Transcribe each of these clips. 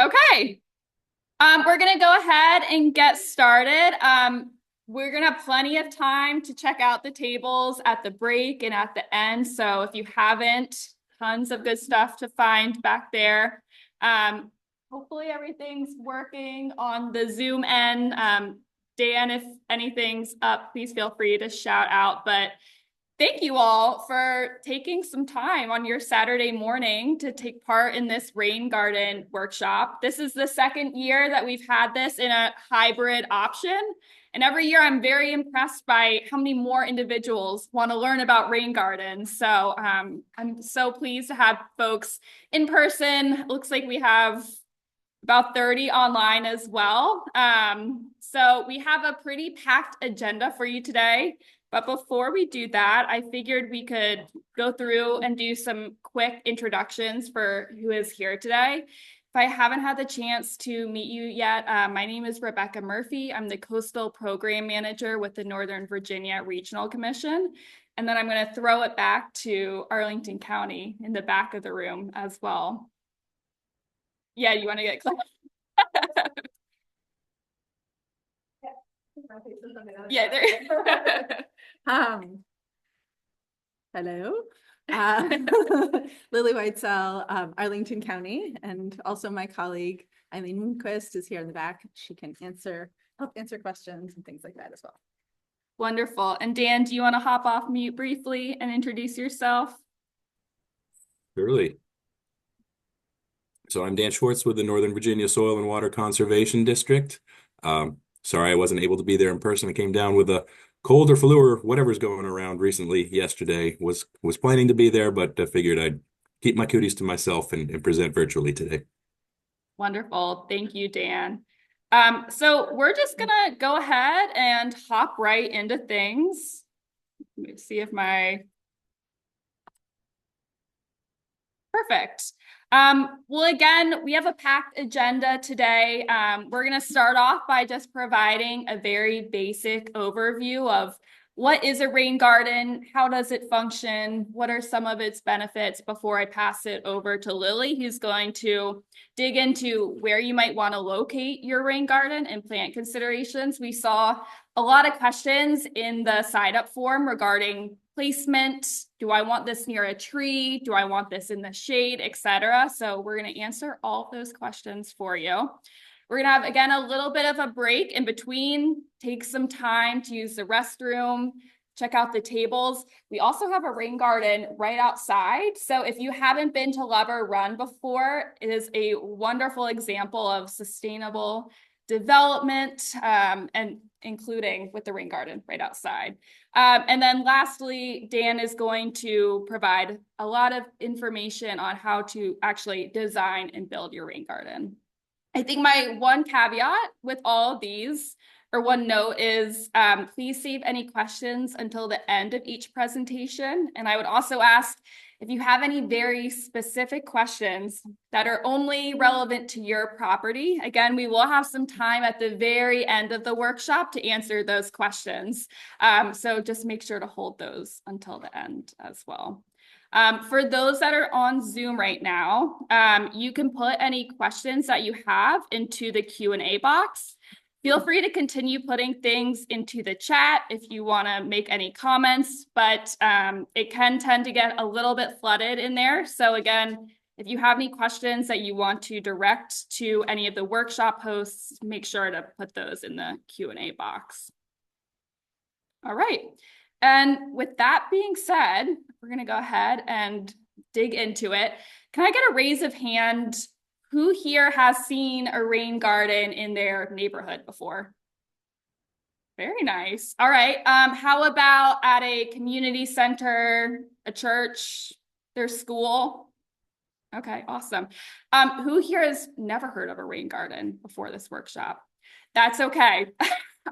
Okay, we're gonna go ahead and get started. We're gonna have plenty of time to check out the tables at the break and at the end. So if you haven't, tons of good stuff to find back there. Hopefully everything's working on the Zoom end. Dan, if anything's up, please feel free to shout out. But thank you all for taking some time on your Saturday morning to take part in this rain garden workshop. This is the second year that we've had this in a hybrid option. And every year I'm very impressed by how many more individuals want to learn about rain gardens. So I'm so pleased to have folks in person. Looks like we have about 30 online as well. So we have a pretty packed agenda for you today. But before we do that, I figured we could go through and do some quick introductions for who is here today. If I haven't had the chance to meet you yet, my name is Rebecca Murphy. I'm the Coastal Program Manager with the Northern Virginia Regional Commission. And then I'm going to throw it back to Arlington County in the back of the room as well. Yeah, you want to get close? Yeah, there. Hello, Lily Whitesell, Arlington County, and also my colleague Eileen Moonquist is here in the back. She can help answer questions and things like that as well. Wonderful. And Dan, do you want to hop off mute briefly and introduce yourself? Surely. So I'm Dan Schwartz with the Northern Virginia Soil and Water Conservation District. Sorry I wasn't able to be there in person. I came down with a cold or flu or whatever's going around recently yesterday. Was planning to be there, but figured I'd keep my cooties to myself and present virtually today. Wonderful. Thank you, Dan. So we're just gonna go ahead and hop right into things. Let me see if perfect. Well, again, we have a packed agenda today. We're going to start off by just providing a very basic overview of what is a rain garden, how does it function, what are some of its benefits before I pass it over to Lily, who's going to dig into where you might want to locate your rain garden and plant considerations. We saw a lot of questions in the sign-up form regarding placement. Do I want this near a tree? Do I want this in the shade, etc.? So we're going to answer all of those questions for you. We're going to have, again, a little bit of a break in between, take some time to use the restroom, check out the tables. We also have a rain garden right outside. So if you haven't been to Lover Run before, it is a wonderful example of sustainable development, and including with the rain garden right outside. And then lastly, Dan is going to provide a lot of information on how to actually design and build your rain garden. I think my one caveat with all of these, or one note, is please save any questions until the end of each presentation. And I would also ask if you have any very specific questions that are only relevant to your property. Again, we will have some time at the very end of the workshop to answer those questions. So just make sure to hold those until the end as well. For those that are on Zoom right now, you can put any questions that you have into the Q&A box. Feel free to continue putting things into the chat if you want to make any comments, but it can tend to get a little bit flooded in there. So again, if you have any questions that you want to direct to any of the workshop hosts, make sure to put those in the Q&A box. All right. And with that being said, we're going to go ahead and dig into it. Can I get a raise of hand? Who here has seen a rain garden in their neighborhood before? Very nice. All right. How about at a community center, a church, their school? Okay, awesome. Who here has never heard of a rain garden before this workshop? That's okay.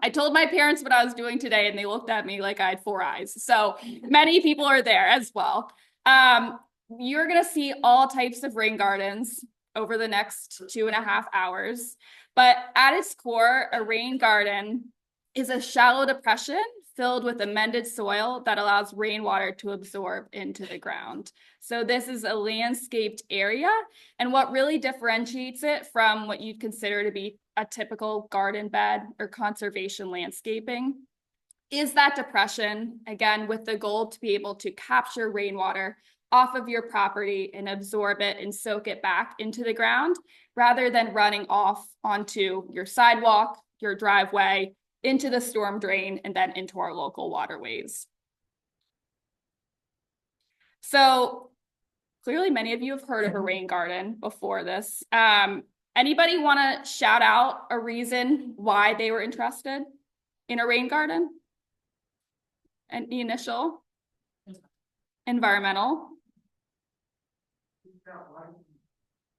I told my parents what I was doing today and they looked at me like I had 4 eyes. So many people are there as well. You're going to see all types of rain gardens over the next 2.5 hours. But at its core, a rain garden is a shallow depression filled with amended soil that allows rainwater to absorb into the ground. So this is a landscaped area, and what really differentiates it from what you'd consider to be a typical garden bed or conservation landscaping is that depression, again, with the goal to be able to capture rainwater off of your property and absorb it and soak it back into the ground, rather than running off onto your sidewalk, your driveway, into the storm drain, and then into our local waterways. So clearly many of you have heard of a rain garden before this. Anybody want to shout out a reason why they were interested in a rain garden? And the initial? Environmental.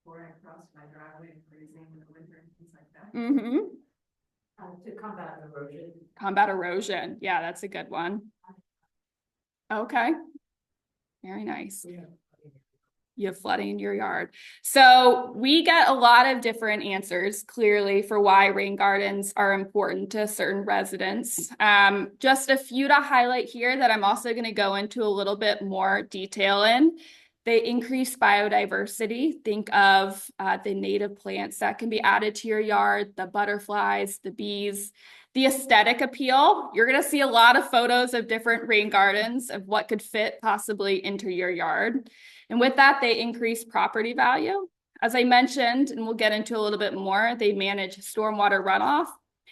Pouring across my driveway and freezing in the winter and things like that. Mm-hmm. To combat erosion. Combat erosion. Yeah, that's a good one. Okay. Very nice. Yeah. You have flooding in your yard. So we get a lot of different answers, clearly, for why rain gardens are important to certain residents. Just a few to highlight here that I'm also going to go into a little bit more detail in. They increase biodiversity. Think of the native plants that can be added to your yard, the butterflies, the bees. The aesthetic appeal, you're going to see a lot of photos of different rain gardens of what could fit possibly into your yard. And with that, they increase property value. As I mentioned, and we'll get into a little bit more, they manage stormwater runoff.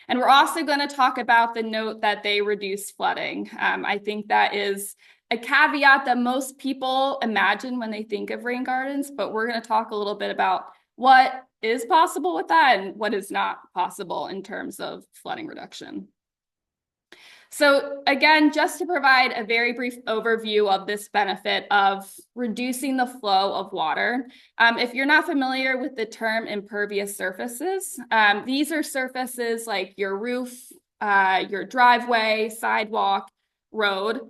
And we're also going to talk about the note that they reduce flooding. I think that is a caveat that most people imagine when they think of rain gardens, but we're going to talk a little bit about what is possible with that and what is not possible in terms of flooding reduction. So again, just to provide a very brief overview of this benefit of reducing the flow of water. If you're not familiar with the term impervious surfaces, these are surfaces like your roof, your driveway, sidewalk, road.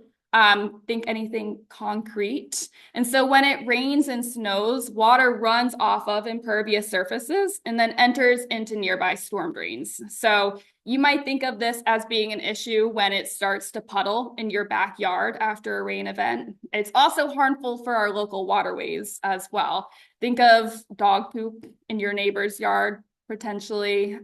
Think anything concrete. And so when it rains and snows, water runs off of impervious surfaces and then enters into nearby storm drains. So you might think of this as being an issue when it starts to puddle in your backyard after a rain event. It's also harmful for our local waterways as well. Think of dog poop in your neighbor's yard, potentially,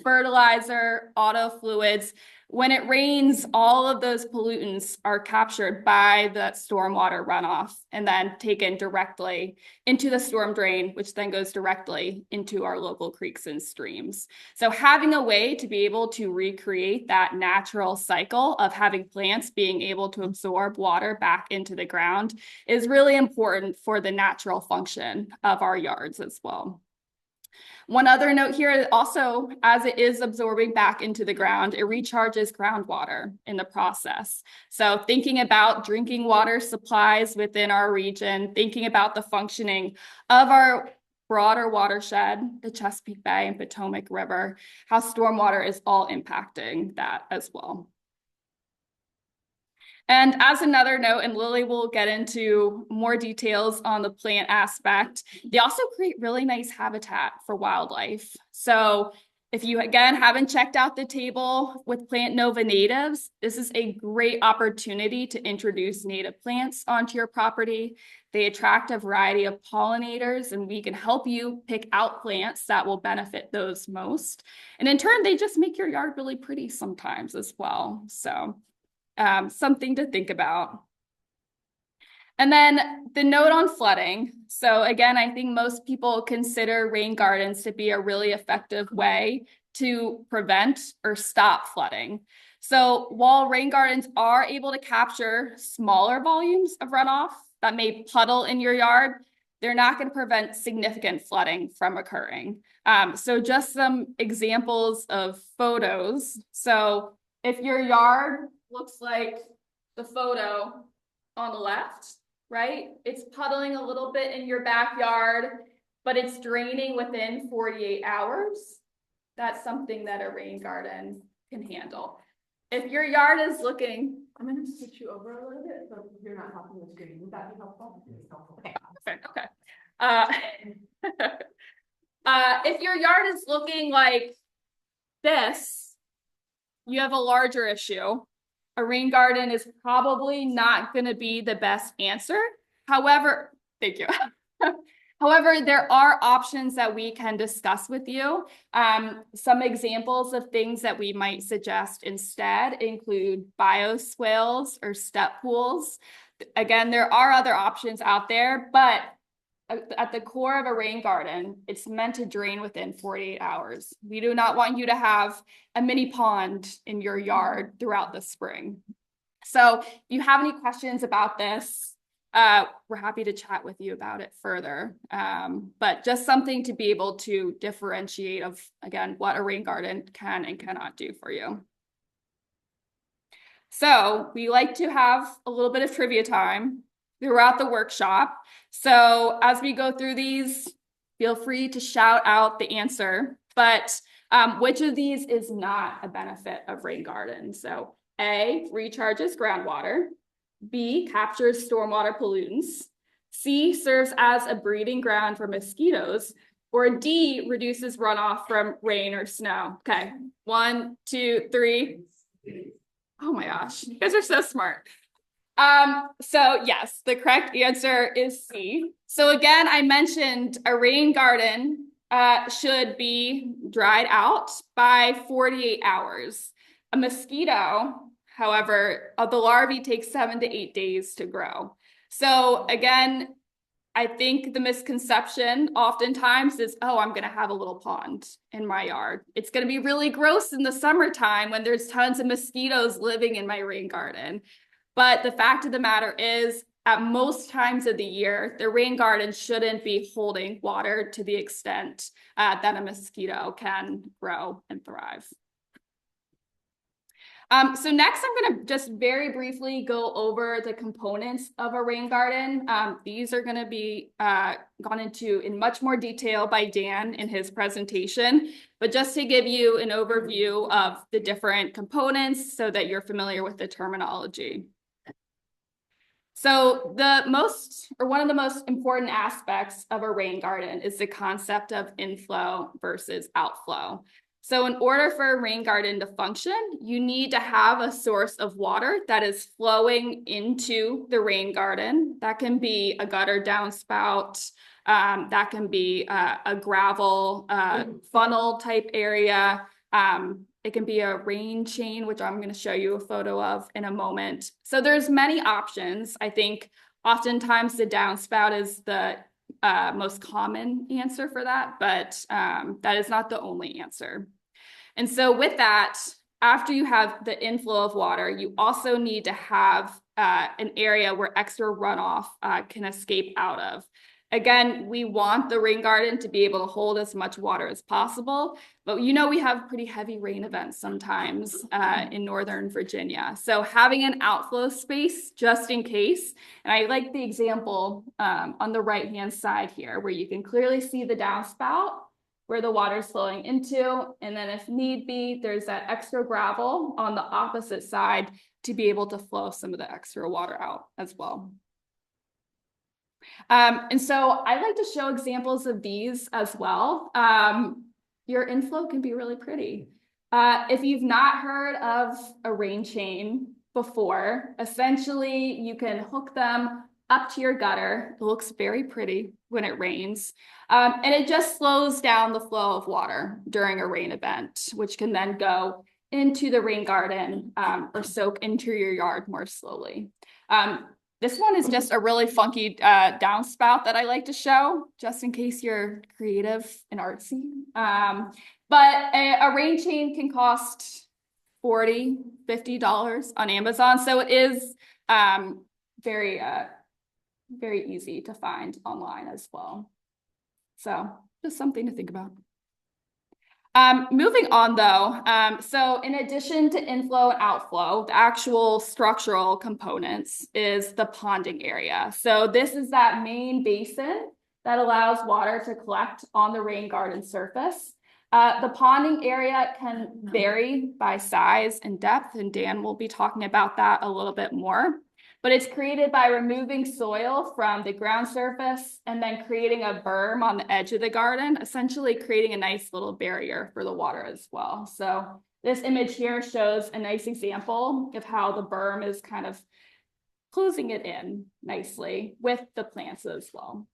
fertilizer, auto fluids. When it rains, all of those pollutants are captured by the stormwater runoff and then taken directly into the storm drain, which then goes directly into our local creeks and streams. So having a way to be able to recreate that natural cycle of having plants being able to absorb water back into the ground is really important for the natural function of our yards as well. One other note here, also, as it is absorbing back into the ground, it recharges groundwater in the process. So thinking about drinking water supplies within our region, thinking about the functioning of our broader watershed, the Chesapeake Bay and Potomac River, how stormwater is all impacting that as well. And as another note, and Lily will get into more details on the plant aspect, they also create really nice habitat for wildlife. So if you, again, haven't checked out the table with Plant Nova natives, this is a great opportunity to introduce native plants onto your property. They attract a variety of pollinators, and we can help you pick out plants that will benefit those most. And in turn, they just make your yard really pretty sometimes as well. So something to think about. And then the note on flooding. So again, I think most people consider rain gardens to be a really effective way to prevent or stop flooding. So while rain gardens are able to capture smaller volumes of runoff that may puddle in your yard, they're not going to prevent significant flooding from occurring. So just some examples of photos. So if your yard looks like the photo on the left, right? It's puddling a little bit in your backyard, but it's draining within 48 hours. That's something that a rain garden can handle. If your yard is looking, I'm going to switch you over a little bit, so if you're not helping the screen, would that be helpful? Okay. If your yard is looking like this, you have a larger issue. a rain garden is probably not going to be the best answer. However, thank you. However, there are options that we can discuss with you. Some examples of things that we might suggest instead include bioswales or step pools. Again, there are other options out there, but at the core of a rain garden, it's meant to drain within 48 hours. We do not want you to have a mini pond in your yard throughout the spring. So if you have any questions about this, we're happy to chat with you about it further. But just something to be able to differentiate of, again, what a rain garden can and cannot do for you. So we like to have a little bit of trivia time throughout the workshop. So as we go through these, feel free to shout out the answer, but which of these is not a benefit of rain gardens? So A, recharges groundwater. B, captures stormwater pollutants. C, serves as a breeding ground for mosquitoes. Or D, reduces runoff from rain or snow. Okay, 1, 2, 3. Oh my gosh, you guys are so smart. So yes, the correct answer is C. So again, I mentioned a rain garden should be dried out by 48 hours. A mosquito, however, the larvae take 7 to 8 days to grow. So again, I think the misconception oftentimes is, oh, I'm going to have a little pond in my yard. It's going to be really gross in the summertime when there's tons of mosquitoes living in my rain garden. But the fact of the matter is, at most times of the year, the rain garden shouldn't be holding water to the extent that a mosquito can grow and thrive. So next, I'm going to just very briefly go over the components of a rain garden. These are going to be gone into in much more detail by Dan in his presentation, but just to give you an overview of the different components so that you're familiar with the terminology. So one of the most important aspects of a rain garden is the concept of inflow versus outflow. So in order for a rain garden to function, you need to have a source of water that is flowing into the rain garden. That can be a gutter downspout, that can be a gravel funnel type area. It can be a rain chain, which I'm going to show you a photo of in a moment. So there's many options. I think oftentimes the downspout is the most common answer for that, but that is not the only answer. And so with that, after you have the inflow of water, you also need to have an area where extra runoff can escape out of. Again, we want the rain garden to be able to hold as much water as possible, but you know we have pretty heavy rain events sometimes in Northern Virginia. So having an outflow space just in case, and I like the example on the right-hand side here where you can clearly see the downspout where the water is flowing into, and then if need be, there's that extra gravel on the opposite side to be able to flow some of the extra water out as well. And so I like to show examples of these as well. Your inflow can be really pretty. If you've not heard of a rain chain before, essentially you can hook them up to your gutter. It looks very pretty when it rains. And it just slows down the flow of water during a rain event, which can then go into the rain garden or soak into your yard more slowly. This one is just a really funky downspout that I like to show, just in case you're creative and artsy. But a rain chain can cost $40, $50 on Amazon. So it is very easy to find online as well. So just something to think about. Moving on though, so in addition to inflow and outflow, the actual structural components is the ponding area. So this is that main basin that allows water to collect on the rain garden surface. The ponding area can vary by size and depth, and Dan will be talking about that a little bit more. But it's created by removing soil from the ground surface and then creating a berm on the edge of the garden, essentially creating a nice little barrier for the water as well. So This image here shows a nice example of how the berm is kind of closing it in nicely with the plants as well.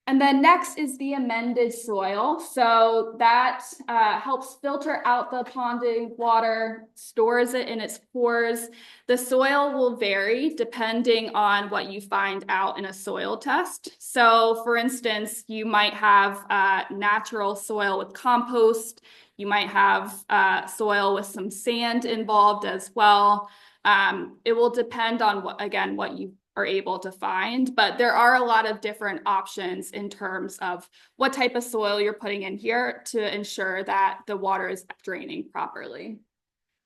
And then next is the amended soil. So that helps filter out the ponding water, stores it in its pores. The soil will vary depending on what you find out in a soil test. So for instance, you might have natural soil with compost. You might have soil with some sand involved as well. It will depend on what you are able to find, but there are a lot of different options in terms of what type of soil you're putting in here to ensure that the water is draining properly.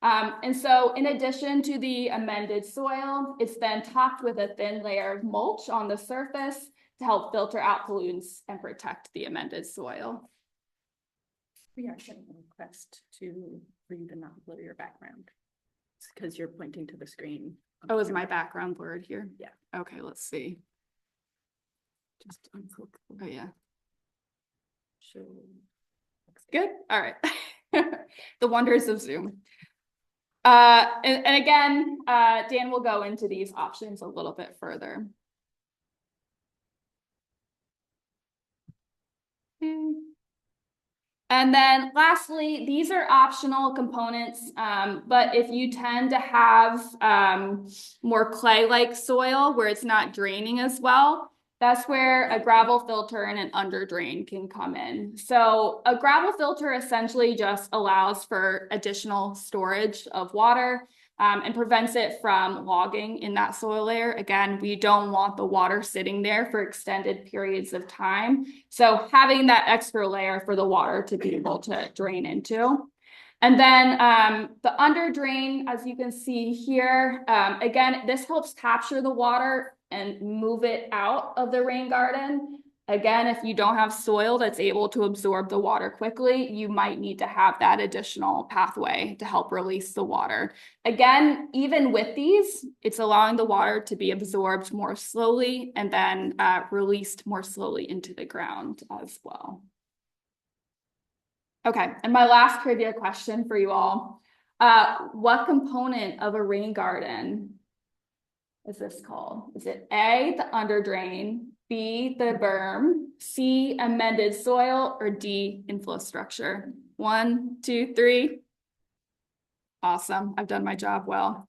And so in addition to the amended soil, it's then topped with a thin layer of mulch on the surface to help filter out pollutants and protect the amended soil. We are getting a request for you to not blur your background. It's because you're pointing to the screen. Oh, is my background blurred here? Yeah. Okay, let's see. Just unclick. Oh, yeah. Show. Good. All right. The wonders of Zoom. And again, Dan will go into these options a little bit further. And then lastly, these are optional components, but if you tend to have more clay-like soil where it's not draining as well, that's where a gravel filter and an under drain can come in. So a gravel filter essentially just allows for additional storage of water and prevents it from logging in that soil layer. Again, we don't want the water sitting there for extended periods of time. So having that extra layer for the water to be able to drain into. And then the under drain, as you can see here, again, this helps capture the water and move it out of the rain garden. Again, if you don't have soil that's able to absorb the water quickly, you might need to have that additional pathway to help release the water. Again, even with these, it's allowing the water to be absorbed more slowly and then released more slowly into the ground as well. Okay, and my last trivia question for you all. What component of a rain garden is this called? Is it A, the under drain, B, the berm, C, amended soil, or D, inflow structure? 1, 2, 3. Awesome, I've done my job well.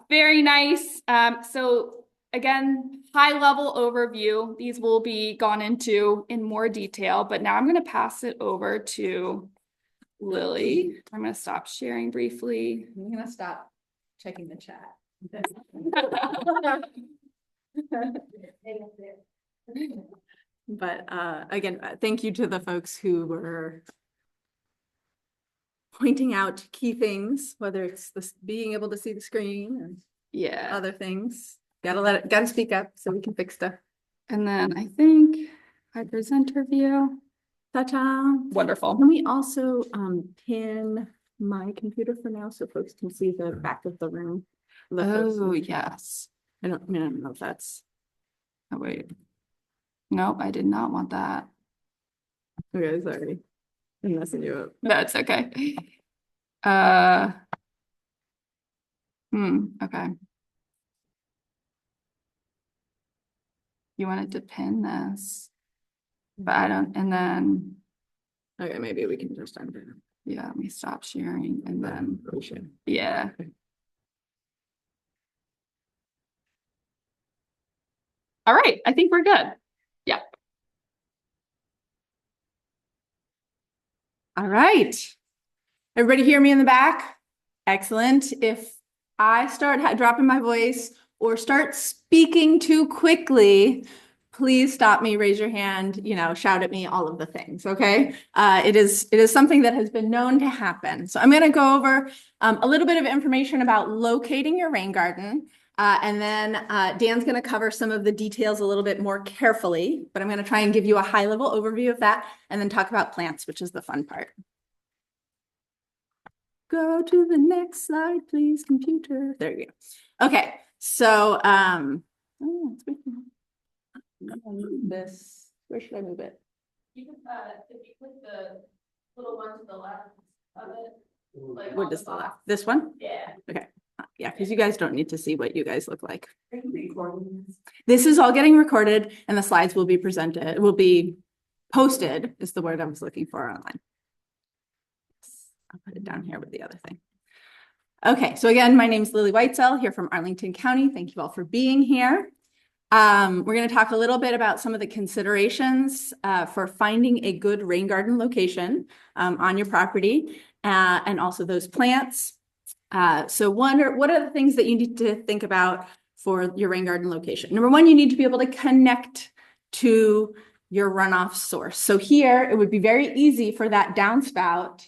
Very nice. So again, high level overview. These will be gone into in more detail, but now I'm going to pass it over to Lily. I'm going to stop sharing briefly. I'm gonna stop checking the chat. But again, thank you to the folks who were pointing out key things, whether it's this being able to see the screen or Yeah. other things. Gotta speak up so we can fix stuff. And then I think I presenter view. Ta-ta. Wonderful. Can we also pin my computer for now so folks can see the back of the room? Oh, yes. I don't know if that's. Oh, wait. Nope, I did not want that. Okay, sorry. I'm messing you up. That's okay. Okay. You wanted to pin this, but I don't, and then, Okay, maybe we can just undo it. yeah, let me stop sharing and then, Okay. yeah. All right, I think we're good. Yeah. All right. Everybody hear me in the back? Excellent. If I start dropping my voice or start speaking too quickly, please stop me, raise your hand, shout at me, all of the things, okay? It is something that has been known to happen. So I'm going to go over a little bit of information about locating your rain garden. And then Dan's going to cover some of the details a little bit more carefully, but I'm going to try and give you a high level overview of that and then talk about plants, which is the fun part. Go to the next slide, please, computer. There you go. Okay, so move this. Where should I move it? You can, if you click the Little one to the left of it. Like What on does the the left? box. This one? Yeah. Yeah, because you guys don't need to see what you guys look like. This is all getting recorded and the slides will be presented, will be posted, is the word I was looking for online. I'll put it down here with the other thing. Okay, so again, my name is Lily Whitesell here from Arlington County. Thank you all for being here. We're going to talk a little bit about some of the considerations for finding a good rain garden location on your property and also those plants. So what are the things that you need to think about for your rain garden location? Number one, you need to be able to connect to your runoff source. So here it would be very easy for that downspout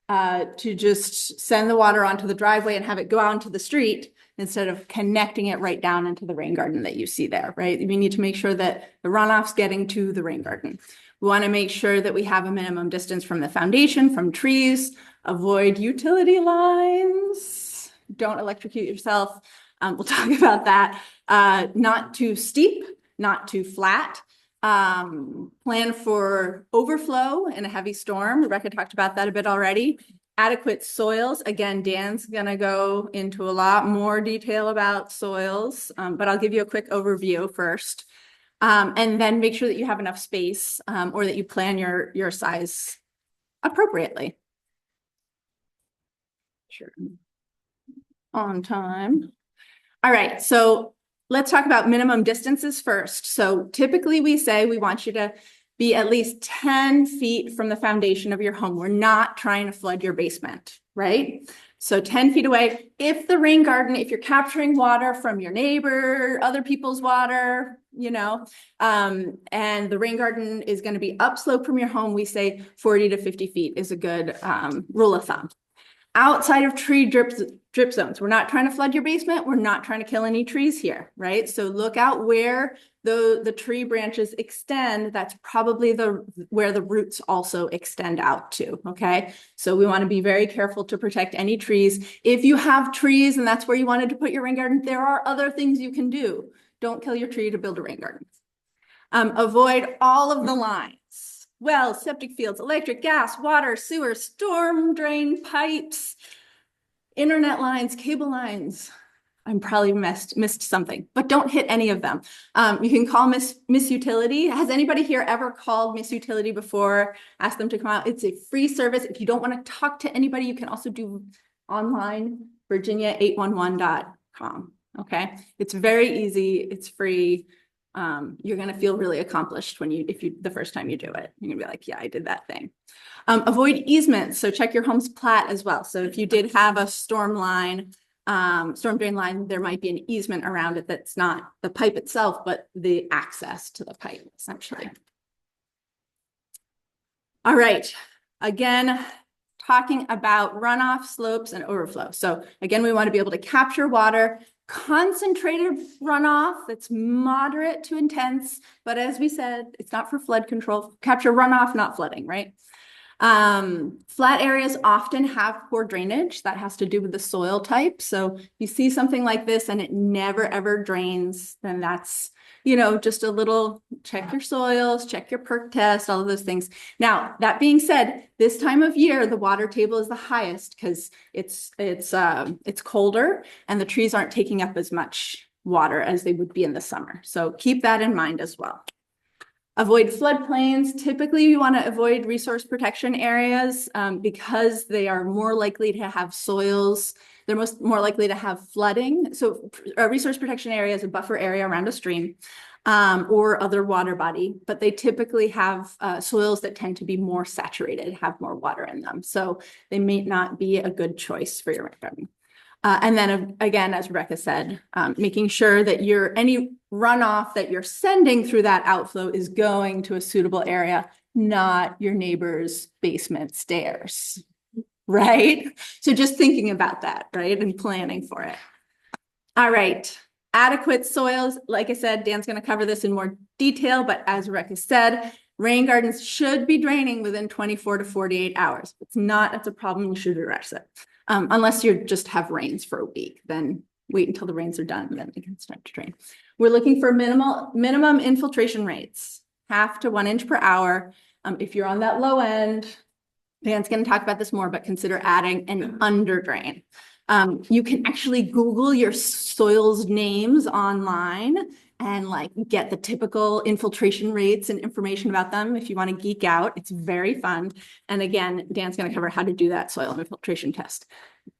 to just send the water onto the driveway and have it go out into the street instead of connecting it right down into the rain garden that you see there, right? We need to make sure that the runoff's getting to the rain garden. We want to make sure that we have a minimum distance from the foundation, from trees, avoid utility lines, don't electrocute yourself. We'll talk about that. Not too steep, not too flat. Plan for overflow in a heavy storm. Rebecca talked about that a bit already. Adequate soils. Again, Dan's gonna go into a lot more detail about soils, but I'll give you a quick overview first. And then make sure that you have enough space or that you plan your size appropriately. Sure. On time. All right, so let's talk about minimum distances first. So typically we say we want you to be at least 10 feet from the foundation of your home. We're not trying to flood your basement, right? So 10 feet away. If the rain garden, if you're capturing water from your neighbor, other people's water, you know, and the rain garden is going to be upslope from your home, we say 40 to 50 feet is a good rule of thumb. Outside of tree drip zones, we're not trying to flood your basement. We're not trying to kill any trees here, right? So look out where the tree branches extend. That's probably where the roots also extend out to, okay? So we want to be very careful to protect any trees. If you have trees and that's where you wanted to put your rain garden, there are other things you can do. Don't kill your tree to build a rain garden. Avoid all of the lines. Wells, septic fields, electric, gas, water, sewer, storm drain pipes, internet lines, cable lines. I'm probably missed something, but don't hit any of them. You can call Miss Utility. Has anybody here ever called Miss Utility before? Ask them to come out. It's a free service. If you don't want to talk to anybody, you can also do online, virginia811.com. Okay, it's very easy. It's free. You're going to feel really accomplished the first time you do it. You're gonna be like, yeah, I did that thing. Avoid easements. So check your home's plat as well. So if you did have a storm drain line, there might be an easement around it that's not the pipe itself, but the access to the pipe essentially. All right. Again, talking about runoff, slopes, and overflow. So again, we want to be able to capture water, concentrated runoff that's moderate to intense, but as we said, it's not for flood control. Capture runoff, not flooding, right? Flat areas often have poor drainage. That has to do with the soil type. So you see something like this and it never ever drains, then that's, you know, just a little check your soils, check your perk test, all of those things. Now, that being said, this time of year, the water table is the highest because it's colder and the trees aren't taking up as much water as they would be in the summer. So keep that in mind as well. Avoid floodplains. Typically, we want to avoid resource protection areas because they are more likely to have soils. They're more likely to have flooding. So a resource protection area is a buffer area around a stream or other water body, but they typically have soils that tend to be more saturated, have more water in them. So they may not be a good choice for your garden. And then again, as Rebecca said, making sure that any runoff that you're sending through that outflow is going to a suitable area, not your neighbor's basement stairs, right? So just thinking about that, right? And planning for it. All right. Adequate soils. Like I said, Dan's going to cover this in more detail, but as Rebecca said, rain gardens should be draining within 24 to 48 hours. If it's not, that's a problem. You should address it. Unless you just have rains for a week, then wait until the rains are done, and then they can start to drain. We're looking for minimum infiltration rates, 0.5 to 1 inch per hour. If you're on that low end, Dan's going to talk about this more, but consider adding an under drain. You can actually Google your soils names online and like get the typical infiltration rates and information about them if you want to geek out. It's very fun. And again, Dan's going to cover how to do that soil infiltration test.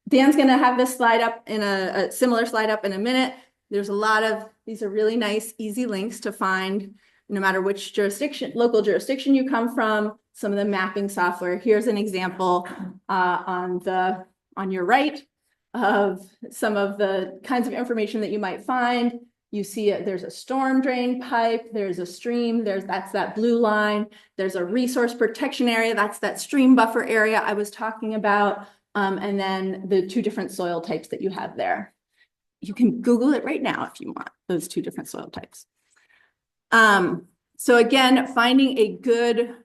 Dan's going to have this slide up in a similar slide up in a minute. There's a lot of, these are really nice, easy links to find no matter which jurisdiction, local jurisdiction you come from, some of the mapping software. Here's an example on your right of some of the kinds of information that you might find. You see there's a storm drain pipe, there's a stream, that's that blue line. There's a resource protection area, that's that stream buffer area I was talking about. And then the two different soil types that you have there. You can Google it right now if you want, those two different soil types. So again, finding a good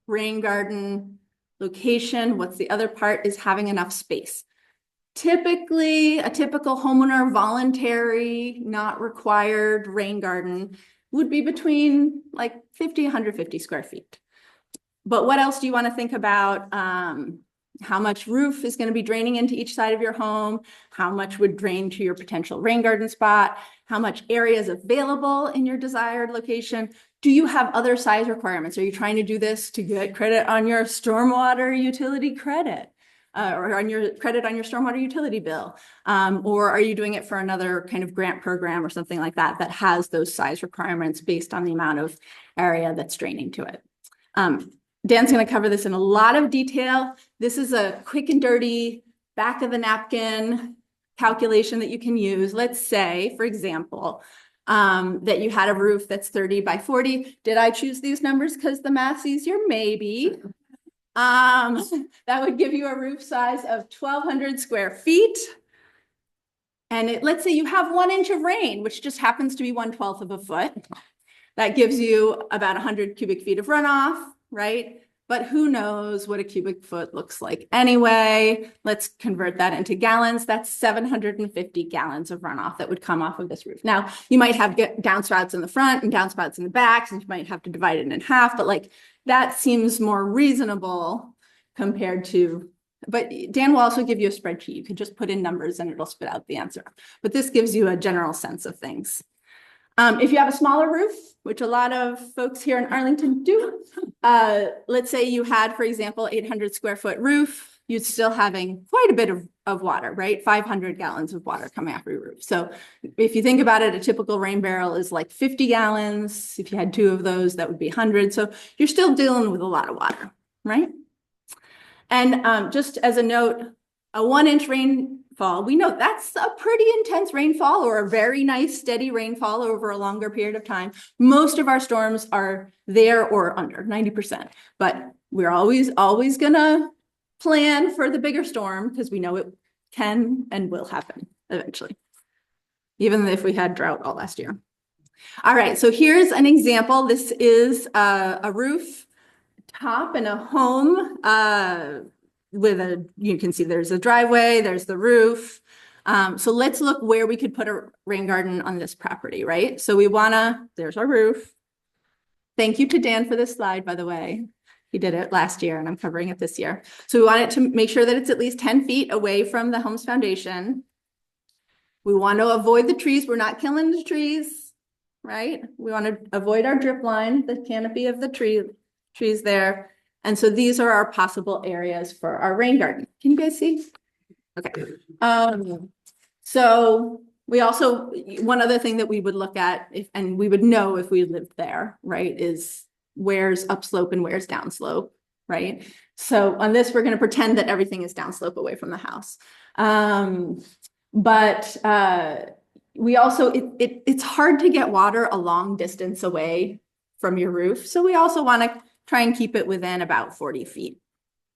rain garden location. What's the other part is having enough space. Typically, a typical homeowner voluntary, not required rain garden would be between like 50, 150 square feet. But what else do you want to think about? How much roof is going to be draining into each side of your home? How much would drain to your potential rain garden spot? How much area is available in your desired location? Do you have other size requirements? Are you trying to do this to get credit on your stormwater utility credit? Or on your credit on your stormwater utility bill? Or are you doing it for another kind of grant program or something like that that has those size requirements based on the amount of area that's draining to it? Dan's going to cover this in a lot of detail. This is a quick and dirty back of the napkin calculation that you can use. Let's say, for example, that you had a roof that's 30 by 40. Did I choose these numbers because the math's easier? Maybe. That would give you a roof size of 1,200 square feet. And let's say you have 1 inch of rain, which just happens to be 1/12 of a foot. That gives you about 100 cubic feet of runoff, right? But who knows what a cubic foot looks like anyway. Let's convert that into gallons. That's 750 gallons of runoff that would come off of this roof. Now, you might have downspouts in the front and downspouts in the back, and you might have to divide it in half, but like that seems more reasonable compared to, but Dan will also give you a spreadsheet. You could just put in numbers and it'll spit out the answer. But this gives you a general sense of things. If you have a smaller roof, which a lot of folks here in Arlington do, let's say you had, for example, 800 square foot roof, you'd still having quite a bit of water, right? 500 gallons of water coming off your roof. So if you think about it, a typical rain barrel is like 50 gallons. If you had 2 of those, that would be 100. So you're still dealing with a lot of water, right? And just as a note, a 1 inch rainfall, we know that's a pretty intense rainfall or a very nice steady rainfall over a longer period of time. Most of our storms are there or under 90%, but we're always gonna plan for the bigger storm because we know it can and will happen eventually, even if we had drought all last year. All right, so here's an example. This is a roof top in a home you can see there's a driveway, there's the roof. So let's look where we could put a rain garden on this property, right? So there's our roof. Thank you to Dan for this slide, by the way. He did it last year and I'm covering it this year. So we want it to make sure that it's at least 10 feet away from the home's foundation. We want to avoid the trees. We're not killing the trees, right? We want to avoid our drip line, the canopy of the trees there. And so these are our possible areas for our rain garden. Can you guys see? Okay. So we also, one other thing that we would look at, and we would know if we lived there, right, is where's upslope and where's downslope, right? So on this, we're going to pretend that everything is downslope away from the house. But we also, it's hard to get water a long distance away from your roof. So we also want to try and keep it within about 40 feet.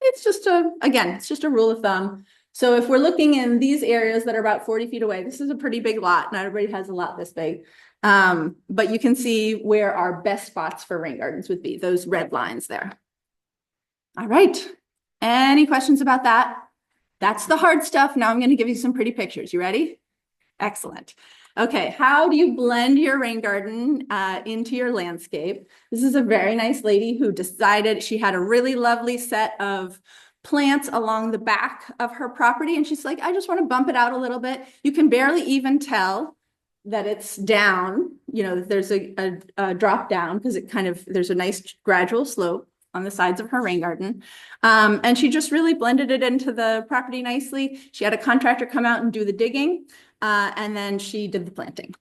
It's just a rule of thumb. So if we're looking in these areas that are about 40 feet away, this is a pretty big lot. Not everybody has a lot this big. But you can see where our best spots for rain gardens would be, those red lines there. All right. Any questions about that? That's the hard stuff. Now I'm going to give you some pretty pictures. You ready? Excellent. Okay, how do you blend your rain garden into your landscape? This is a very nice lady who decided she had a really lovely set of plants along the back of her property. And she's like, I just want to bump it out a little bit. You can barely even tell that it's down, you know, there's a drop down because there's a nice gradual slope on the sides of her rain garden. And she just really blended it into the property nicely. She had a contractor come out and do the digging, and then she did the planting.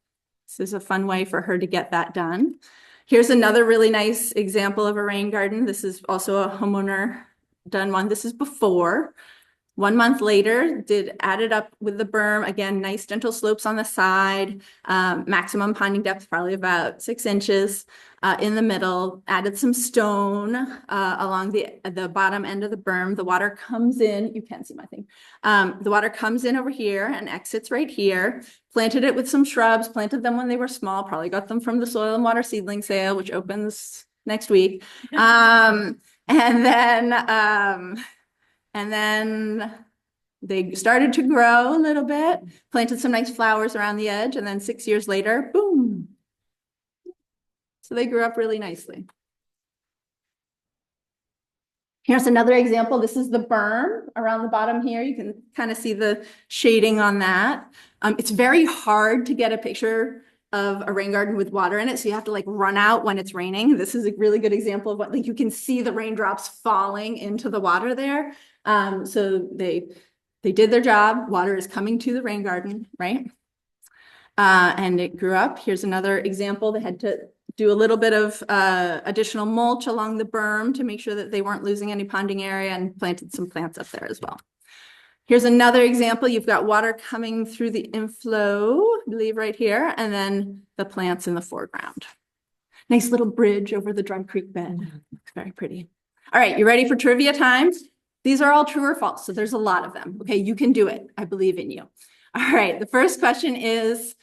This is a fun way for her to get that done. Here's another really nice example of a rain garden. This is also a homeowner done one. This is before. 1 month later, added up with the berm. Again, nice gentle slopes on the side. Maximum ponding depth, probably about 6 inches in the middle. Added some stone along the bottom end of the berm. The water comes in. You can't see my thing. The water comes in over here and exits right here. Planted it with some shrubs. Planted them when they were small. Probably got them from the soil and water seedling sale, which opens next week. And then they started to grow a little bit, planted some nice flowers around the edge, and then 6 years later, boom. So they grew up really nicely. Here's another example. This is the berm around the bottom here. You can kind of see the shading on that. It's very hard to get a picture of a rain garden with water in it. So you have to like run out when it's raining. This is a really good example of what, like, you can see the raindrops falling into the water there. So they did their job. Water is coming to the rain garden, right? And it grew up. Here's another example. They had to do a little bit of additional mulch along the berm to make sure that they weren't losing any ponding area, and planted some plants up there as well. Here's another example. You've got water coming through the inflow, I believe right here, and then the plants in the foreground. Nice little bridge over the Drum Creek bed. Looks very pretty. All right, you ready for trivia time? These are all true or false, so there's a lot of them. Okay, you can do it. I believe in you. All right, the first question is,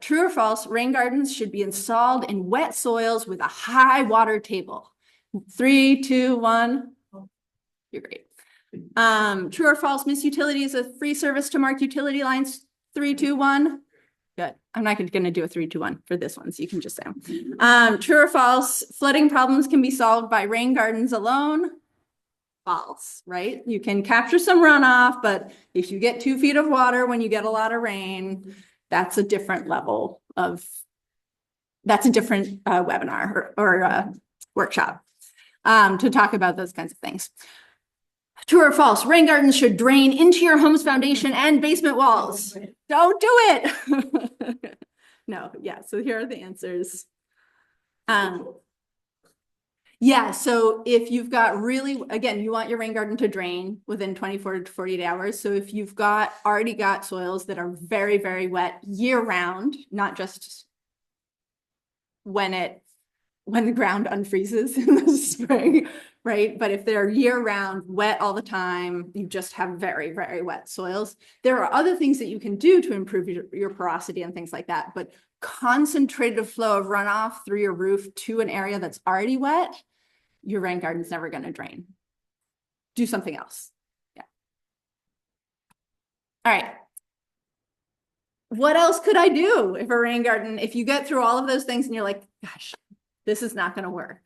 true or false, rain gardens should be installed in wet soils with a high water table. 3, 2, 1. You're great. True or false, Miss Utility is a free service to mark utility lines. 3, 2, 1. Good. I'm not going to do a 3, 2, 1 for this one, so you can just say. True or false, flooding problems can be solved by rain gardens alone. False, right? You can capture some runoff, but if you get 2 feet of water when you get a lot of rain, that's a different level of, that's a different webinar or workshop to talk about those kinds of things. True or false, rain gardens should drain into your home's foundation and basement walls. Don't do it. No, yeah, so here are the answers. Yeah, so if you've got really, again, you want your rain garden to drain within 24 to 48 hours. So if you've already got soils that are very, very wet year round, not just when the ground unfreezes in the spring, right? But if they're year round, wet all the time, you just have very, very wet soils. There are other things that you can do to improve your porosity and things like that, but concentrated flow of runoff through your roof to an area that's already wet, your rain garden's never going to drain. Do something else. Yeah. All right. What else could I do if a rain garden, if you get through all of those things and you're like, gosh, this is not going to work.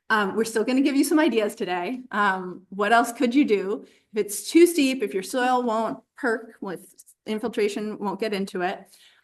We're still going to give you some ideas today. What else could you do? If it's too steep, if your soil won't perk, with infiltration won't get into it,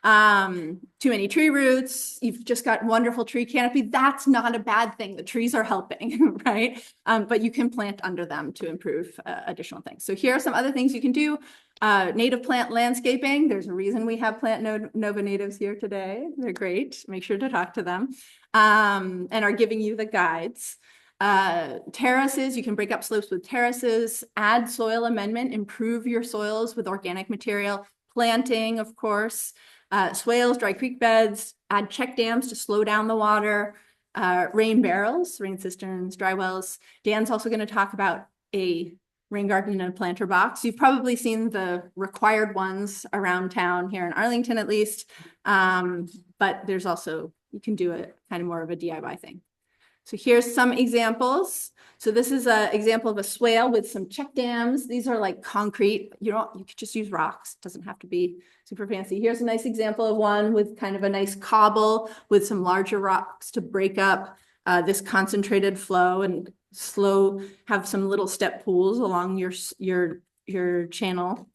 too many tree roots, you've just got wonderful tree canopy, that's not a bad thing. The trees are helping, right? But you can plant under them to improve additional things. So here are some other things you can do. Native plant landscaping. There's a reason we have Plant Nova natives here today. They're great. Make sure to talk to them and are giving you the guides. Terraces, you can break up slopes with terraces, add soil amendment, improve your soils with organic material, planting, of course, swales, dry creek beds, add check dams to slow down the water, rain barrels, rain cisterns, dry wells. Dan's also going to talk about a rain garden and a planter box. You've probably seen the required ones around town here in Arlington, at least. But there's also, you can do it kind of more of a DIY thing. So here's some examples. So this is an example of a swale with some check dams. These are like concrete. You could just use rocks. It doesn't have to be super fancy. Here's a nice example of one with kind of a nice cobble with some larger rocks to break up this concentrated flow and have some little step pools along your channel.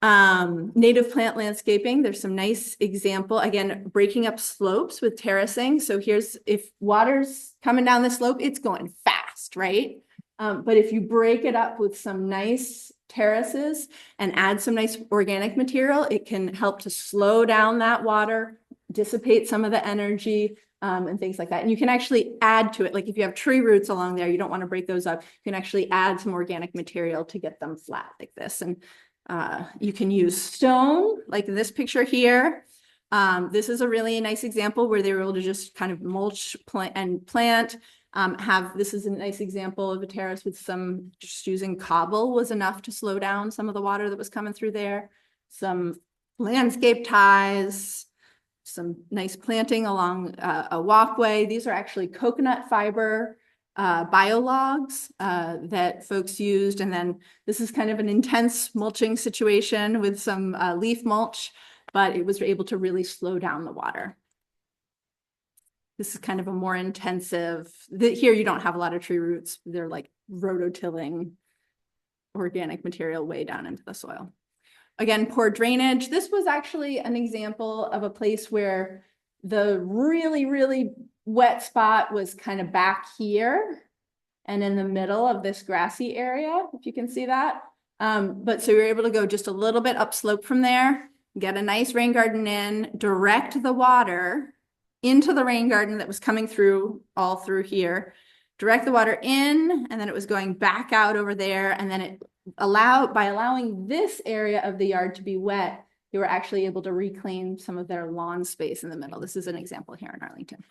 Native plant landscaping, there's some nice example, again, breaking up slopes with terracing. So if water's coming down the slope, it's going fast, right? But if you break it up with some nice terraces and add some nice organic material, it can help to slow down that water, dissipate some of the energy, and things like that. And you can actually add to it. Like if you have tree roots along there, you don't want to break those up. You can actually add some organic material to get them flat like this. And you can use stone, like in this picture here. This is a really nice example where they were able to just kind of mulch and plant. This is a nice example of a terrace with just using cobble was enough to slow down some of the water that was coming through there. Some landscape ties, some nice planting along a walkway. These are actually coconut fiber biologs that folks used. And then this is kind of an intense mulching situation with some leaf mulch, but it was able to really slow down the water. This is kind of a more intensive, here you don't have a lot of tree roots. They're like rototilling organic material way down into the soil. Again, poor drainage. This was actually an example of a place where the really, really wet spot was kind of back here and in the middle of this grassy area, if you can see that. But so we were able to go just a little bit upslope from there, get a nice rain garden in, direct the water into the rain garden that was coming through all through here, direct the water in, and then it was going back out over there. And then by allowing this area of the yard to be wet, they were actually able to reclaim some of their lawn space in the middle. This is an example here in Arlington.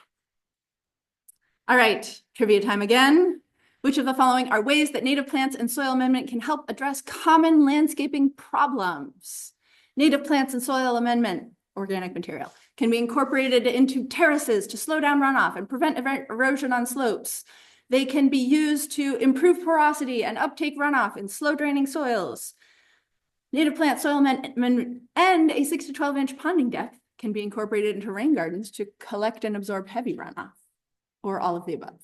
All right, trivia time again. Which of the following are ways that native plants and soil amendment can help address common landscaping problems? Native plants and soil amendment, organic material, can be incorporated into terraces to slow down runoff and prevent erosion on slopes. They can be used to improve porosity and uptake runoff in slow draining soils. Native plant soil amendment and a 6 to 12 inch ponding depth can be incorporated into rain gardens to collect and absorb heavy runoff, or all of the above.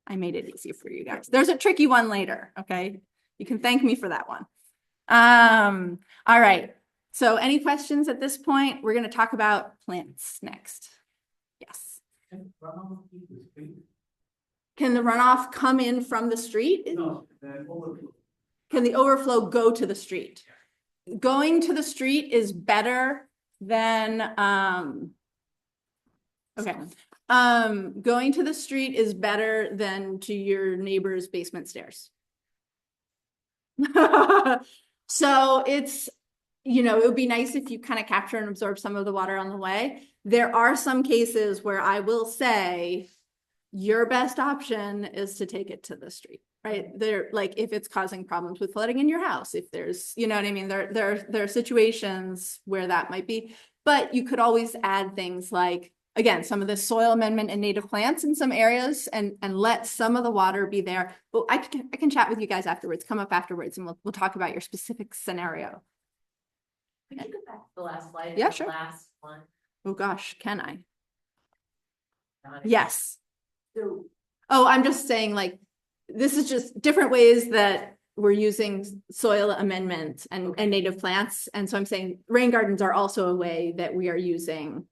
I made it easy for you guys. There's a tricky one later, okay? You can thank me for that one. All right, so any questions at this point? We're gonna talk about plants next. Yes. Can the runoff come in from the street? No, the overflow. Can the overflow go to the street? Going to the street is better than, okay. Going to the street is better than to your neighbor's basement stairs. So it's, it would be nice if you kind of capture and absorb some of the water on the way. There are some cases where I will say your best option is to take it to the street, right? Like if it's causing problems with flooding in your house, if there's, you know what I mean? There are situations where that might be, but you could always add things like, again, some of the soil amendment and native plants in some areas and let some of the water be there. But I can chat with you guys afterwards, come up afterwards, and we'll talk about your specific scenario. Could you go back to the last slide? Yeah, The sure. Last one. Oh gosh, can I? Got it. Yes. So, Oh, I'm just saying, like, this is just different ways that we're using soil amendments and native plants. And so I'm saying rain gardens are also a way that we are using.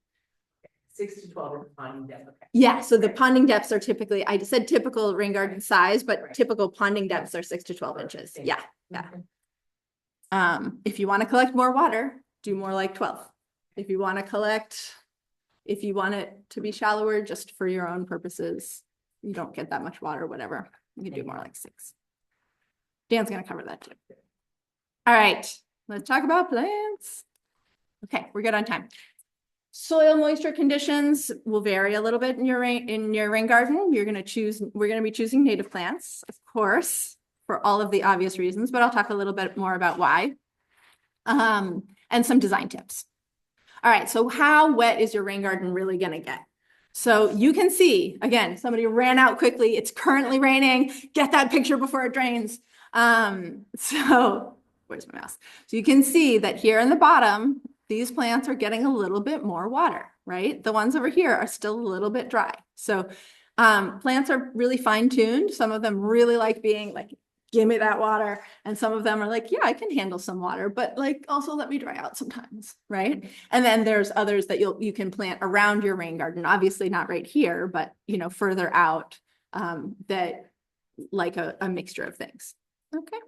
6 to 12 is ponding depth. Okay. Yeah, so the ponding depths are typically, I said typical rain garden size, but Right. typical ponding depths are 6 to 12 inches. Thank Yeah, you. yeah. If you want to collect more water, do more like 12. If you want it to be shallower just for your own purposes, you don't get that much water, whatever, you can do more like 6. Dan's gonna cover that too. All right, let's talk about plants. Okay, we're good on time. Soil moisture conditions will vary a little bit in your rain garden. We're gonna be choosing native plants, of course, for all of the obvious reasons, but I'll talk a little bit more about why. And some design tips. All right, so how wet is your rain garden really gonna get? So you can see, again, somebody ran out quickly. It's currently raining. Get that picture before it drains. So where's my mouse? So you can see that here in the bottom, these plants are getting a little bit more water. right? The ones over here are still a little bit dry. So plants are really fine-tuned. Some of them really like being like, give me that water. And some of them are like, yeah, I can handle some water, but like also let me dry out sometimes, right? And then there's others that you can plant around your rain garden, obviously not right here, but further out, that like a mixture of things. Okay.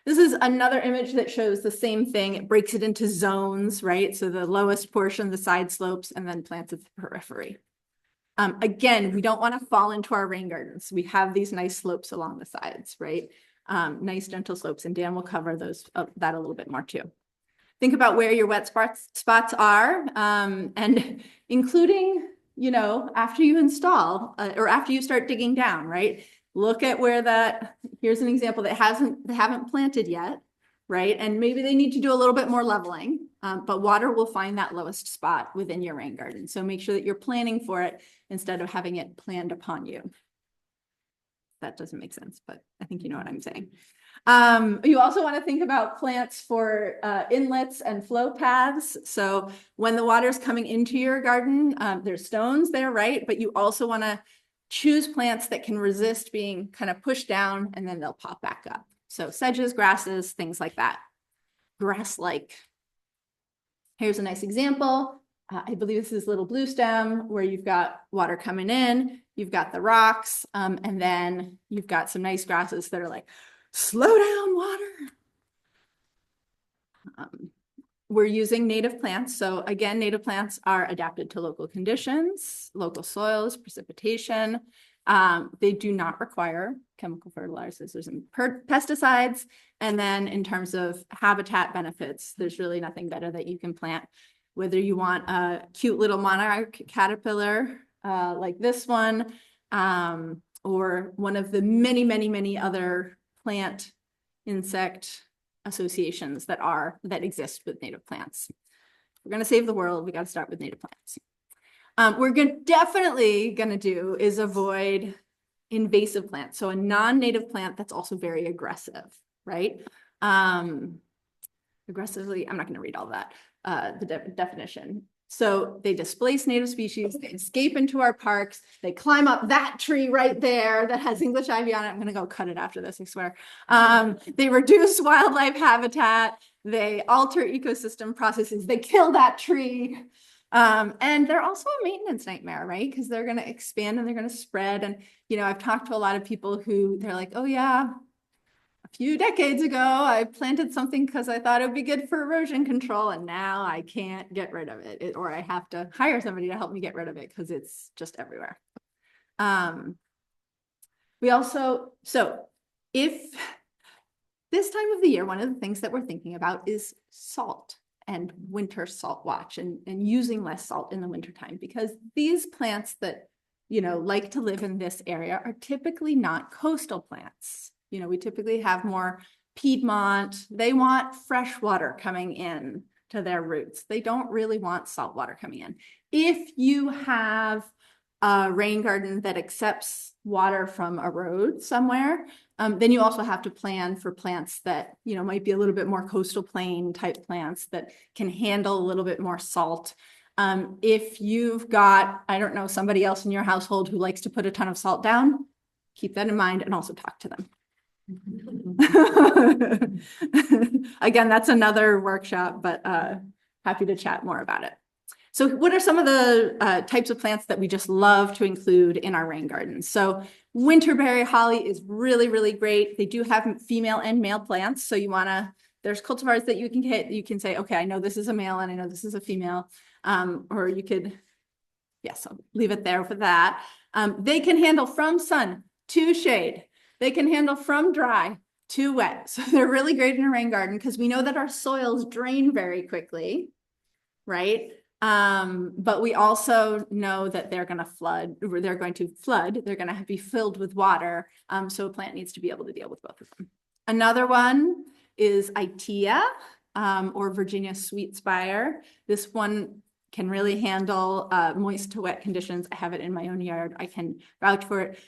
This is another image that shows the same thing. It breaks it into zones, right? So the lowest portion, the side slopes, and then plants at the periphery. Again, we don't want to fall into our rain gardens. We have these nice slopes along the sides, right? Nice gentle slopes, and Dan will cover that a little bit more too. Think about where your wet spots are, and including, after you install or after you start digging down, right? Look at where here's an example that they haven't planted yet, right? And maybe they need to do a little bit more leveling, but water will find that lowest spot within your rain garden. So make sure that you're planning for it instead of having it planned upon you. That doesn't make sense, but I think you know what I'm saying. You also want to think about plants for inlets and flow paths. So when the water is coming into your garden, there's stones there, right? But you also want to choose plants that can resist being kind of pushed down, and then they'll pop back up. So sedges, grasses, things like that. Grass-like. Here's a nice example. I believe this is little blue stem where you've got water coming in, you've got the rocks, and then you've got some nice grasses that are like, slow down, water. We're using native plants. So again, native plants are adapted to local conditions, local soils, precipitation. They do not require chemical fertilizers and pesticides. And then in terms of habitat benefits, there's really nothing better that you can plant. Whether you want a cute little monarch caterpillar like this one, or one of the many, many, many other plant insect associations that exist with native plants. If we're going to save the world, we got to start with native plants. We're definitely going to do is avoid invasive plants. So a non-native plant that's also very aggressive, right? Aggressively, I'm not going to read all that, the definition. So they displace native species, they escape into our parks, they climb up that tree right there that has English ivy on it. I'm going to go cut it after this, I swear. They reduce wildlife habitat, they alter ecosystem processes, they kill that tree. And they're also a maintenance nightmare, right? Because they're going to expand and they're going to spread. And, I've talked to a lot of people who they're like, oh yeah, a few decades ago, I planted something because I thought it would be good for erosion control, and now I can't get rid of it, or I have to hire somebody to help me get rid of it because it's just everywhere. If this time of the year, one of the things that we're thinking about is salt and winter salt watch and using less salt in the wintertime, because these plants that, like to live in this area are typically not coastal plants. We typically have more Piedmont. They want fresh water coming in to their roots. They don't really want salt water coming in. If you have a rain garden that accepts water from a road somewhere, then you also have to plan for plants that, might be a little bit more coastal plain type plants that can handle a little bit more salt. If you've got, I don't know, somebody else in your household who likes to put a ton of salt down, keep that in mind and also talk to them. Again, that's another workshop, but happy to chat more about it. So what are some of the types of plants that we just love to include in our rain gardens? So winterberry holly is really, really great. They do have female and male plants. So there's cultivars that you can get. You can say, okay, I know this is a male and I know this is a female. Or you could, yes, I'll leave it there for that. They can handle from sun to shade. They can handle from dry to wet. So they're really great in a rain garden because we know that our soils drain very quickly, right? But we also know that they're going to flood. They're going to be filled with water. So a plant needs to be able to deal with both of them. Another one is Itea, or Virginia sweetspire. This one can really handle moist to wet conditions. I have it in my own yard. I can vouch for it.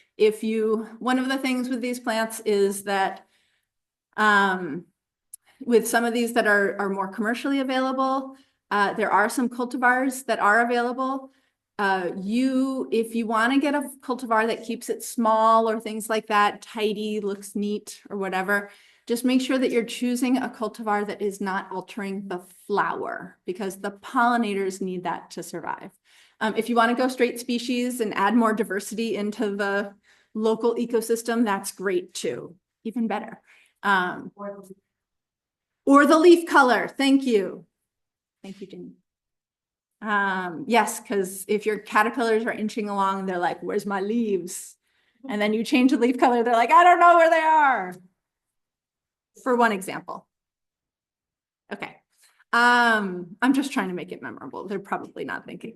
One of the things with these plants is that with some of these that are more commercially available, There are some cultivars that are available. If you want to get a cultivar that keeps it small or things like that, tidy, looks neat or whatever, just make sure that you're choosing a cultivar that is not altering the flower because the pollinators need that to survive. If you want to go straight species and add more diversity into the local ecosystem, that's great too, even better. Or the leaf color. Thank you. Thank you, Jenny. Yes, because if your caterpillars are inching along, they're like, where's my leaves? And then you change the leaf color, they're like, I don't know where they are. For one example. Okay. I'm just trying to make it memorable. They're probably not thinking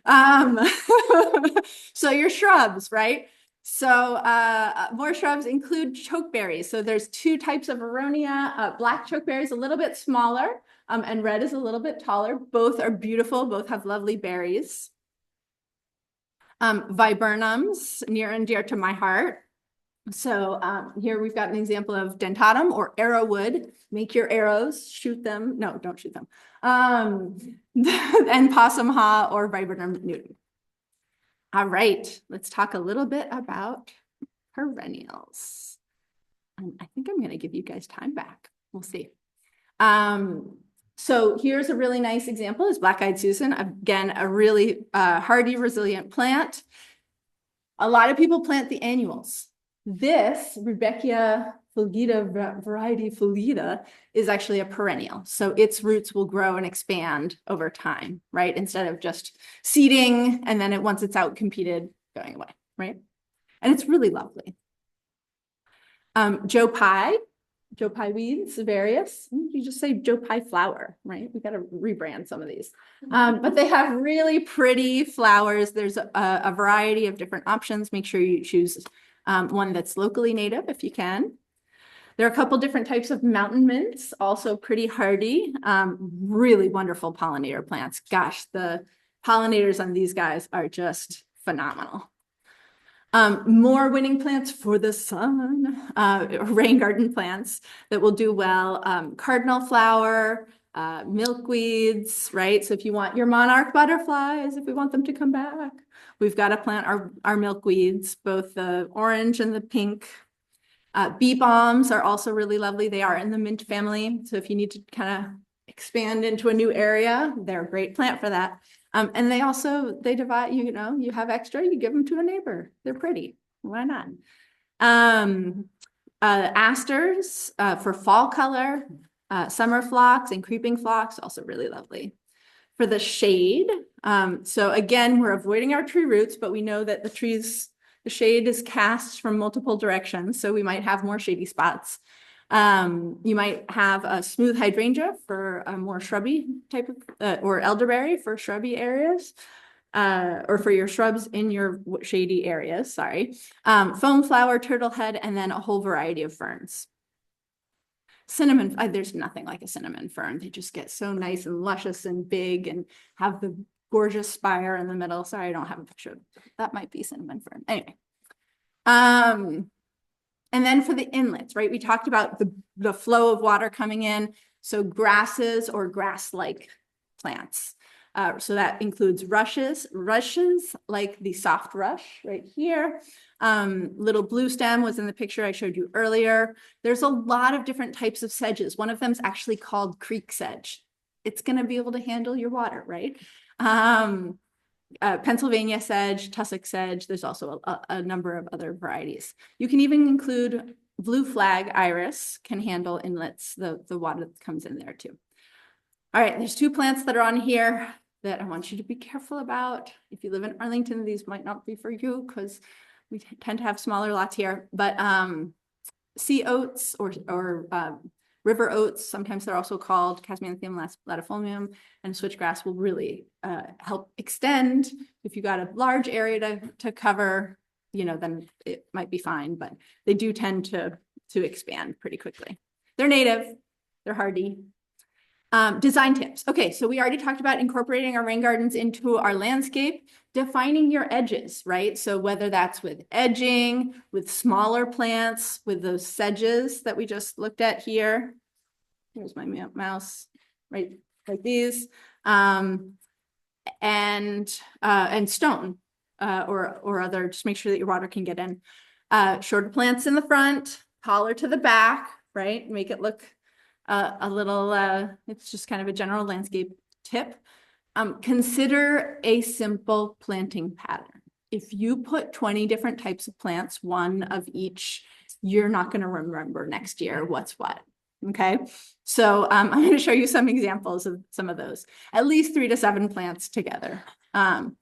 that. So your shrubs, right? So more shrubs include chokeberries. So there's two types of aronia. Black chokeberry is a little bit smaller, and red is a little bit taller. Both are beautiful. Both have lovely berries. Viburnums, near and dear to my heart. So here we've got an example of dentatum or arrowwood. Make your arrows, shoot them. No, don't shoot them. And possum haw or viburnum nudum. All right, let's talk a little bit about perennials. I think I'm going to give you guys time back. We'll see. So here's a really nice example is Black-Eyed Susan. Again, a really hardy, resilient plant. A lot of people plant the annuals. This Rudbeckia fulgida, variety fulgida, is actually a perennial. So its roots will grow and expand over time, right? Instead of just seeding and then once it's out competed, going away, right? And it's really lovely. Joe Pye weeds, various. You just say Joe Pye flower, right? We got to rebrand some of these. But they have really pretty flowers. There's a variety of different options. Make sure you choose one that's locally native if you can. There are a couple different types of mountain mints, also pretty hardy, really wonderful pollinator plants. Gosh, the pollinators on these guys are just phenomenal. More winning plants for the sun, rain garden plants that will do well. Cardinal flower, milkweeds, right? So if you want your monarch butterflies, if we want them to come back, we've got to plant our milkweeds, both the orange and the pink. Bee balms are also really lovely. They are in the mint family. So if you need to kind of expand into a new area, they're a great plant for that. And they divide, you have extra, you give them to a neighbor. They're pretty. Why not? Asters for fall color, summer phlox and creeping phlox, also really lovely. For the shade, so again, we're avoiding our tree roots, but we know that the shade is cast from multiple directions, so we might have more shady spots. You might have a smooth hydrangea for a more shrubby type of, or elderberry for shrubby areas, or for your shrubs in your shady areas, sorry. Foam flower, turtlehead, and then a whole variety of ferns. Cinnamon, there's nothing like a cinnamon fern. They just get so nice and luscious and big and have the gorgeous spire in the middle. Sorry, I don't have a picture. That might be cinnamon fern. Anyway. And then for the inlets, right? We talked about the flow of water coming in. So grasses or grass-like plants. So that includes rushes like the soft rush right here. Little blue stem was in the picture I showed you earlier. There's a lot of different types of sedges. One of them is actually called creek sedge. It's going to be able to handle your water, right? Pennsylvania sedge, tussock sedge. There's also a number of other varieties. You can even include blue flag iris, can handle inlets, the water that comes in there too. All right, there's two plants that are on here that I want you to be careful about. If you live in Arlington, these might not be for you because we tend to have smaller lots here, but sea oats or river oats, sometimes they're also called Casmananthium latiformium, and switchgrass will really help extend. If you got a large area to cover, then it might be fine, but they do tend to expand pretty quickly. They're native, they're hardy. Design tips. Okay, so we already talked about incorporating our rain gardens into our landscape, defining your edges, right? So whether that's with edging, with smaller plants, with those sedges that we just looked at here. Here's my mouse, right? Like these. And stone, or other, just make sure that your water can get in. Shorter plants in the front, taller to the back, right? Make it look a little, it's just kind of a general landscape tip. Consider a simple planting pattern. If you put 20 different types of plants, one of each, you're not going to remember next year what's what. Okay, so I'm going to show you some examples of some of those. At least 3 to 7 plants together. It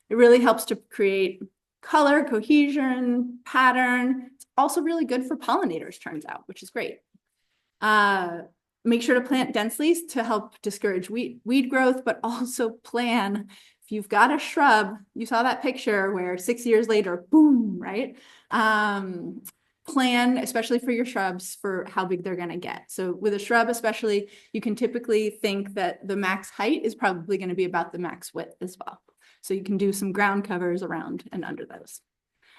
really helps to create color, cohesion, pattern. It's also really good for pollinators, turns out, which is great. Make sure to plant densely to help discourage weed growth, but also plan. If you've got a shrub, you saw that picture where 6 years later, boom, right? Plan, especially for your shrubs, for how big they're going to get. So with a shrub especially, you can typically think that the max height is probably going to be about the max width as well. So you can do some ground covers around and under those.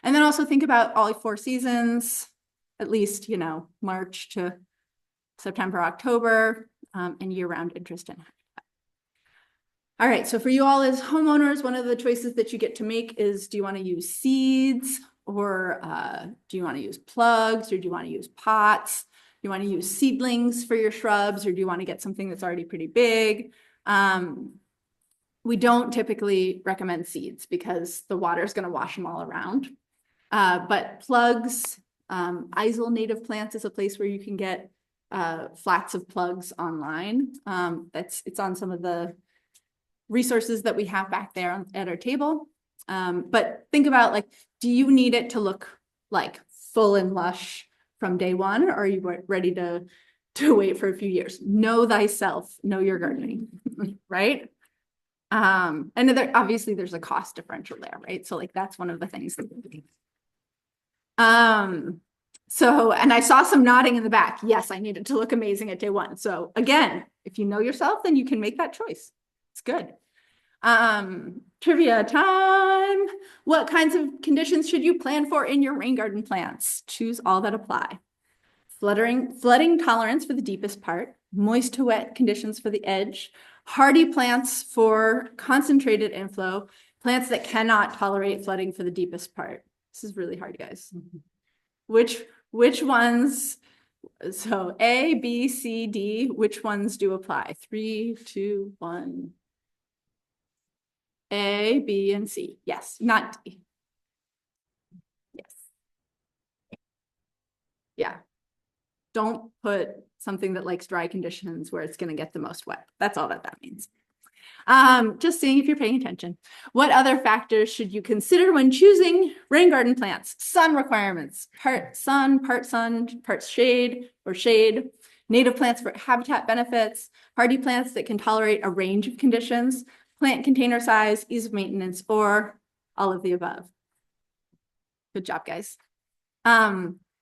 And then also think about all 4 seasons, at least, you know, March to September, October, and year-round interest in habitat. All right, so for you all as homeowners, one of the choices that you get to make is, do you want to use seeds, or do you want to use plugs, or do you want to use pots? Do you want to use seedlings for your shrubs, or do you want to get something that's already pretty big? We don't typically recommend seeds because the water is going to wash them all around. But plugs, ISIL native plants is a place where you can get flats of plugs online. It's on some of the resources that we have back there at our table. But think about, like, do you need it to look like full and lush from day one, or are you ready to wait for a few years? Know thyself, know your gardening, right? And obviously there's a cost differential there, right? So like that's one of the things that so, and I saw some nodding in the back. Yes, I need it to look amazing at day one. So again, if you know yourself, then you can make that choice. It's good. Trivia time. What kinds of conditions should you plan for in your rain garden plants? Choose all that apply. Flooding tolerance for the deepest part, moist to wet conditions for the edge, hardy plants for concentrated inflow, plants that cannot tolerate flooding for the deepest part. This is really hard, guys. Which ones? So A, B, C, D, which ones do apply? 3, 2, 1. A, B, and C. Yes, not D. Yes. Yeah. Don't put something that likes dry conditions where it's going to get the most wet. That's all that means. Just seeing if you're paying attention. What other factors should you consider when choosing rain garden plants? Sun requirements, part sun, part shade or shade, native plants for habitat benefits, hardy plants that can tolerate a range of conditions, plant container size, ease of maintenance, or all of the above. Good job, guys.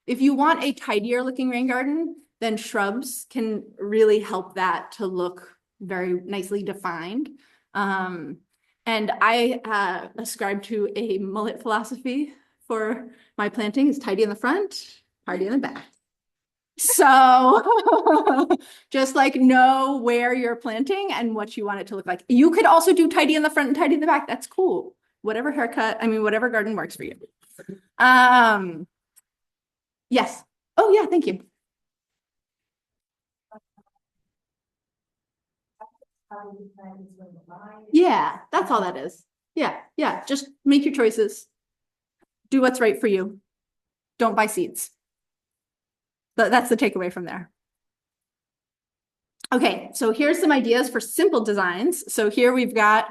If you want a tidier looking rain garden, then shrubs can really help that to look very nicely defined. And I ascribe to a mullet philosophy for my planting. Is tidy in the front, hardy in the back. So just like know where you're planting and what you want it to look like. You could also do tidy in the front and tidy in the back. That's cool. Whatever whatever garden works for you. Yes. Oh yeah, thank you. Yeah, that's all that is. Yeah. Just make your choices. Do what's right for you. Don't buy seeds. That's the takeaway from there. Okay, so here's some ideas for simple designs. So here we've got,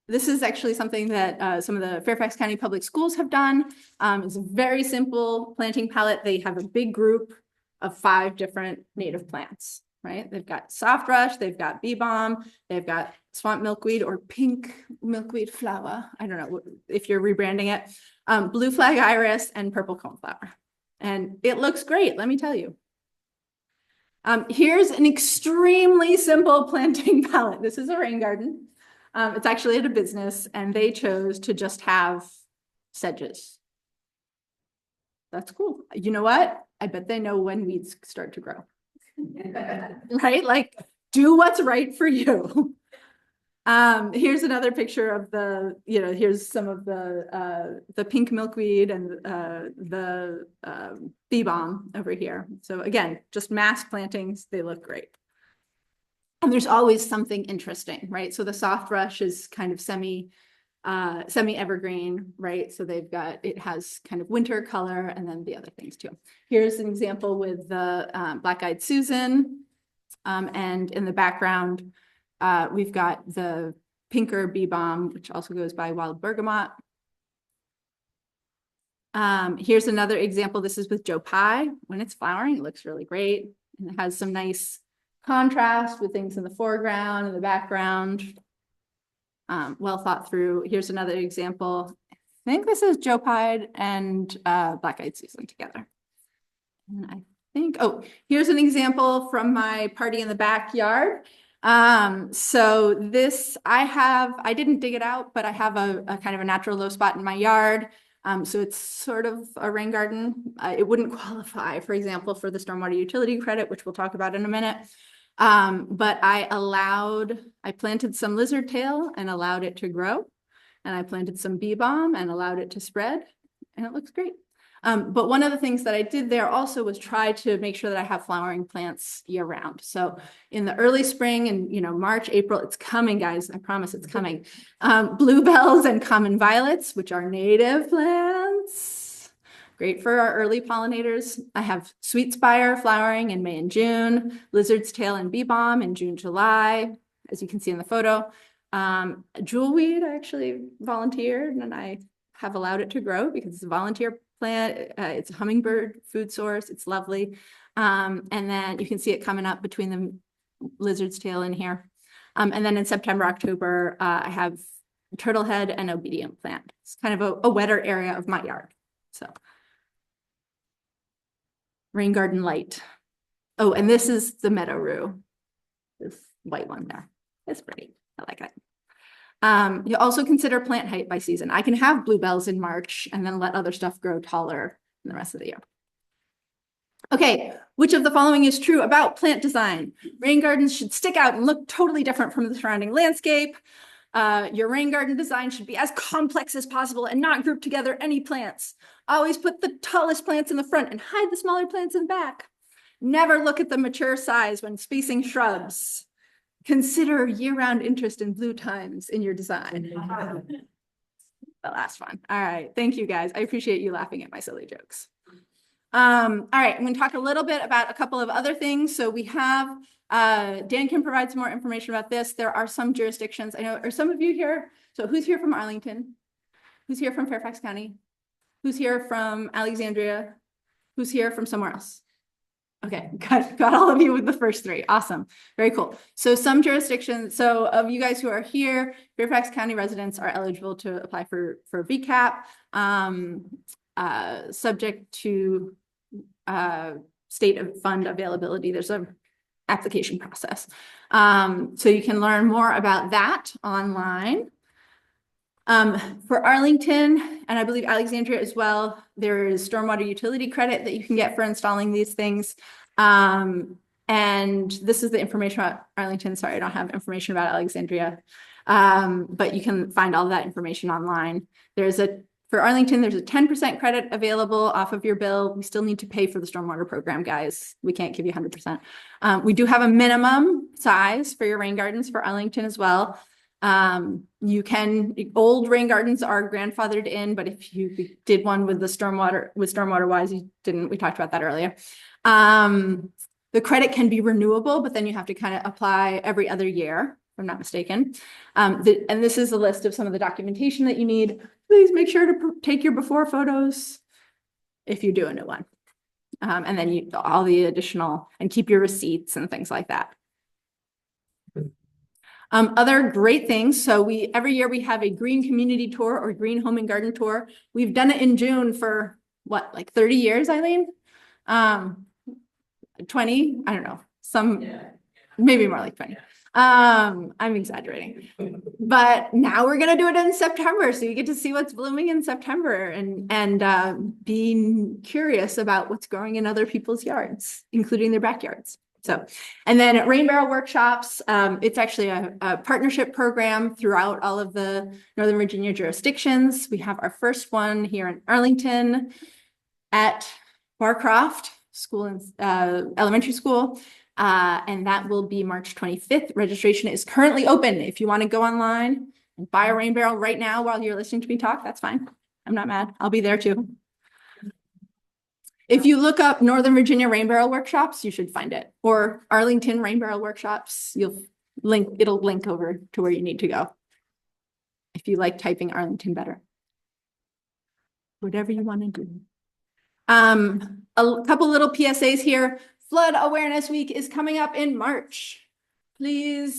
this is actually something that some of the Fairfax County Public Schools have done. It's a very simple planting palette. They have a big group of 5 different native plants, right? They've got soft rush, they've got bee balm, they've got swamp milkweed or pink milkweed flower. I don't know if you're rebranding it. Blue flag iris and purple coneflower. And it looks great, let me tell you. Here's an extremely simple planting palette. This is a rain garden. It's actually at a business, and they chose to just have sedges. That's cool. You know what? I bet they know when weeds start to grow. Right? Like do what's right for you. Here's another picture of the, here's some of the pink milkweed and the bee balm over here. So again, just mass plantings, they look great. And there's always something interesting, right? So the soft rush is kind of semi evergreen, right? So it has kind of winter color and then the other things too. Here's an example with the black-eyed Susan. And in the background, we've got the pinker bee balm, which also goes by wild bergamot. Here's another example. This is with Joe Pye. When it's flowering, it looks really great. And it has some nice contrast with things in the foreground and the background. Well thought through. Here's another example. I think this is Joe Pye and black-eyed Susan together. And I think, oh, here's an example from my party in the backyard. So this, I didn't dig it out, but I have a kind of a natural low spot in my yard. So it's sort of a rain garden. It wouldn't qualify, for example, for the stormwater utility credit, which we'll talk about in a minute. But I planted some lizard tail and allowed it to grow. And I planted some bee balm and allowed it to spread. And it looks great. But one of the things that I did there also was try to make sure that I have flowering plants year round. So in the early spring and, March, April, it's coming, guys. I promise it's coming. Bluebells and common violets, which are native plants. Great for our early pollinators. I have sweet spire flowering in May and June, lizard's tail and bee balm in June, July, as you can see in the photo. Jewelweed, I actually volunteered and I have allowed it to grow because it's a volunteer plant. It's a hummingbird food source. It's lovely. And then you can see it coming up between the lizard's tail in here. And then in September, October, I have turtlehead and obedient plant. It's kind of a wetter area of my yard. So rain garden light. Oh, and this is the meadow rue. This white one there. It's pretty. I like it. You also consider plant height by season. I can have bluebells in March and then let other stuff grow taller in the rest of the year. Okay, which of the following is true about plant design? Rain gardens should stick out and look totally different from the surrounding landscape. Your rain garden design should be as complex as possible and not group together any plants. Always put the tallest plants in the front and hide the smaller plants in the back. Never look at the mature size when spacing shrubs. Consider year-round interest in blue times in your design. The last one. All right. Thank you, guys. I appreciate you laughing at my silly jokes. All right. I'm going to talk a little bit about a couple of other things. So we have, Dan can provide some more information about this. There are some jurisdictions. I know, are some of you here? So who's here from Arlington? Who's here from Fairfax County? Who's here from Alexandria? Who's here from somewhere else? Okay, got all of you with the first three. Awesome. Very cool. So some jurisdictions, so of you guys who are here, Fairfax County residents are eligible to apply for VCAP, subject to state of fund availability. There's an application process. So you can learn more about that online. For Arlington, and I believe Alexandria as well, there is stormwater utility credit that you can get for installing these things. And this is the information about Arlington. Sorry, I don't have information about Alexandria, but you can find all that information online. For Arlington, there's a 10% credit available off of your bill. We still need to pay for the stormwater program, guys. We can't give you 100%. We do have a minimum size for your rain gardens for Arlington as well. Old rain gardens are grandfathered in, but if you did one with stormwater wise, you didn't, we talked about that earlier. The credit can be renewable, but then you have to kind of apply every other year, if I'm not mistaken. And this is a list of some of the documentation that you need. Please make sure to take your before photos if you do a new one. And then all the additional, and keep your receipts and things like that. Other great things. So every year we have a green community tour or green home and garden tour. We've done it in June for what, like 30 years, Eileen? 20, I don't know, maybe more like 20. I'm exaggerating, but now we're going to do it in September. So you get to see what's blooming in September and being curious about what's growing in other people's yards, including their backyards. So, and then Rain Barrel Workshops, it's actually a partnership program throughout all of the Northern Virginia jurisdictions. We have our first one here in Arlington at Barcroft School and Elementary School. And that will be March 25th. Registration is currently open. If you want to go online and buy a rain barrel right now while you're listening to me talk, that's fine. I'm not mad. I'll be there too. If you look up Northern Virginia Rain Barrel Workshops, you should find it. Or Arlington Rain Barrel Workshops, it'll link over to where you need to go. If you like typing Arlington better. Whatever you want to do. A couple little PSAs here. Flood Awareness Week is coming up in March. We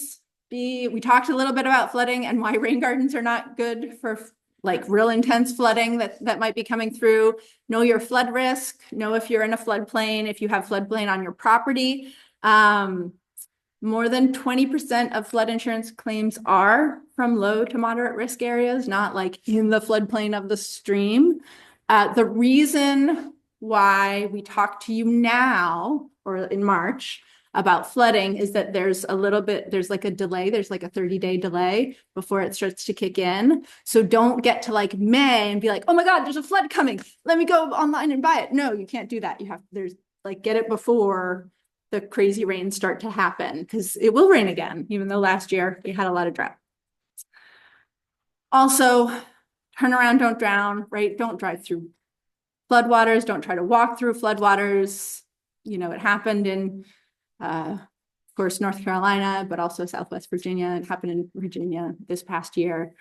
talked a little bit about flooding and why rain gardens are not good for like real intense flooding that might be coming through. Know your flood risk. Know if you're in a floodplain, if you have floodplain on your property. More than 20% of flood insurance claims are from low to moderate risk areas, not like in the floodplain of the stream. The reason why we talk to you now or in March about flooding is that there's like a delay. There's like a 30-day delay before it starts to kick in. So don't get to like May and be like, oh my God, there's a flood coming. Let me go online and buy it. No, you can't do that. Get it before the crazy rains start to happen because it will rain again, even though last year we had a lot of drought. Also, turn around, don't drown, right? Don't drive through floodwaters. Don't try to walk through floodwaters. You know, it happened in, of course, North Carolina, but also Southwest Virginia. It happened in Virginia this past year.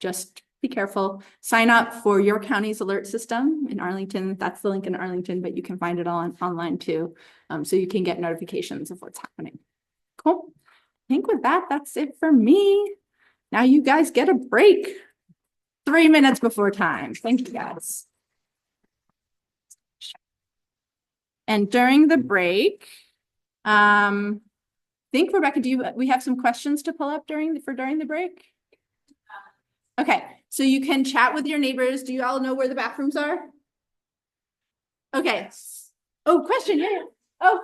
Just be careful. Sign up for your county's alert system in Arlington. That's the link in Arlington, but you can find it all online too. So you can get notifications of what's happening. Cool. I think with that, that's it for me. Now you guys get a break. 3 minutes before time. Thank you guys. And during the break, think Rebecca, we have some questions to pull up during the break? Okay, so you can chat with your neighbors. Do you all know where the bathrooms are? Okay. Oh, question, yeah. Oh,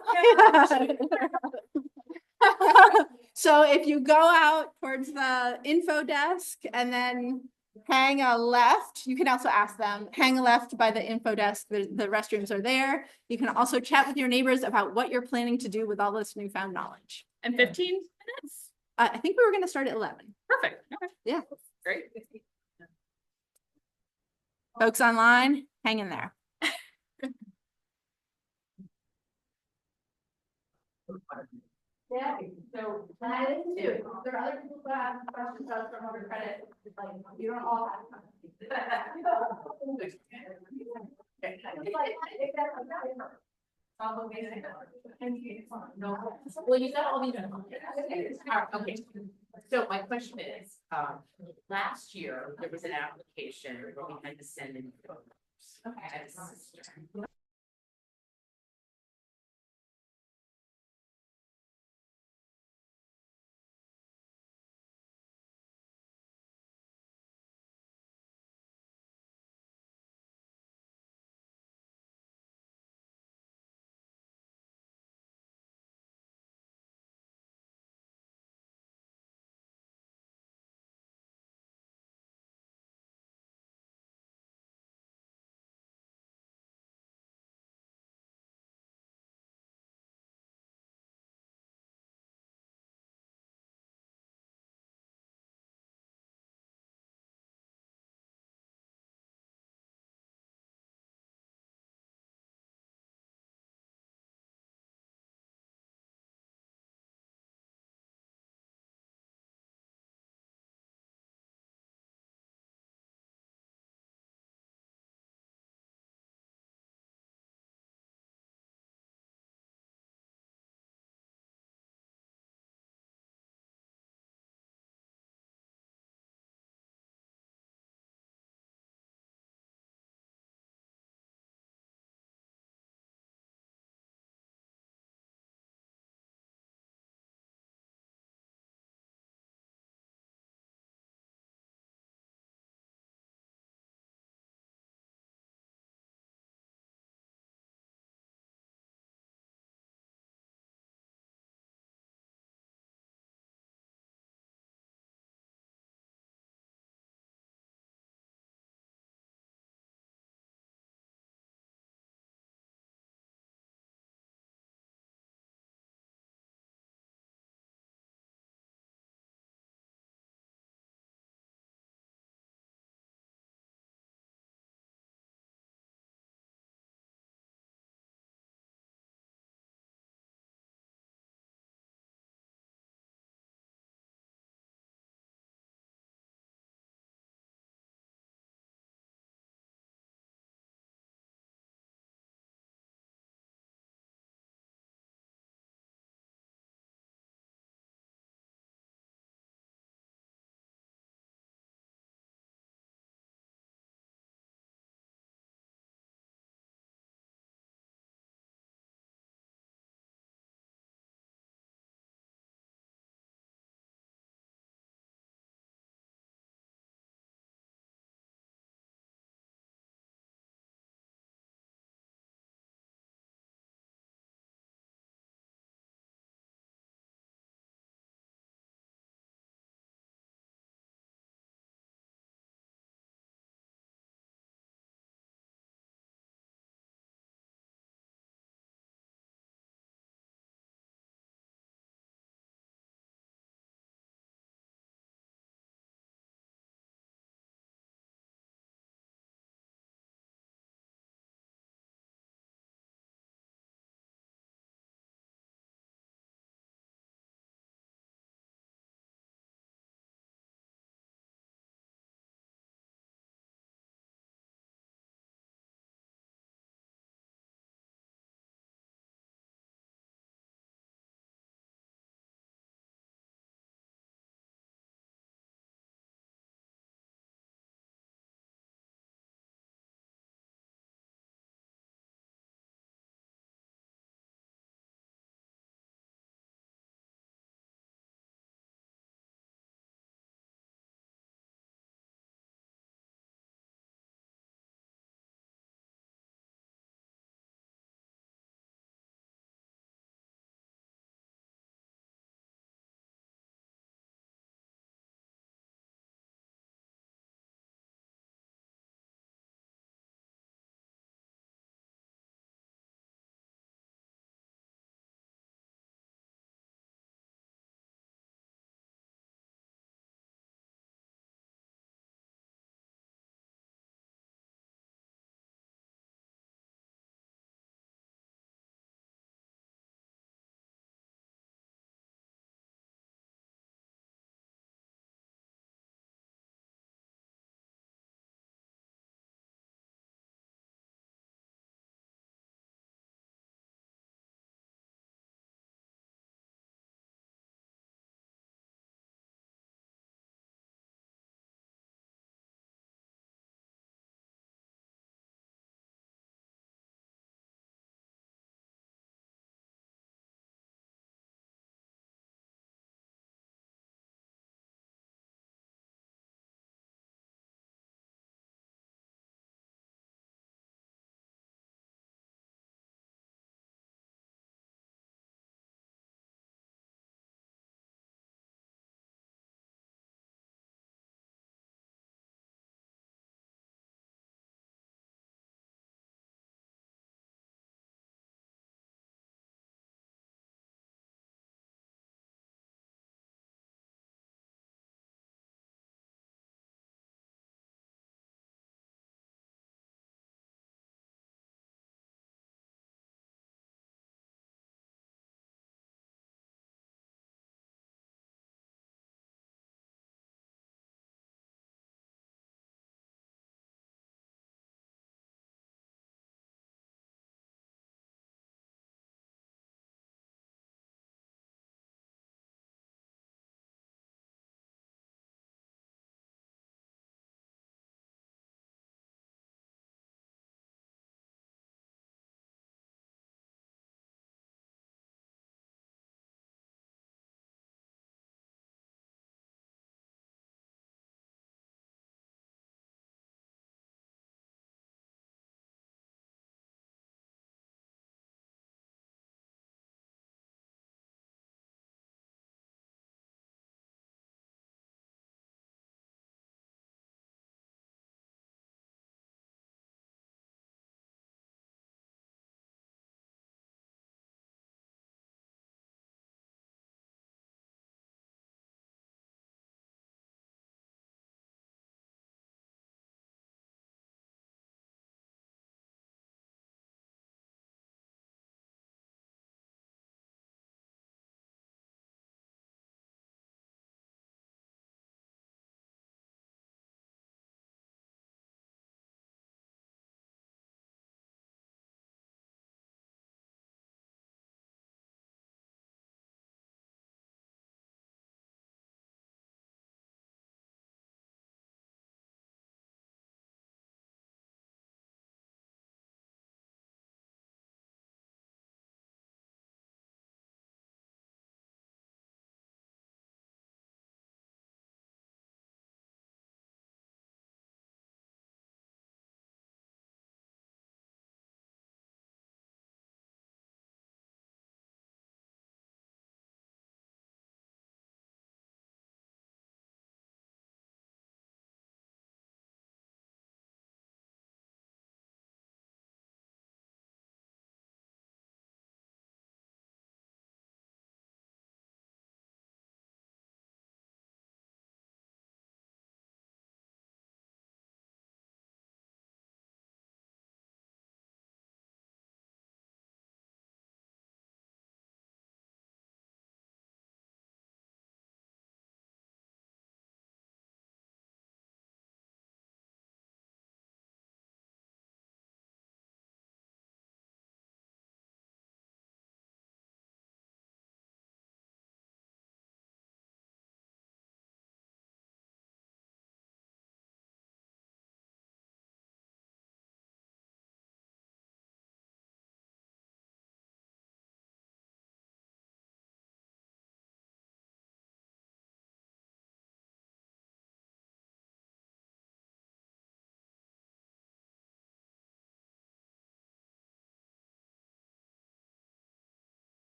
so if you go out towards the info desk and then hang a left, you can also ask them, hang a left by the info desk. The restrooms are there. You can also chat with your neighbors about what you're planning to do with all this newfound knowledge. And 15 minutes? I think we were going to start at 11. Perfect. Okay. Yeah. Great. Folks online, hang in there. Yeah, so that is too. There are other people who have questions about stormwater credit. Like, you don't all have. Well, you got all these. Okay, so my question is, last year, there was an application where we had to send in photos. Okay.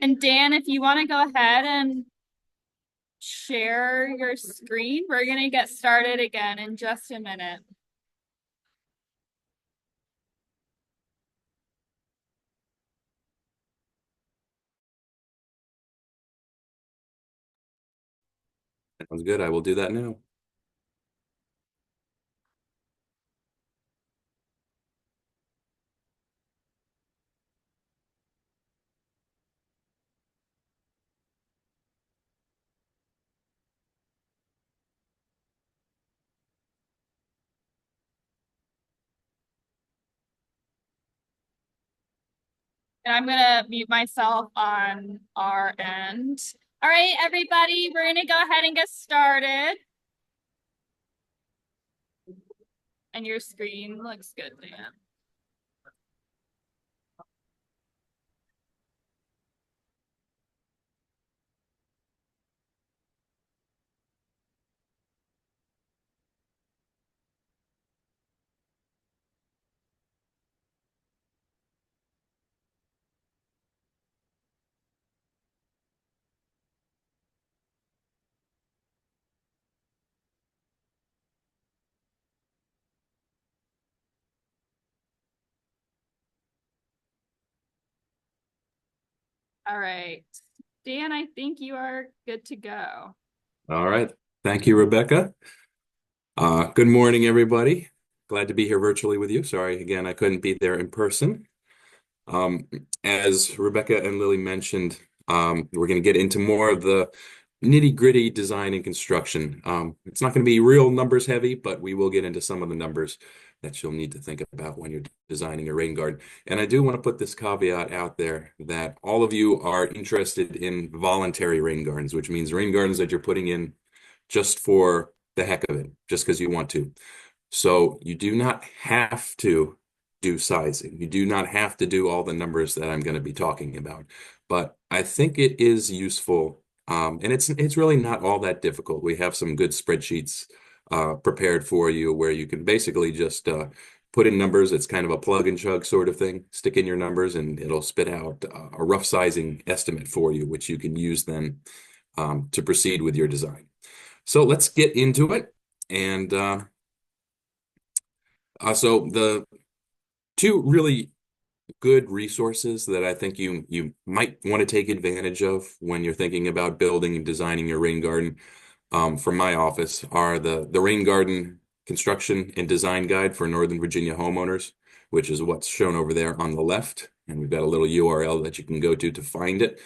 And Dan, if you want to go ahead and share your screen, we're going to get started again in just a minute. Sounds good. I will do that now. And I'm gonna mute myself on our end. All right, everybody, we're gonna go ahead and get started. And your screen looks good, Dan. All right, Dan, I think you are good to go. All right. Thank you, Rebecca. Good morning, everybody. Glad to be here virtually with you. Sorry, again, I couldn't be there in person. As Rebecca and Lily mentioned, we're going to get into more of the nitty-gritty design and construction. It's not going to be real numbers heavy, but we will get into some of the numbers that you'll need to think about when you're designing a rain garden. And I do want to put this caveat out there that all of you are interested in voluntary rain gardens, which means rain gardens that you're putting in just for the heck of it, just because you want to. So you do not have to do sizing. You do not have to do all the numbers that I'm going to be talking about. But I think it is useful, and it's really not all that difficult. We have some good spreadsheets prepared for you where you can basically just put in numbers. It's kind of a plug and chug sort of thing. Stick in your numbers and it'll spit out a rough sizing estimate for you, which you can use then to proceed with your design. So let's get into it. And so the two really good resources that I think you might want to take advantage of when you're thinking about building and designing your rain garden from my office are the Rain Garden Construction and Design Guide for Northern Virginia homeowners, which is what's shown over there on the left. And we've got a little URL that you can go to find it.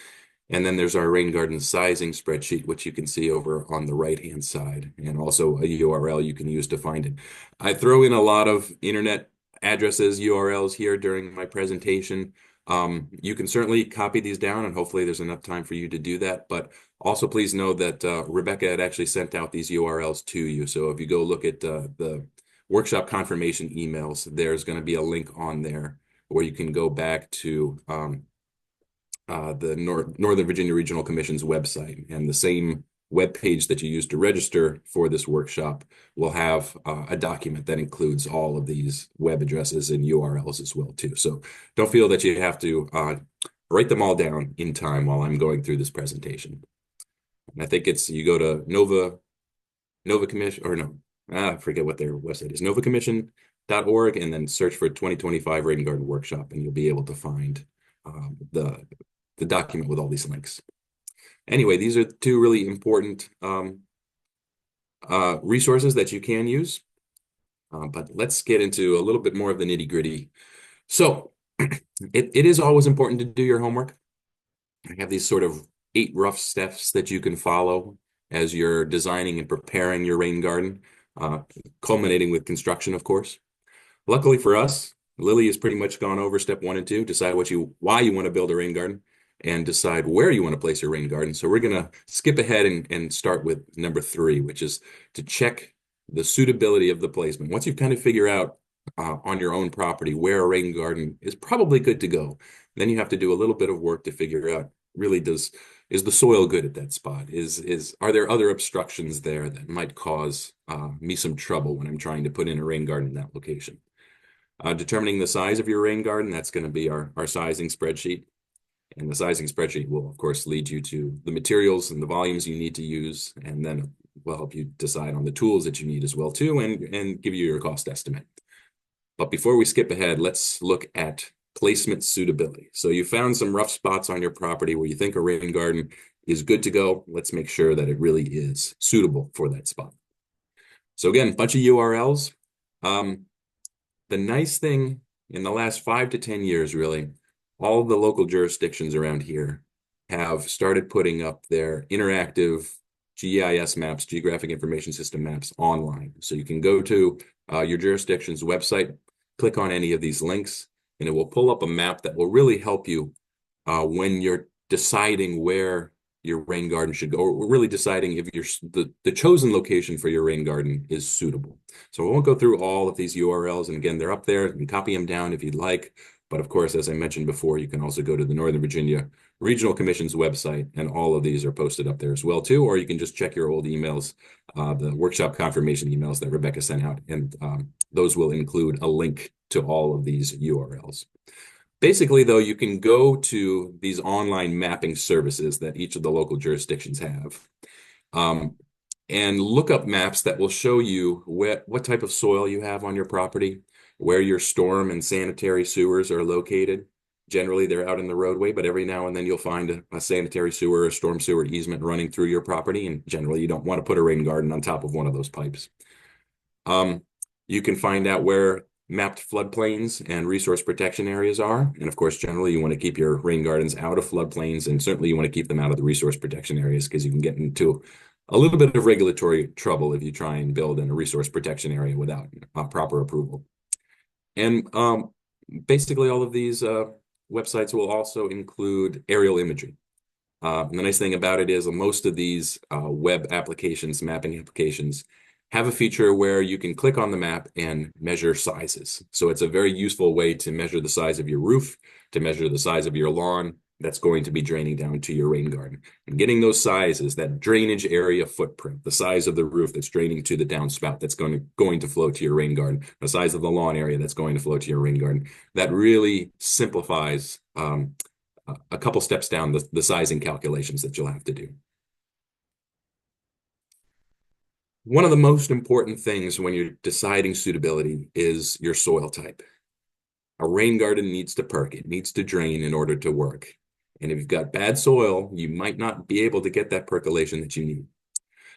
And then there's our rain garden sizing spreadsheet, which you can see over on the right-hand side, and also a URL you can use to find it. I throw in a lot of internet addresses, URLs here during my presentation. You can certainly copy these down, and hopefully there's enough time for you to do that. But also please know that Rebecca had actually sent out these URLs to you. So if you go look at the workshop confirmation emails, there's going to be a link on there where you can go back to the Northern Virginia Regional Commission's website, and the same web page that you use to register for this workshop will have a document that includes all of these web addresses and URLs as well too. So don't feel that you have to write them all down in time while I'm going through this presentation. And I think it's you go to Nova Commission, or no, I forget what their website is, novacommission.org, and then search for 2025 Rain Garden Workshop, and you'll be able to find the document with all these links. Anyway, these are two really important resources that you can use. But let's get into a little bit more of the nitty-gritty. So it is always important to do your homework. I have these sort of 8 rough steps that you can follow as you're designing and preparing your rain garden, culminating with construction, of course. Luckily for us, Lily has pretty much gone over step 1 and 2, decide why you want to build a rain garden, and decide where you want to place your rain garden. So we're going to skip ahead and start with number 3, which is to check the suitability of the placement. Once you've kind of figured out on your own property where a rain garden is probably good to go, then you have to do a little bit of work to figure out, really, is the soil good at that spot? Are there other obstructions there that might cause me some trouble when I'm trying to put in a rain garden in that location? Determining the size of your rain garden, that's going to be our sizing spreadsheet. And the sizing spreadsheet will, of course, lead you to the materials and the volumes you need to use, and then will help you decide on the tools that you need as well too, and give you your cost estimate. But before we skip ahead, let's look at placement suitability. So you found some rough spots on your property where you think a rain garden is good to go. Let's make sure that it really is suitable for that spot. So again, bunch of URLs. The nice thing in the last 5 to 10 years, really, all the local jurisdictions around here have started putting up their interactive GIS maps, Geographic Information System maps, online. So you can go to your jurisdiction's website, click on any of these links, and it will pull up a map that will really help you when you're deciding where your rain garden should go, or really deciding if the chosen location for your rain garden is suitable. So I won't go through all of these URLs, and again, they're up there. You can copy them down if you'd like. But of course, as I mentioned before, you can also go to the Northern Virginia Regional Commission's website, and all of these are posted up there as well too. Or you can just check your old emails, the workshop confirmation emails that Rebecca sent out, and those will include a link to all of these URLs. Basically, though, you can go to these online mapping services that each of the local jurisdictions have, and look up maps that will show you what type of soil you have on your property, where your storm and sanitary sewers are located. Generally, they're out in the roadway, but every now and then you'll find a sanitary sewer or storm sewer easement running through your property, and generally you don't want to put a rain garden on top of one of those pipes. You can find out where mapped floodplains and resource protection areas are. And of course, generally you want to keep your rain gardens out of floodplains, and certainly you want to keep them out of the resource protection areas, because you can get into a little bit of regulatory trouble if you try and build in a resource protection area without proper approval. And basically all of these websites will also include aerial imagery. And the nice thing about it is most of these web applications, mapping applications, have a feature where you can click on the map and measure sizes. So it's a very useful way to measure the size of your roof, to measure the size of your lawn that's going to be draining down to your rain garden. And getting those sizes, that drainage area footprint, the size of the roof that's draining to the downspout that's going to flow to your rain garden, the size of the lawn area that's going to flow to your rain garden, that really simplifies a couple steps down the sizing calculations that you'll have to do. One of the most important things when you're deciding suitability is your soil type. A rain garden needs to perk, it needs to drain in order to work. And if you've got bad soil, you might not be able to get that percolation that you need.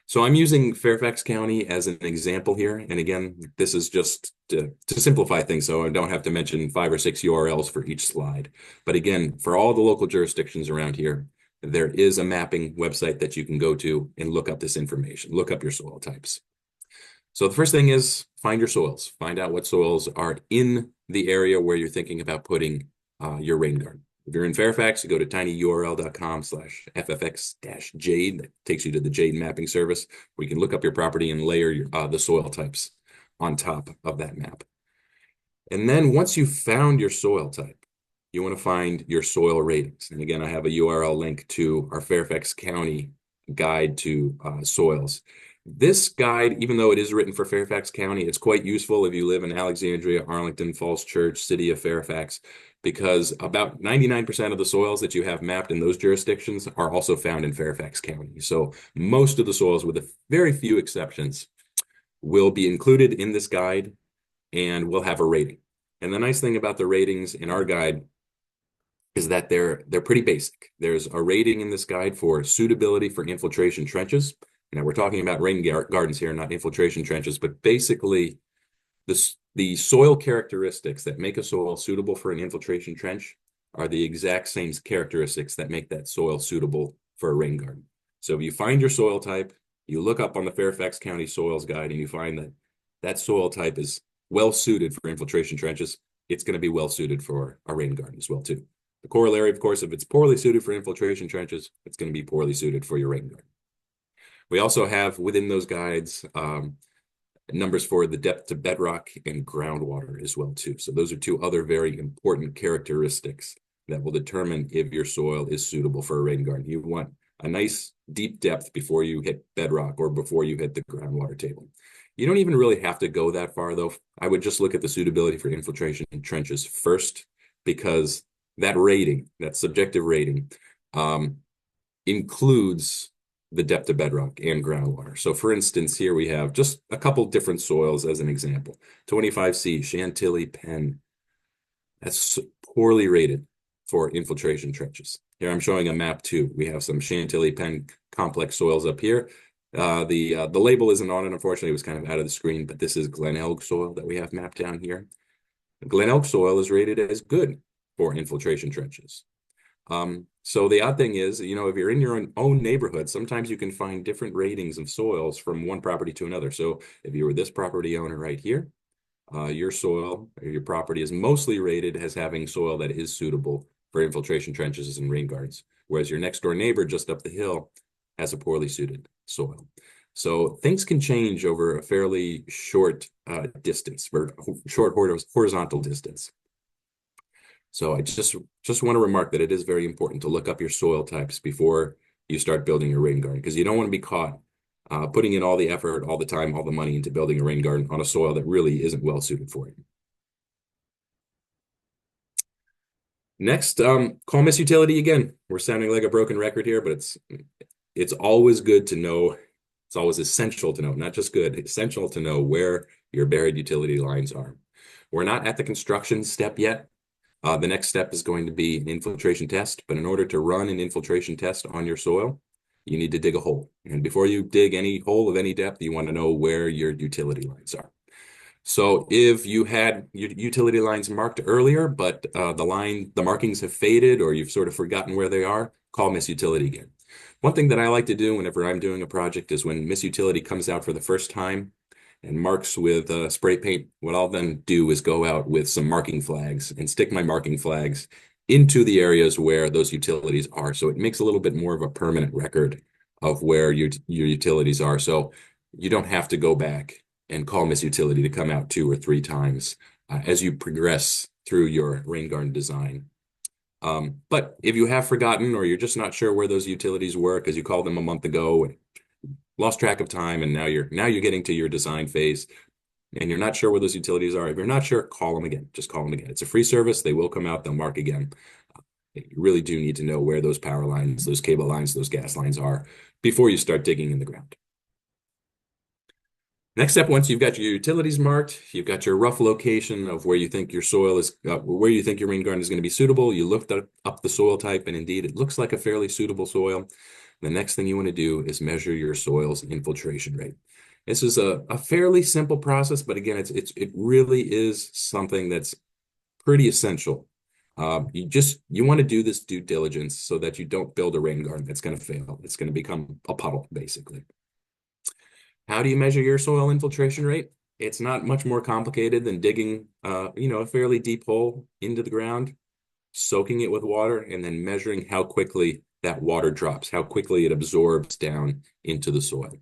So I'm using Fairfax County as an example here. And again, this is just to simplify things, so I don't have to mention 5 or 6 URLs for each slide. But again, for all the local jurisdictions around here, there is a mapping website that you can go to and look up this information, look up your soil types. So the first thing is find your soils, find out what soils are in the area where you're thinking about putting your rain garden. If you're in Fairfax, you go to tinyurl.com/ffx-jade. That takes you to the Jade mapping service, where you can look up your property and layer the soil types on top of that map. And then once you've found your soil type, you want to find your soil ratings. And again, I have a URL link to our Fairfax County guide to soils. This guide, even though it is written for Fairfax County, it's quite useful if you live in Alexandria, Arlington, Falls Church, City of Fairfax, because about 99% of the soils that you have mapped in those jurisdictions are also found in Fairfax County. So most of the soils, with a very few exceptions, will be included in this guide and will have a rating. And the nice thing about the ratings in our guide is that they're pretty basic. There's a rating in this guide for suitability for infiltration trenches. Now we're talking about rain gardens here, not infiltration trenches, but basically the soil characteristics that make a soil suitable for an infiltration trench are the exact same characteristics that make that soil suitable for a rain garden. So if you find your soil type, you look up on the Fairfax County Soils Guide and you find that that soil type is well suited for infiltration trenches, it's going to be well suited for a rain garden as well too. The corollary, of course, if it's poorly suited for infiltration trenches, it's going to be poorly suited for your rain garden. We also have within those guides numbers for the depth to bedrock and groundwater as well too. So those are 2 other very important characteristics that will determine if your soil is suitable for a rain garden. You want a nice deep depth before you hit bedrock or before you hit the groundwater table. You don't even really have to go that far though. I would just look at the suitability for infiltration trenches first, because that rating, that subjective rating, includes the depth of bedrock and groundwater. So for instance, here we have just a couple different soils as an example. 25C, Chantilly Pen. That's poorly rated for infiltration trenches. Here I'm showing a map too. We have some Chantilly Pen complex soils up here. The label isn't on it, unfortunately. It was kind of out of the screen, but this is Glen Elg soil that we have mapped down here. Glen Elg soil is rated as good for infiltration trenches. So the odd thing is, you know, if you're in your own neighborhood, sometimes you can find different ratings of soils from one property to another. So if you were this property owner right here, your soil or your property is mostly rated as having soil that is suitable for infiltration trenches and rain gardens, whereas your next door neighbor just up the hill has a poorly suited soil. So things can change over a fairly short distance, or short horizontal distance. So I just want to remark that it is very important to look up your soil types before you start building a rain garden, because you don't want to be caught putting in all the effort, all the time, all the money into building a rain garden on a soil that really isn't well suited for it. Next, call Miss Utility again. We're sounding like a broken record here, but it's always good to know. It's always essential to know, not just good, essential to know where your buried utility lines are. We're not at the construction step yet. The next step is going to be an infiltration test, but in order to run an infiltration test on your soil, you need to dig a hole. And before you dig any hole of any depth, you want to know where your utility lines are. So if you had your utility lines marked earlier, but the markings have faded, or you've sort of forgotten where they are, call Miss Utility again. One thing that I like to do whenever I'm doing a project is when Miss Utility comes out for the first time and marks with spray paint, what I'll then do is go out with some marking flags and stick my marking flags into the areas where those utilities are. So it makes a little bit more of a permanent record of where your utilities are. So you don't have to go back and call Miss Utility to come out 2 or 3 times as you progress through your rain garden design. But if you have forgotten, or you're just not sure where those utilities were because you called them a month ago and lost track of time, and now you're getting to your design phase and you're not sure where those utilities are, if you're not sure, call them again. Just call them again. It's a free service. They will come out. They'll mark again. You really do need to know where those power lines, those cable lines, those gas lines are before you start digging in the ground. Next step, once you've got your utilities marked, you've got your rough location of where you think your soil is, where you think your rain garden is going to be suitable. You looked up the soil type, and indeed it looks like a fairly suitable soil. The next thing you want to do is measure your soil's infiltration rate. This is a fairly simple process, but again, it really is something that's pretty essential. You want to do this due diligence so that you don't build a rain garden that's going to fail. It's going to become a puddle, basically. How do you measure your soil infiltration rate? It's not much more complicated than digging, a fairly deep hole into the ground, soaking it with water, and then measuring how quickly that water drops, how quickly it absorbs down into the soil.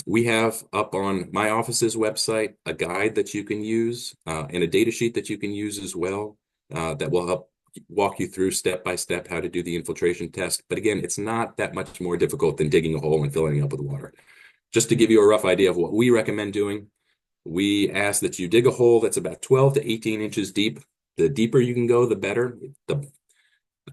We have up on my office's website a guide that you can use and a data sheet that you can use as well that will help walk you through step by step how to do the infiltration test. But again, it's not that much more difficult than digging a hole and filling it up with water. Just to give you a rough idea of what we recommend doing, we ask that you dig a hole that's about 12 to 18 inches deep. The deeper you can go, the better.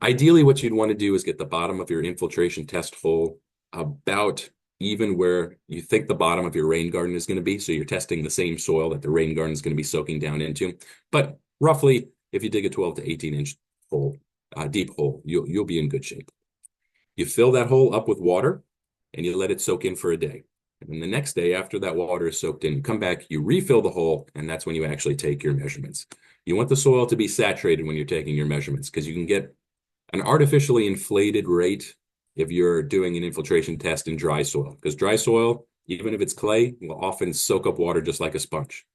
Ideally, what you'd want to do is get the bottom of your infiltration test hole about even where you think the bottom of your rain garden is going to be. So you're testing the same soil that the rain garden is going to be soaking down into. But roughly, if you dig a 12 to 18 inch hole, deep hole, you'll be in good shape. You fill that hole up with water and you let it soak in for a day. And then the next day, after that water is soaked in, you come back, you refill the hole, and that's when you actually take your measurements. You want the soil to be saturated when you're taking your measurements, because you can get an artificially inflated rate if you're doing an infiltration test in dry soil, because dry soil, even if it's clay, will often soak up water just like a sponge.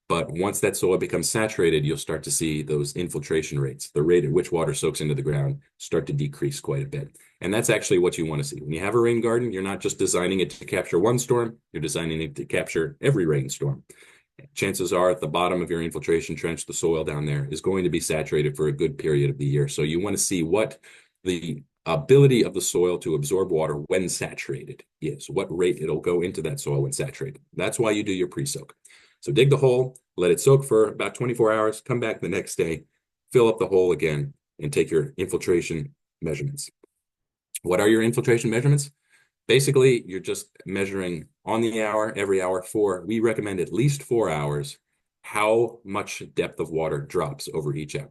But once that soil becomes saturated, you'll start to see those infiltration rates, the rate at which water soaks into the ground, start to decrease quite a bit. And that's actually what you want to see. When you have a rain garden, you're not just designing it to capture one storm, you're designing it to capture every rainstorm. Chances are at the bottom of your infiltration trench, the soil down there is going to be saturated for a good period of the year. So you want to see what the ability of the soil to absorb water when saturated is, what rate it'll go into that soil when saturated. That's why you do your pre-soak. So dig the hole, let it soak for about 24 hours, come back the next day, fill up the hole again and take your infiltration measurements. What are your infiltration measurements? Basically, you're just measuring on the hour, every hour for, we recommend at least 4 hours, how much depth of water drops over each hour.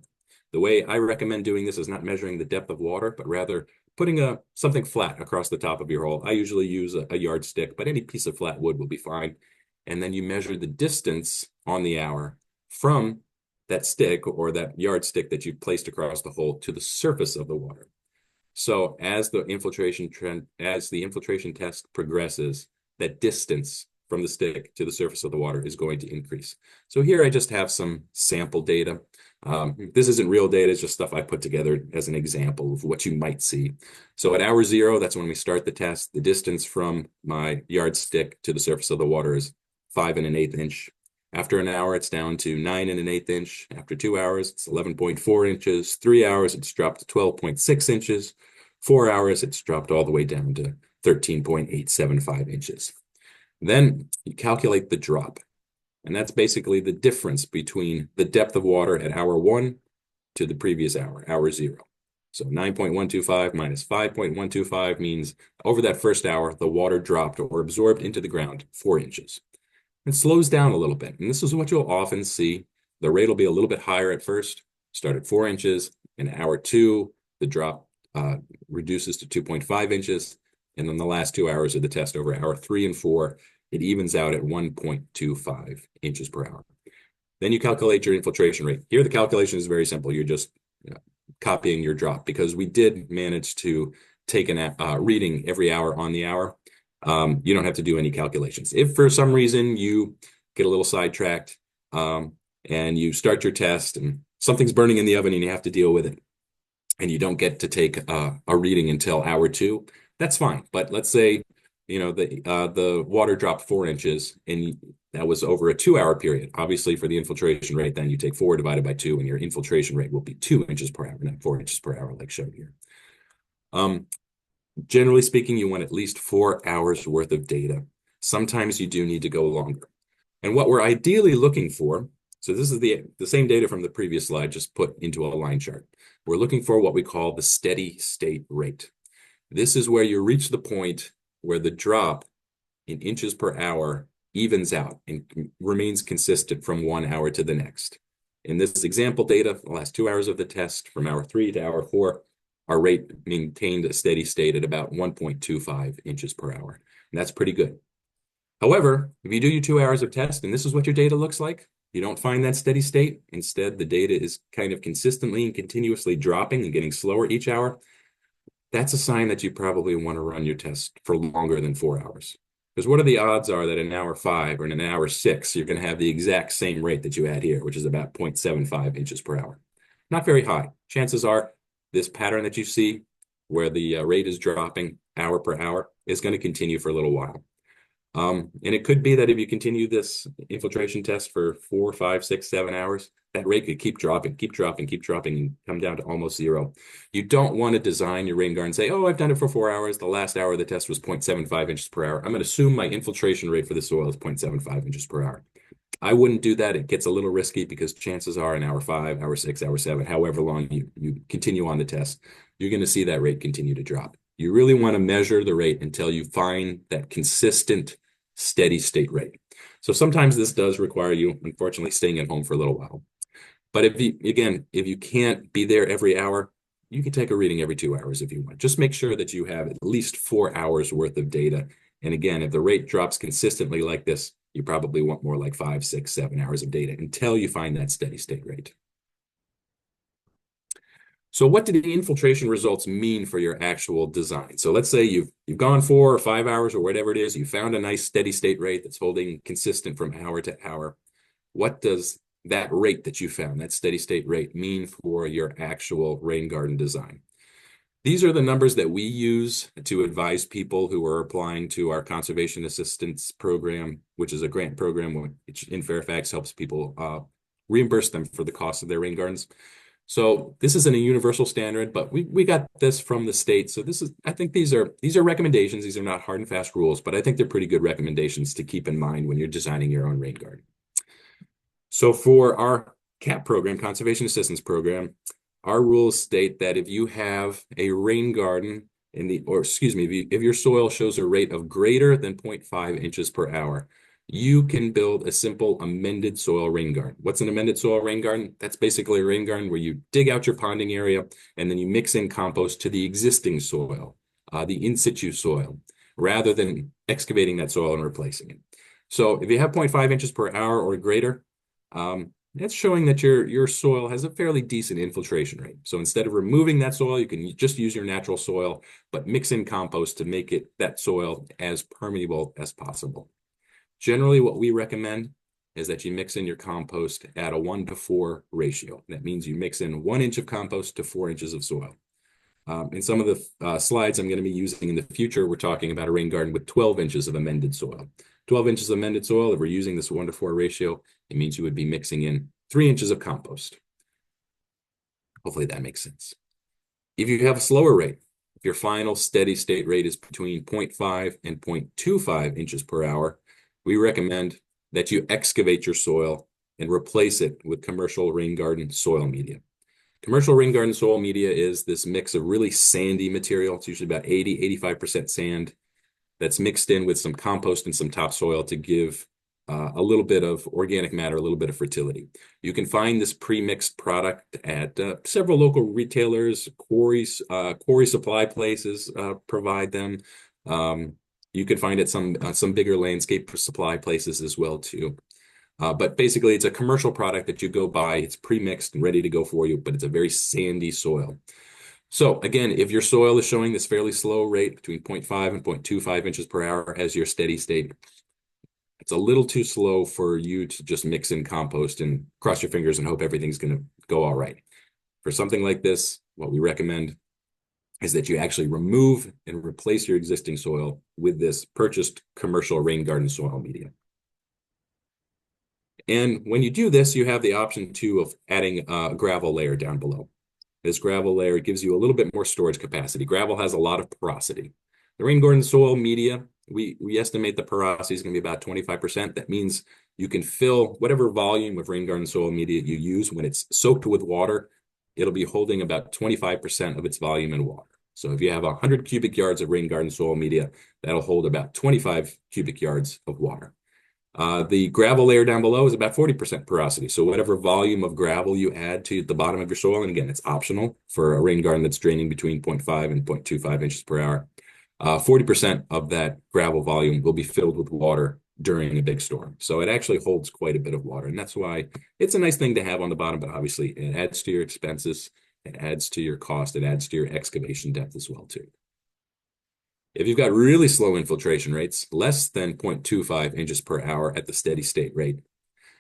The way I recommend doing this is not measuring the depth of water, but rather putting something flat across the top of your hole. I usually use a yardstick, but any piece of flat wood will be fine. And then you measure the distance on the hour from that stick or that yardstick that you've placed across the hole to the surface of the water. So as the infiltration test progresses, that distance from the stick to the surface of the water is going to increase. So here I just have some sample data. This isn't real data, it's just stuff I put together as an example of what you might see. So at hour 0, that's when we start the test. The distance from my yardstick to the surface of the water is 5 1/8 inch. After an hour, it's down to 9 1/8 inch. After 2 hours, it's 11.4 inches. 3 hours, it's dropped to 12.6 inches. 4 hours, it's dropped all the way down to 13.875 inches. Then you calculate the drop. And that's basically the difference between the depth of water at hour 1 to the previous hour, hour 0. So 9.125 minus 5.125 means over that first hour, the water dropped or absorbed into the ground 4 inches. It slows down a little bit. And this is what you'll often see. The rate will be a little bit higher at first, start at 4 inches. In hour 2, the drop reduces to 2.5 inches. And then the last 2 hours of the test over hour 3 and 4, it evens out at 1.25 inches per hour. Then you calculate your infiltration rate. Here, the calculation is very simple. You're just copying your drop because we did manage to take a reading every hour on the hour. You don't have to do any calculations. If for some reason you get a little sidetracked and you start your test and something's burning in the oven and you have to deal with it and you don't get to take a reading until hour 2, that's fine. But let's say the water dropped 4 inches and that was over a 2-hour period. Obviously, for the infiltration rate, then you take 4 divided by 2 and your infiltration rate will be 2 inches per hour, not 4 inches per hour like shown here. Generally speaking, you want at least 4 hours worth of data. Sometimes you do need to go longer. And what we're ideally looking for, so this is the same data from the previous slide, just put into a line chart. We're looking for what we call the steady state rate. This is where you reach the point where the drop in inches per hour evens out and remains consistent from 1 hour to the next. In this example data, the last 2 hours of the test, from hour 3 to hour 4, our rate maintained a steady state at about 1.25 inches per hour. And that's pretty good. However, if you do your 2 hours of test and this is what your data looks like, you don't find that steady state. Instead, the data is kind of consistently and continuously dropping and getting slower each hour. That's a sign that you probably want to run your test for longer than 4 hours. Because what are the odds are that in hour 5 or in an hour 6, you're going to have the exact same rate that you had here, which is about 0.75 inches per hour. Not very high. Chances are this pattern that you see where the rate is dropping hour per hour is going to continue for a little while. And it could be that if you continue this infiltration test for 4, 5, 6, 7 hours, that rate could keep dropping, and come down to almost 0. You don't want to design your rain garden and say, oh, I've done it for 4 hours. The last hour of the test was 0.75 inches per hour. I'm going to assume my infiltration rate for the soil is 0.75 inches per hour. I wouldn't do that. It gets a little risky because chances are in hour 5, hour 6, hour 7, however long you continue on the test, you're going to see that rate continue to drop. You really want to measure the rate until you find that consistent steady state rate. So sometimes this does require you, unfortunately, staying at home for a little while. But if you can't be there every hour, you can take a reading every 2 hours if you want. Just make sure that you have at least 4 hours worth of data. And again, if the rate drops consistently like this, you probably want more like 5, 6, 7 hours of data until you find that steady state rate. So what do the infiltration results mean for your actual design? So let's say you've gone 4 or 5 hours or whatever it is, you found a nice steady state rate that's holding consistent from hour to hour. What does that rate that you found, that steady state rate, mean for your actual rain garden design? These are the numbers that we use to advise people who are applying to our conservation assistance program, which is a grant program which in Fairfax helps people reimburse them for the cost of their rain gardens. So this isn't a universal standard, but we got this from the state. So I think these are recommendations. These are not hard and fast rules, but I think they're pretty good recommendations to keep in mind when you're designing your own rain garden. So for our CAP program, Conservation Assistance Program, our rules state that if you have a rain garden if your soil shows a rate of greater than 0.5 inches per hour, you can build a simple amended soil rain garden. What's an amended soil rain garden? That's basically a rain garden where you dig out your ponding area and then you mix in compost to the existing soil, the in situ soil, rather than excavating that soil and replacing it. So if you have 0.5 inches per hour or greater, that's showing that your soil has a fairly decent infiltration rate. So instead of removing that soil, you can just use your natural soil, but mix in compost to make that soil as permeable as possible. Generally, what we recommend is that you mix in your compost at a 1:4 ratio. That means you mix in 1 inch of compost to 4 inches of soil. In some of the slides I'm going to be using in the future, we're talking about a rain garden with 12 inches of amended soil. 12 inches of amended soil, if we're using this 1:4 ratio, it means you would be mixing in 3 inches of compost. Hopefully that makes sense. If you have a slower rate, if your final steady state rate is between 0.5 and 0.25 inches per hour, we recommend that you excavate your soil and replace it with commercial rain garden soil media. Commercial rain garden soil media is this mix of really sandy material. It's usually about 85% sand that's mixed in with some compost and some topsoil to give a little bit of organic matter, a little bit of fertility. You can find this pre-mixed product at several local retailers, quarry supply places provide them. You could find it some bigger landscape supply places as well too. But basically, it's a commercial product that you go buy. It's pre-mixed and ready to go for you, but it's a very sandy soil. So again, if your soil is showing this fairly slow rate between 0.5 and 0.25 inches per hour as your steady state, it's a little too slow for you to just mix in compost and cross your fingers and hope everything's going to go all right. For something like this, what we recommend is that you actually remove and replace your existing soil with this purchased commercial rain garden soil media. And when you do this, you have the option too of adding a gravel layer down below. This gravel layer gives you a little bit more storage capacity. Gravel has a lot of porosity. The rain garden soil media, we estimate the porosity is going to be about 25%. That means you can fill whatever volume of rain garden soil media you use. When it's soaked with water, it'll be holding about 25% of its volume in water. So if you have 100 cubic yards of rain garden soil media, that'll hold about 25 cubic yards of water. The gravel layer down below is about 40% porosity. So whatever volume of gravel you add to the bottom of your soil, and again, it's optional for a rain garden that's draining between 0.5 and 0.25 inches per hour, 40% of that gravel volume will be filled with water during a big storm. So it actually holds quite a bit of water. And that's why it's a nice thing to have on the bottom, but obviously it adds to your expenses, it adds to your cost, it adds to your excavation depth as well too. If you've got really slow infiltration rates, less than 0.25 inches per hour at the steady state rate,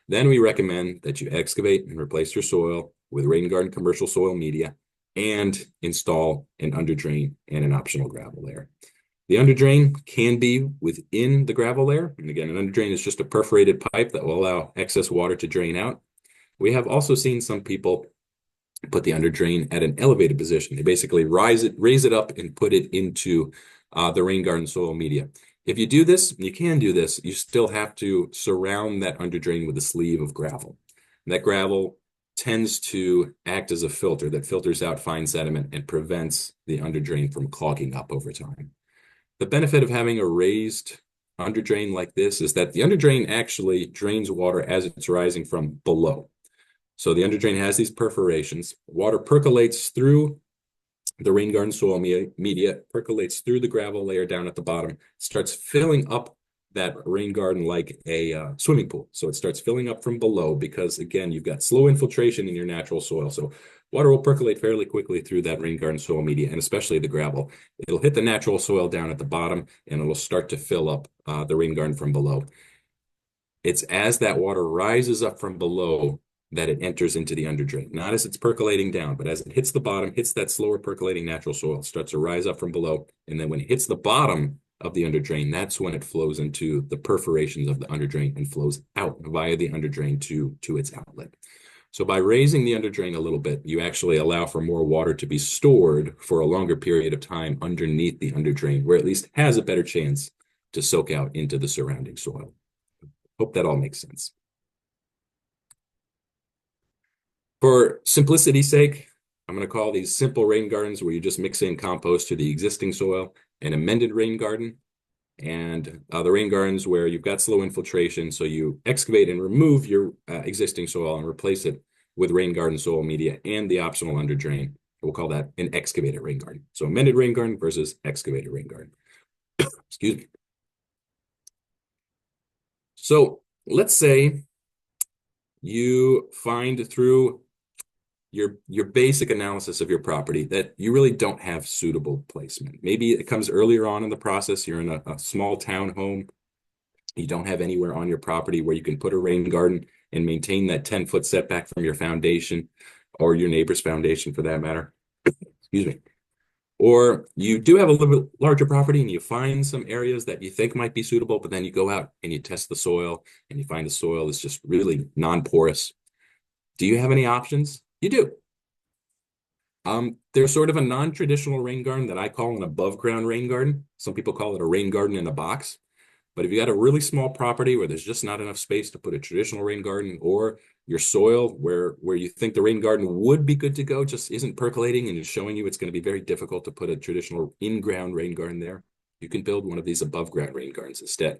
then we recommend that you excavate and replace your soil with rain garden commercial soil media and install an underdrain and an optional gravel layer. The underdrain can be within the gravel layer. And again, an underdrain is just a perforated pipe that will allow excess water to drain out. We have also seen some people put the underdrain at an elevated position. They basically raise it up and put it into the rain garden soil media. If you do this, you can do this, you still have to surround that underdrain with a sleeve of gravel. And that gravel tends to act as a filter that filters out fine sediment and prevents the underdrain from clogging up over time. The benefit of having a raised underdrain like this is that the underdrain actually drains water as it's rising from below. So the underdrain has these perforations. Water percolates through the rain garden soil media, percolates through the gravel layer down at the bottom, starts filling up that rain garden like a swimming pool. So it starts filling up from below because, again, you've got slow infiltration in your natural soil. So water will percolate fairly quickly through that rain garden soil media, and especially the gravel. It'll hit the natural soil down at the bottom, and it'll start to fill up the rain garden from below. It's as that water rises up from below that it enters into the underdrain. Not as it's percolating down, but as it hits the bottom, hits that slower percolating natural soil, starts to rise up from below. And then when it hits the bottom of the underdrain, that's when it flows into the perforations of the underdrain and flows out via the underdrain to its outlet. So by raising the underdrain a little bit, you actually allow for more water to be stored for a longer period of time underneath the underdrain, where at least has a better chance to soak out into the surrounding soil. Hope that all makes sense. For simplicity's sake, I'm going to call these simple rain gardens where you just mix in compost to the existing soil, an amended rain garden, and the rain gardens where you've got slow infiltration, so you excavate and remove your existing soil and replace it with rain garden soil media and the optional under drain. We'll call that an excavated rain garden. So amended rain garden versus excavated rain garden. Excuse me. So let's say you find through your basic analysis of your property that you really don't have suitable placement. Maybe it comes earlier on in the process. You're in a small town home. You don't have anywhere on your property where you can put a rain garden and maintain that 10-foot setback from your foundation or your neighbor's foundation for that matter. Excuse me. Or you do have a little bit larger property and you find some areas that you think might be suitable, but then you go out and you test the soil and you find the soil is just really non-porous. Do you have any options? You do. There's sort of a non-traditional rain garden that I call an above ground rain garden. Some people call it a rain garden in a box. But if you got a really small property where there's just not enough space to put a traditional rain garden, or your soil where you think the rain garden would be good to go just isn't percolating and is showing you it's going to be very difficult to put a traditional in-ground rain garden there, you can build one of these above ground rain gardens instead.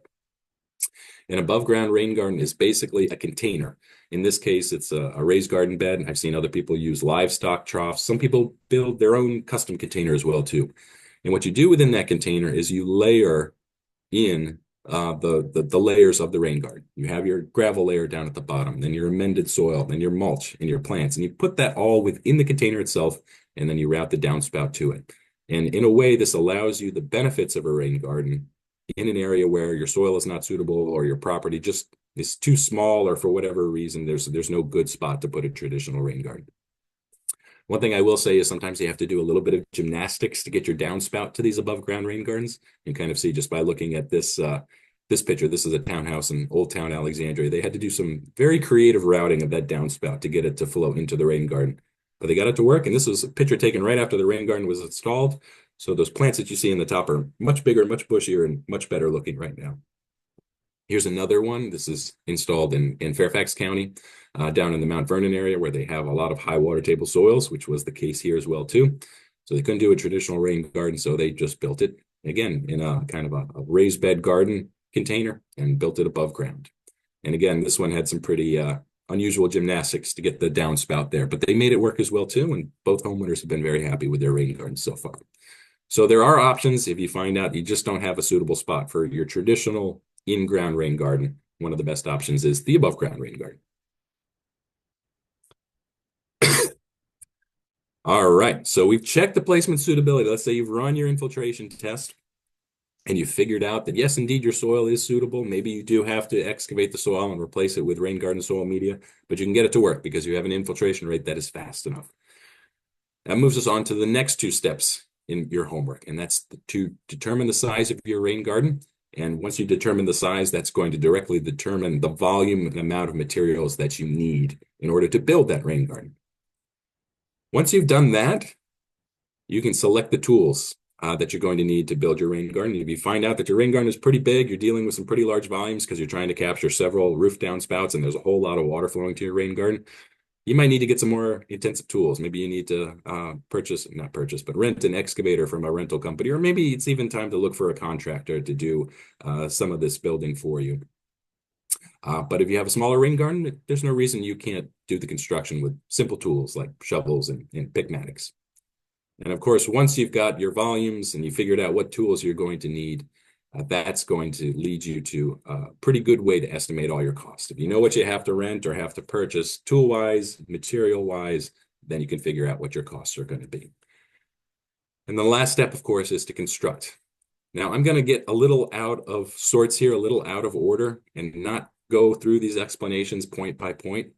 An above ground rain garden is basically a container. In this case, it's a raised garden bed. I've seen other people use livestock troughs. Some people build their own custom container as well too. And what you do within that container is you layer in the layers of the rain garden. You have your gravel layer down at the bottom, then your amended soil, then your mulch and your plants, and you put that all within the container itself, and then you route the downspout to it. And in a way, this allows you the benefits of a rain garden in an area where your soil is not suitable or your property just is too small, or for whatever reason, there's no good spot to put a traditional rain garden. One thing I will say is sometimes you have to do a little bit of gymnastics to get your downspout to these above ground rain gardens. You can kind of see just by looking at this picture. This is a townhouse in Old Town Alexandria. They had to do some very creative routing of that downspout to get it to flow into the rain garden. But they got it to work, and this was a picture taken right after the rain garden was installed. So those plants that you see in the top are much bigger, much bushier, and much better looking right now. Here's another one. This is installed in Fairfax County, down in the Mount Vernon area where they have a lot of high water table soils, which was the case here as well too. So they couldn't do a traditional rain garden, so they just built it, again, in a kind of a raised bed garden container and built it above ground. And again, this one had some pretty unusual gymnastics to get the downspout there, but they made it work as well too, and both homeowners have been very happy with their rain gardens so far. So there are options if you find out you just don't have a suitable spot for your traditional in-ground rain garden. One of the best options is the above ground rain garden. All right, so we've checked the placement suitability. Let's say you've run your infiltration test and you figured out that yes, indeed, your soil is suitable. Maybe you do have to excavate the soil and replace it with rain garden soil media, but you can get it to work because you have an infiltration rate that is fast enough. That moves us on to the next two steps in your homework, and that's to determine the size of your rain garden. And once you determine the size, that's going to directly determine the volume and amount of materials that you need in order to build that rain garden. Once you've done that, you can select the tools that you're going to need to build your rain garden. If you find out that your rain garden is pretty big, you're dealing with some pretty large volumes because you're trying to capture several roof downspouts and there's a whole lot of water flowing to your rain garden, you might need to get some more intensive tools. Maybe you need to rent an excavator from a rental company, or maybe it's even time to look for a contractor to do some of this building for you. But if you have a smaller rain garden, there's no reason you can't do the construction with simple tools like shovels and picmatics. And of course, once you've got your volumes and you figured out what tools you're going to need, that's going to lead you to a pretty good way to estimate all your costs. If you know what you have to rent or have to purchase tool-wise, material-wise, then you can figure out what your costs are going to be. And the last step, of course, is to construct. Now, I'm going to get a little out of sorts here, a little out of order, and not go through these explanations point by point,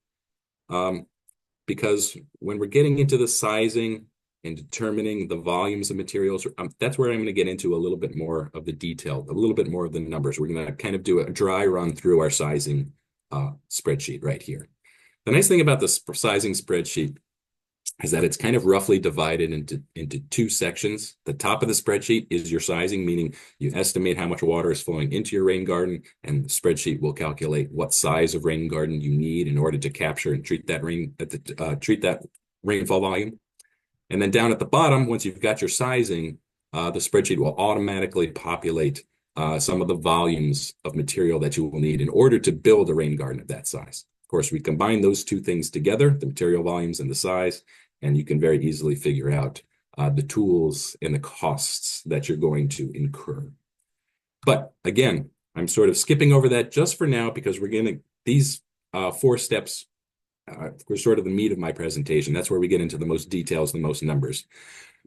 because when we're getting into the sizing and determining the volumes of materials, that's where I'm going to get into a little bit more of the detail, a little bit more of the numbers. We're going to kind of do a dry run through our sizing spreadsheet right here. The nice thing about the sizing spreadsheet is that it's kind of roughly divided into two sections. The top of the spreadsheet is your sizing, meaning you estimate how much water is flowing into your rain garden, and the spreadsheet will calculate what size of rain garden you need in order to capture and treat that rainfall volume. And then down at the bottom, once you've got your sizing, the spreadsheet will automatically populate some of the volumes of material that you will need in order to build a rain garden of that size. Of course, we combine those two things together, the material volumes and the size, and you can very easily figure out the tools and the costs that you're going to incur. But again, I'm sort of skipping over that just for now because we're going to, these 4 steps were sort of the meat of my presentation. That's where we get into the most details, the most numbers.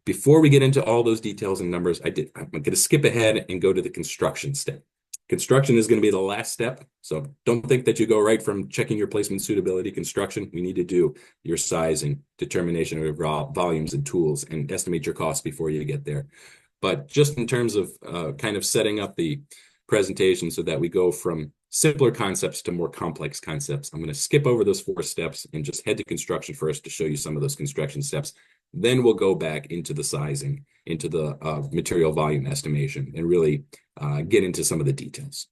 Before we get into all those details and numbers, I'm going to skip ahead and go to the construction step. Construction is going to be the last step. So don't think that you go right from checking your placement suitability construction. We need to do your sizing, determination of your volumes and tools, and estimate your costs before you get there. But just in terms of kind of setting up the presentation so that we go from simpler concepts to more complex concepts, I'm going to skip over those 4 steps and just head to construction first to show you some of those construction steps. Then we'll go back into the sizing, into the material volume estimation, and really get into some of the details.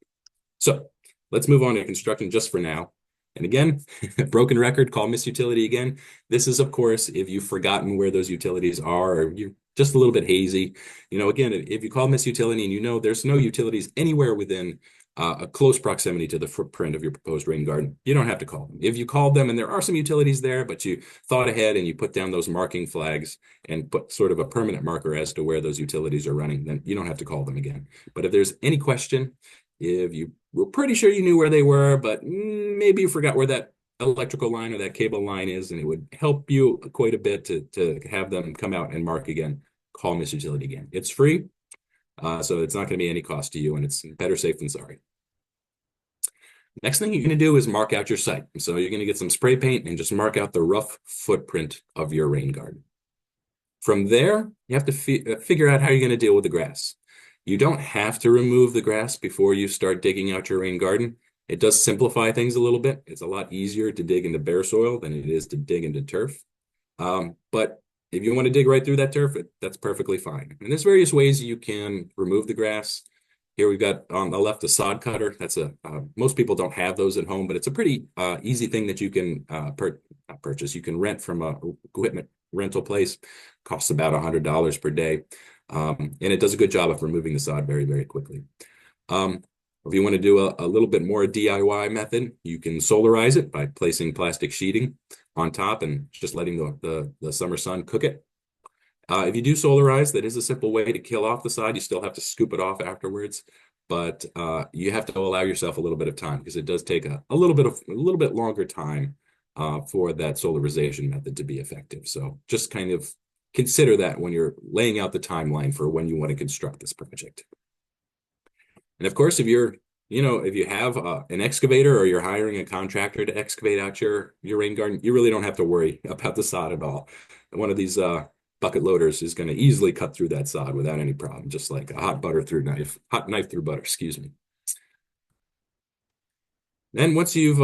So let's move on to construction just for now. And again, broken record, call Miss Utility again. This is, of course, if you've forgotten where those utilities are or you're just a little bit hazy. You know, again, if you call Miss Utility and you know there's no utilities anywhere within a close proximity to the footprint of your proposed rain garden, you don't have to call them. If you called them and there are some utilities there, but you thought ahead and you put down those marking flags and put sort of a permanent marker as to where those utilities are running, then you don't have to call them again. But if there's any question, if you were pretty sure you knew where they were, but maybe you forgot where that electrical line or that cable line is, and it would help you quite a bit to have them come out and mark again, call Miss Utility again. It's free. So it's not going to be any cost to you, and it's better safe than sorry. Next thing you're going to do is mark out your site. So you're going to get some spray paint and just mark out the rough footprint of your rain garden. From there, you have to figure out how you're going to deal with the grass. You don't have to remove the grass before you start digging out your rain garden. It does simplify things a little bit. It's a lot easier to dig into bare soil than it is to dig into turf. But if you want to dig right through that turf, that's perfectly fine. And there's various ways you can remove the grass. Here we've got on the left a sod cutter. That's most people don't have those at home, but it's a pretty easy thing that you can purchase. You can rent from a equipment rental place. Costs about $100 per day. And it does a good job of removing the sod very, very quickly. If you want to do a little bit more DIY method, you can solarize it by placing plastic sheeting on top and just letting the summer sun cook it. If you do solarize, that is a simple way to kill off the sod. You still have to scoop it off afterwards, but you have to allow yourself a little bit of time because it does take a little bit longer time for that solarization method to be effective. So just kind of consider that when you're laying out the timeline for when you want to construct this project. And of course, if you have an excavator or you're hiring a contractor to excavate out your rain garden, you really don't have to worry about the sod at all. One of these bucket loaders is going to easily cut through that sod without any problem, just like a hot knife through butter, excuse me. Then once you've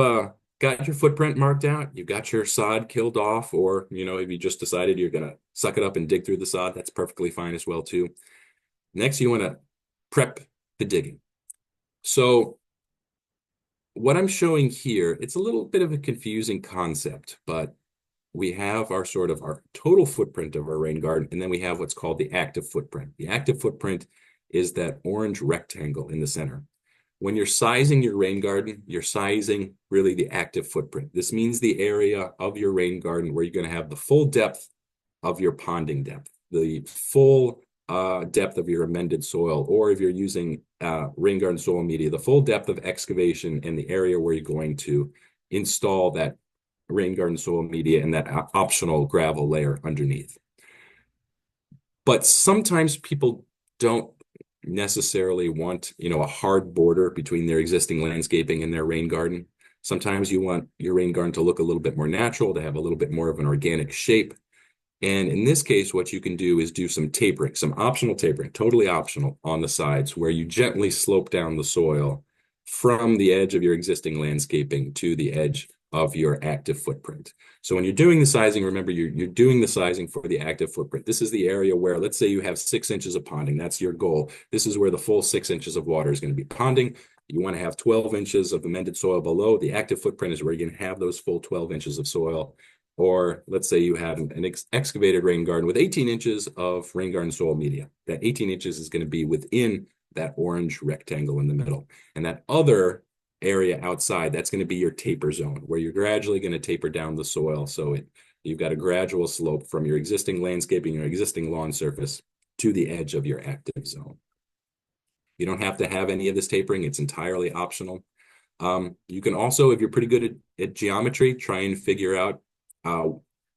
got your footprint marked out, you've got your sod killed off, or if you just decided you're going to suck it up and dig through the sod, that's perfectly fine as well too. Next, you want to prep the digging. So what I'm showing here, it's a little bit of a confusing concept, but we have our total footprint of our rain garden, and then we have what's called the active footprint. The active footprint is that orange rectangle in the center. When you're sizing your rain garden, you're sizing really the active footprint. This means the area of your rain garden where you're going to have the full depth of your ponding depth, the full depth of your amended soil, or if you're using rain garden soil media, the full depth of excavation in the area where you're going to install that rain garden soil media and that optional gravel layer underneath. But sometimes people don't necessarily want, a hard border between their existing landscaping and their rain garden. Sometimes you want your rain garden to look a little bit more natural, to have a little bit more of an organic shape. And in this case, what you can do is do some tapering, some optional tapering, totally optional on the sides, where you gently slope down the soil from the edge of your existing landscaping to the edge of your active footprint. So when you're doing the sizing, remember you're doing the sizing for the active footprint. This is the area where, let's say you have 6 inches of ponding. That's your goal. This is where the full 6 inches of water is going to be ponding. You want to have 12 inches of amended soil below. The active footprint is where you're going to have those full 12 inches of soil. Or let's say you have an excavated rain garden with 18 inches of rain garden soil media. That 18 inches is going to be within that orange rectangle in the middle. And that other area outside, that's going to be your taper zone, where you're gradually going to taper down the soil. So you've got a gradual slope from your existing landscaping, your existing lawn surface to the edge of your active zone. You don't have to have any of this tapering. It's entirely optional. You can also, if you're pretty good at geometry, try and figure out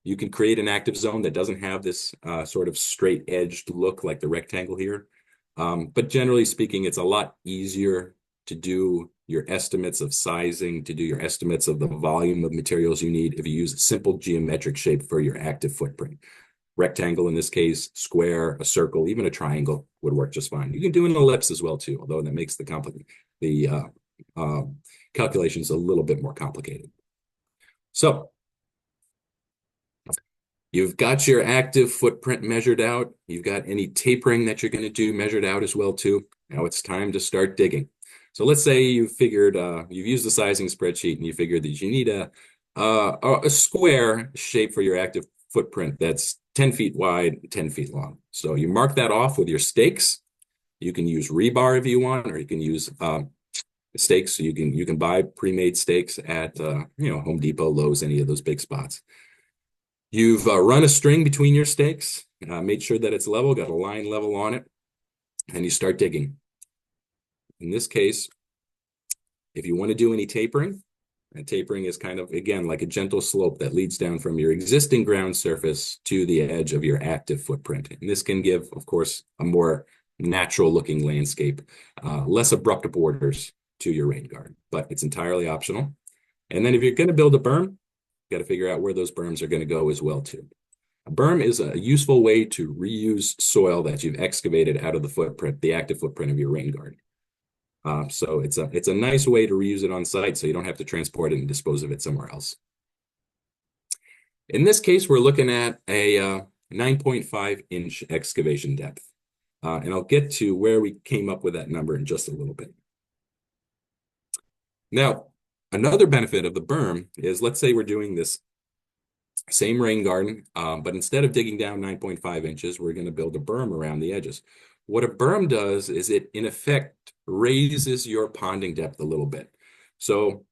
you can create an active zone that doesn't have this sort of straight edged look like the rectangle here. But generally speaking, it's a lot easier to do your estimates of sizing, to do your estimates of the volume of materials you need if you use a simple geometric shape for your active footprint. Rectangle in this case, square, a circle, even a triangle would work just fine. You can do an ellipse as well too, although that makes the calculations a little bit more complicated. So you've got your active footprint measured out. You've got any tapering that you're going to do measured out as well too. Now it's time to start digging. So let's say you've figured, you've used the sizing spreadsheet and you figured that you need a square shape for your active footprint that's 10 feet wide, 10 feet long. So you mark that off with your stakes. You can use rebar if you want, or you can use stakes. So you can buy pre-made stakes at Home Depot, Lowe's, any of those big spots. You've run a string between your stakes, made sure that it's level, got a line level on it, and you start digging. In this case, if you want to do any tapering, and tapering is kind of, again, like a gentle slope that leads down from your existing ground surface to the edge of your active footprint. And this can give, of course, a more natural looking landscape, less abrupt borders to your rain garden, but it's entirely optional. And then if you're going to build a berm, you got to figure out where those berms are going to go as well too. A berm is a useful way to reuse soil that you've excavated out of the footprint, the active footprint of your rain garden. So it's a nice way to reuse it on site, so you don't have to transport it and dispose of it somewhere else. In this case, we're looking at a 9.5 inch excavation depth. And I'll get to where we came up with that number in just a little bit. Now, another benefit of the berm is, let's say we're doing this same rain garden, but instead of digging down 9.5 inches, we're going to build a berm around the edges. What a berm does is it, in effect, raises your ponding depth a little bit. So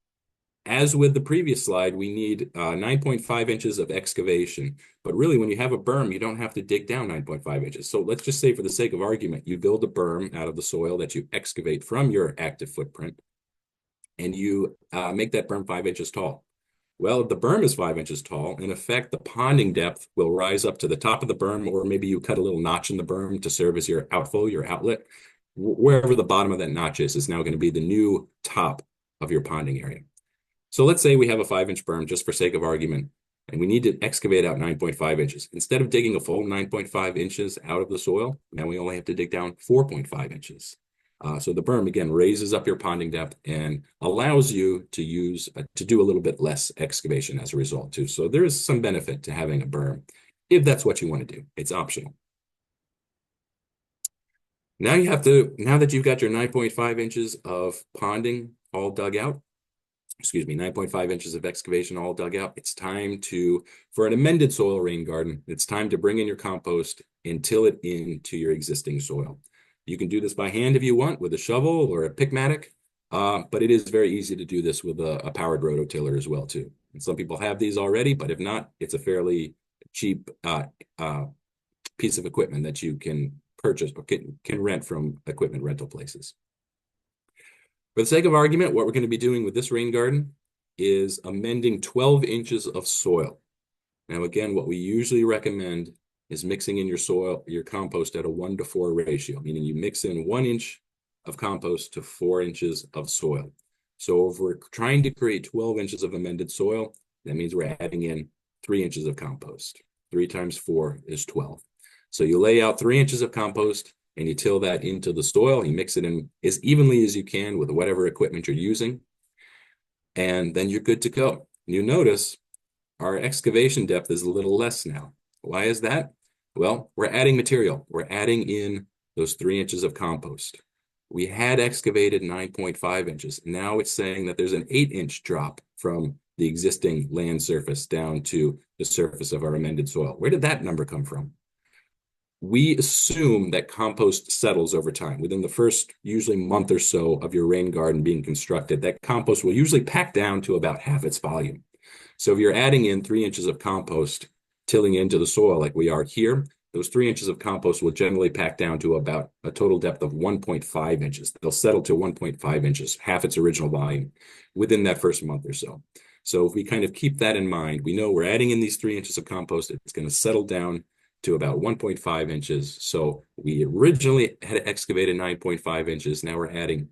as with the previous slide, we need 9.5 inches of excavation. But really, when you have a berm, you don't have to dig down 9.5 inches. So let's just say, for the sake of argument, you build a berm out of the soil that you excavate from your active footprint, and you make that berm 5 inches tall. Well, if the berm is 5 inches tall, in effect, the ponding depth will rise up to the top of the berm, or maybe you cut a little notch in the berm to serve as your outflow, your outlet. Wherever the bottom of that notch is now going to be the new top of your ponding area. So let's say we have a 5-inch berm, just for sake of argument, and we need to excavate out 9.5 inches. Instead of digging a full 9.5 inches out of the soil, now we only have to dig down 4.5 inches. So the berm, again, raises up your ponding depth and allows you to do a little bit less excavation as a result too. So there is some benefit to having a berm if that's what you want to do. It's optional. Now that you've got your 9.5 inches of ponding all dug out, 9.5 inches of excavation all dug out, it's time for an amended soil rain garden, it's time to bring in your compost and till it into your existing soil. You can do this by hand if you want, with a shovel or a pickmatic, but it is very easy to do this with a powered rototiller as well too. And some people have these already, but if not, it's a fairly cheap piece of equipment that you can purchase or can rent from equipment rental places. For the sake of argument, what we're going to be doing with this rain garden is amending 12 inches of soil. Now, again, what we usually recommend is mixing in your soil, your compost, at a 1-to-4 ratio, meaning you mix in 1 inch of compost to 4 inches of soil. So if we're trying to create 12 inches of amended soil, that means we're adding in 3 inches of compost. 3 times 4 is 12. So you lay out 3 inches of compost and you till that into the soil. You mix it in as evenly as you can with whatever equipment you're using, and then you're good to go. you notice our excavation depth is a little less now. Why is that? Well, we're adding material. We're adding in those 3 inches of compost. We had excavated 9.5 inches. Now it's saying that there's an 8-inch drop from the existing land surface down to the surface of our amended soil. Where did that number come from? We assume that compost settles over time. Within the first usually month or so of your rain garden being constructed, that compost will usually pack down to about half its volume. So if you're adding in 3 inches of compost, tilling into the soil like we are here, those 3 inches of compost will generally pack down to about a total depth of 1.5 inches. They'll settle to 1.5 inches, half its original volume, within that first month or so. So if we kind of keep that in mind, we know we're adding in these 3 inches of compost, it's going to settle down to about 1.5 inches. So we originally had excavated 9.5 inches. Now we're adding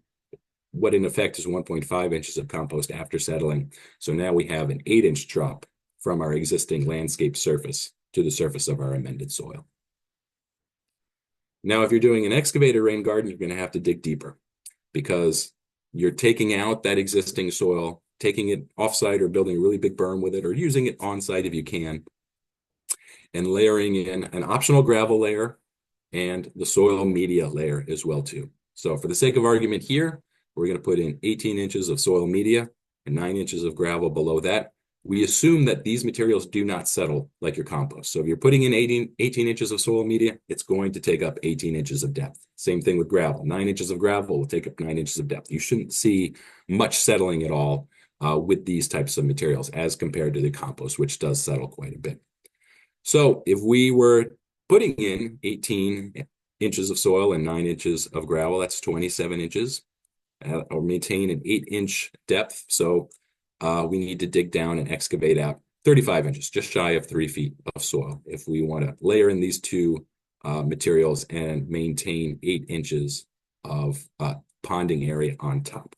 what in effect is 1.5 inches of compost after settling. So now we have an 8-inch drop from our existing landscape surface to the surface of our amended soil. Now, if you're doing an excavated rain garden, you're going to have to dig deeper because you're taking out that existing soil, taking it offsite or building a really big berm with it, or using it on site if you can, and layering in an optional gravel layer and the soil media layer as well too. So for the sake of argument here, we're going to put in 18 inches of soil media and 9 inches of gravel below that. We assume that these materials do not settle like your compost. So if you're putting in 18 inches of soil media, it's going to take up 18 inches of depth. Same thing with gravel. 9 inches of gravel will take up 9 inches of depth. You shouldn't see much settling at all with these types of materials as compared to the compost, which does settle quite a bit. So if we were putting in 18 inches of soil and 9 inches of gravel, that's 27 inches, or maintain an 8-inch depth. So we need to dig down and excavate out 35 inches, just shy of 3 feet of soil, if we want to layer in these two materials and maintain 8 inches of ponding area on top.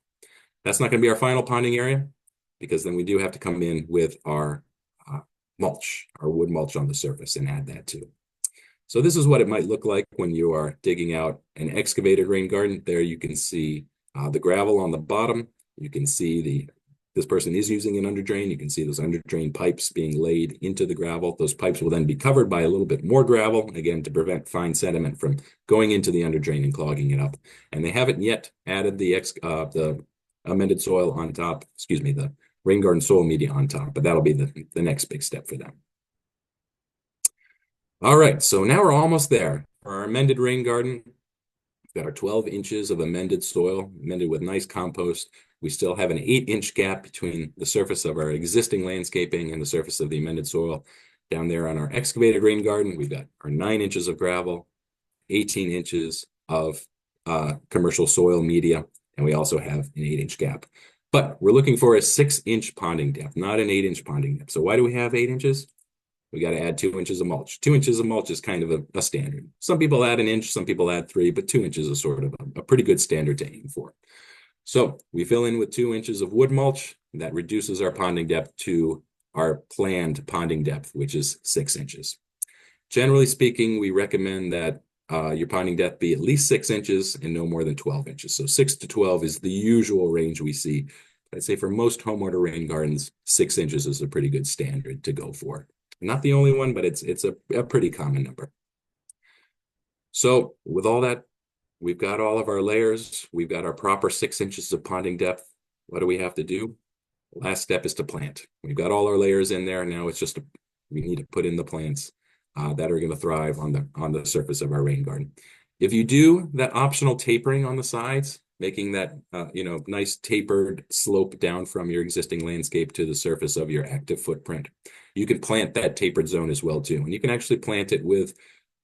That's not going to be our final ponding area, because then we do have to come in with our mulch, our wood mulch on the surface, and add that too. So this is what it might look like when you are digging out an excavated rain garden. There you can see the gravel on the bottom. You can see this person is using an underdrain. You can see those underdrain pipes being laid into the gravel. Those pipes will then be covered by a little bit more gravel, again, to prevent fine sediment from going into the underdrain and clogging it up. And they haven't yet added the amended soil on top, the rain garden soil media on top, but that'll be the next big step for them. All right, so now we're almost there. For our amended rain garden, we've got our 12 inches of amended soil, amended with nice compost. We still have an 8-inch gap between the surface of our existing landscaping and the surface of the amended soil. Down there on our excavated rain garden, we've got our 9 inches of gravel, 18 inches of commercial soil media, and we also have an 8-inch gap. But we're looking for a 6-inch ponding depth, not an 8-inch ponding depth. So why do we have 8 inches? We got to add 2 inches of mulch. 2 inches of mulch is kind of a standard. Some people add 1 inch, some people add 3, but 2 inches is sort of a pretty good standard to aim for. So we fill in with 2 inches of wood mulch. That reduces our ponding depth to our planned ponding depth, which is 6 inches. Generally speaking, we recommend that your ponding depth be at least 6 inches and no more than 12 inches. So 6 to 12 is the usual range we see. I'd say for most homeowner rain gardens, 6 inches is a pretty good standard to go for. Not the only one, but it's a pretty common number. So with all that, we've got all of our layers. We've got our proper 6 inches of ponding depth. What do we have to do? Last step is to plant. We've got all our layers in there. Now it's just we need to put in the plants that are going to thrive on the surface of our rain garden. If you do that optional tapering on the sides, making that nice tapered slope down from your existing landscape to the surface of your active footprint, you can plant that tapered zone as well too. And you can actually plant it with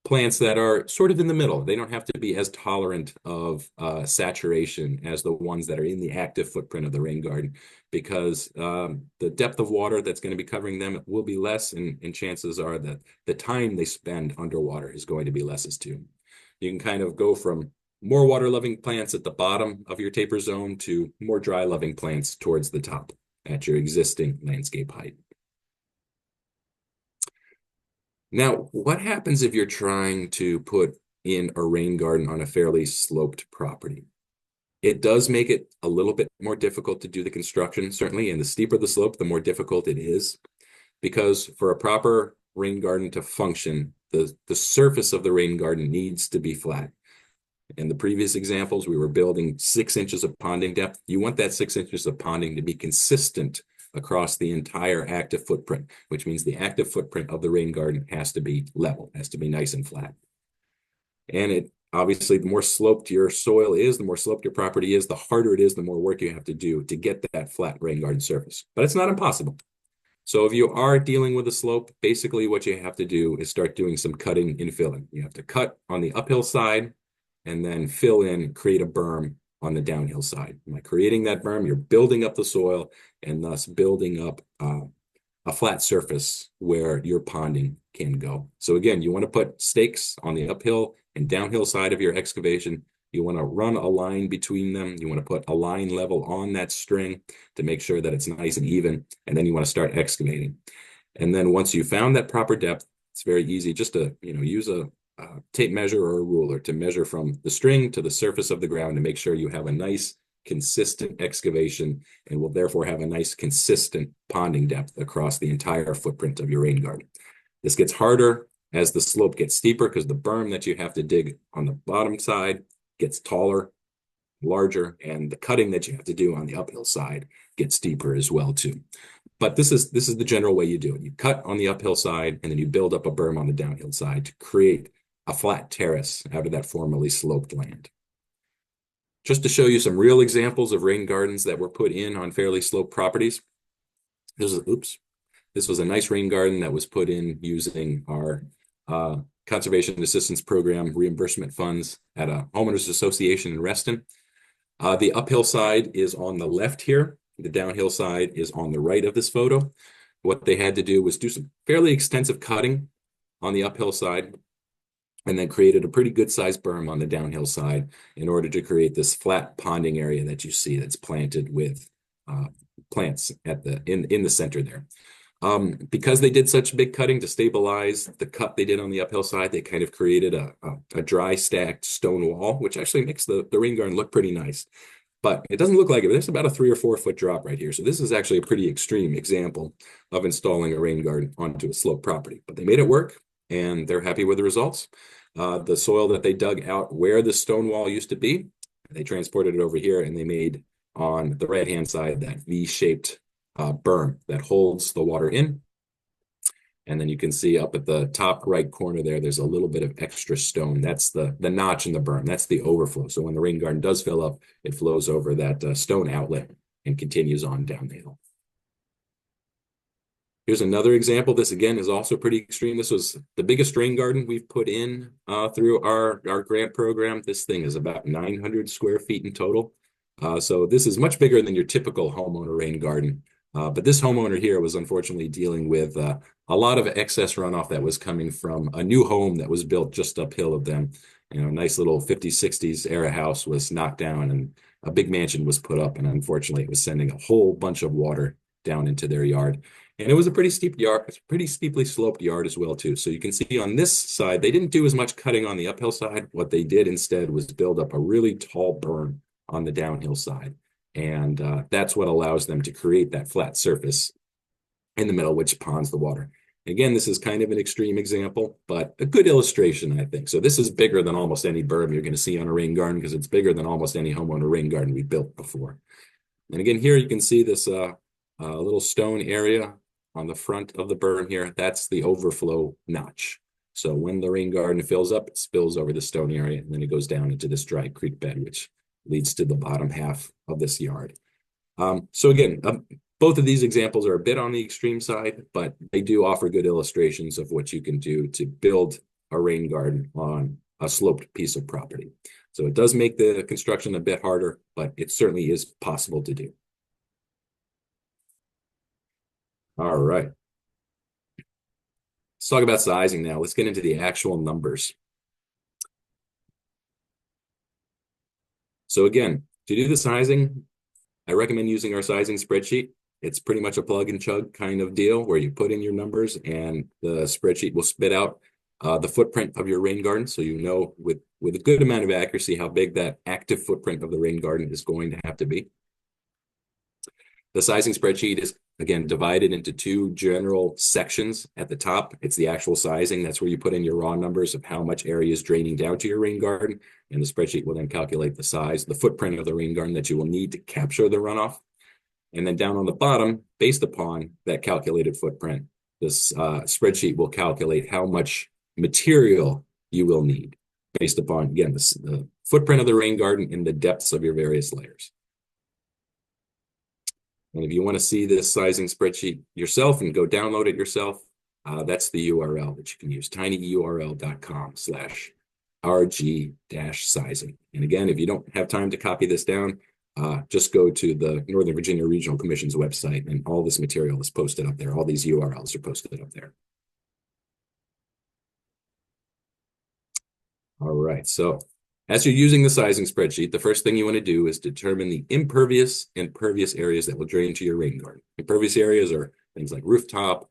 plants that are sort of in the middle. They don't have to be as tolerant of saturation as the ones that are in the active footprint of the rain garden, because the depth of water that's going to be covering them will be less, and chances are that the time they spend underwater is going to be less as too. You can kind of go from more water-loving plants at the bottom of your taper zone to more dry-loving plants towards the top at your existing landscape height. Now, what happens if you're trying to put in a rain garden on a fairly sloped property? It does make it a little bit more difficult to do the construction, certainly, and the steeper the slope, the more difficult it is, because for a proper rain garden to function, the surface of the rain garden needs to be flat. In the previous examples, we were building 6 inches of ponding depth. You want that 6 inches of ponding to be consistent across the entire active footprint, which means the active footprint of the rain garden has to be level, has to be nice and flat. And it obviously, the more sloped your soil is, the more sloped your property is, the harder it is, the more work you have to do to get that flat rain garden surface. But it's not impossible. So if you are dealing with a slope, basically what you have to do is start doing some cutting and filling. You have to cut on the uphill side and then fill in, create a berm on the downhill side. By creating that berm, you're building up the soil and thus building up a flat surface where your ponding can go. So again, you want to put stakes on the uphill and downhill side of your excavation. You want to run a line between them. You want to put a line level on that string to make sure that it's nice and even. And then you want to start excavating. And then once you found that proper depth, it's very easy just to, use a tape measure or a ruler to measure from the string to the surface of the ground to make sure you have a nice consistent excavation and will therefore have a nice consistent ponding depth across the entire footprint of your rain garden. This gets harder as the slope gets steeper because the berm that you have to dig on the bottom side gets taller, larger, and the cutting that you have to do on the uphill side gets deeper as well too. But this is the general way you do it. You cut on the uphill side and then you build up a berm on the downhill side to create a flat terrace out of that formerly sloped land. Just to show you some real examples of rain gardens that were put in on fairly sloped properties. This was a nice rain garden that was put in using our Conservation Assistance Program reimbursement funds at a homeowners association in Reston. The uphill side is on the left here. The downhill side is on the right of this photo. What they had to do was do some fairly extensive cutting on the uphill side and then created a pretty good sized berm on the downhill side in order to create this flat ponding area that you see that's planted with plants in the center there. Because they did such big cutting to stabilize the cut they did on the uphill side, they kind of created a dry stacked stone wall, which actually makes the rain garden look pretty nice. But it doesn't look like it. There's about a 3 or 4 foot drop right here. So this is actually a pretty extreme example of installing a rain garden onto a slope property. But they made it work and they're happy with the results. The soil that they dug out where the stone wall used to be, they transported it over here and they made on the right-hand side that V-shaped berm that holds the water in. And then you can see up at the top right corner there's a little bit of extra stone. That's the notch in the berm. That's the overflow. So when the rain garden does fill up, it flows over that stone outlet and continues on down the hill. Here's another example. This again is also pretty extreme. This was the biggest rain garden we've put in through our grant program. This thing is about 900 square feet in total. So this is much bigger than your typical homeowner rain garden. But this homeowner here was unfortunately dealing with a lot of excess runoff that was coming from a new home that was built just uphill of them. A nice little 50s, 60s era house was knocked down and a big mansion was put up. And unfortunately, it was sending a whole bunch of water down into their yard. And it was a pretty steep yard, it's a pretty steeply sloped yard as well too. So you can see on this side, they didn't do as much cutting on the uphill side. What they did instead was build up a really tall berm on the downhill side. And that's what allows them to create that flat surface in the middle, which ponds the water. Again, this is kind of an extreme example, but a good illustration, I think. So this is bigger than almost any berm you're going to see on a rain garden because it's bigger than almost any homeowner rain garden we built before. And again, here you can see this little stone area on the front of the berm here. That's the overflow notch. So when the rain garden fills up, it spills over the stone area, and then it goes down into this dry creek bed, which leads to the bottom half of this yard. So again, both of these examples are a bit on the extreme side, but they do offer good illustrations of what you can do to build a rain garden on a sloped piece of property. So it does make the construction a bit harder, but it certainly is possible to do. All right. Let's talk about sizing now. Let's get into the actual numbers. So again, to do the sizing, I recommend using our sizing spreadsheet. It's pretty much a plug and chug kind of deal where you put in your numbers and the spreadsheet will spit out the footprint of your rain garden, so you know with a good amount of accuracy how big that active footprint of the rain garden is going to have to be. The sizing spreadsheet is, again, divided into two general sections. At the top, it's the actual sizing. That's where you put in your raw numbers of how much area is draining down to your rain garden. And the spreadsheet will then calculate the size, the footprint of the rain garden that you will need to capture the runoff. And then down on the bottom, based upon that calculated footprint, this spreadsheet will calculate how much material you will need based upon, again, the footprint of the rain garden and the depths of your various layers. And if you want to see this sizing spreadsheet yourself and go download it yourself, that's the URL that you can use, tinyurl.com/rg-sizing. And again, if you don't have time to copy this down, just go to the Northern Virginia Regional Commission's website, and all this material is posted up there. All these URLs are posted up there. All right, so as you're using the sizing spreadsheet, the first thing you want to do is determine the impervious and pervious areas that will drain to your rain garden. Impervious areas are things like rooftop,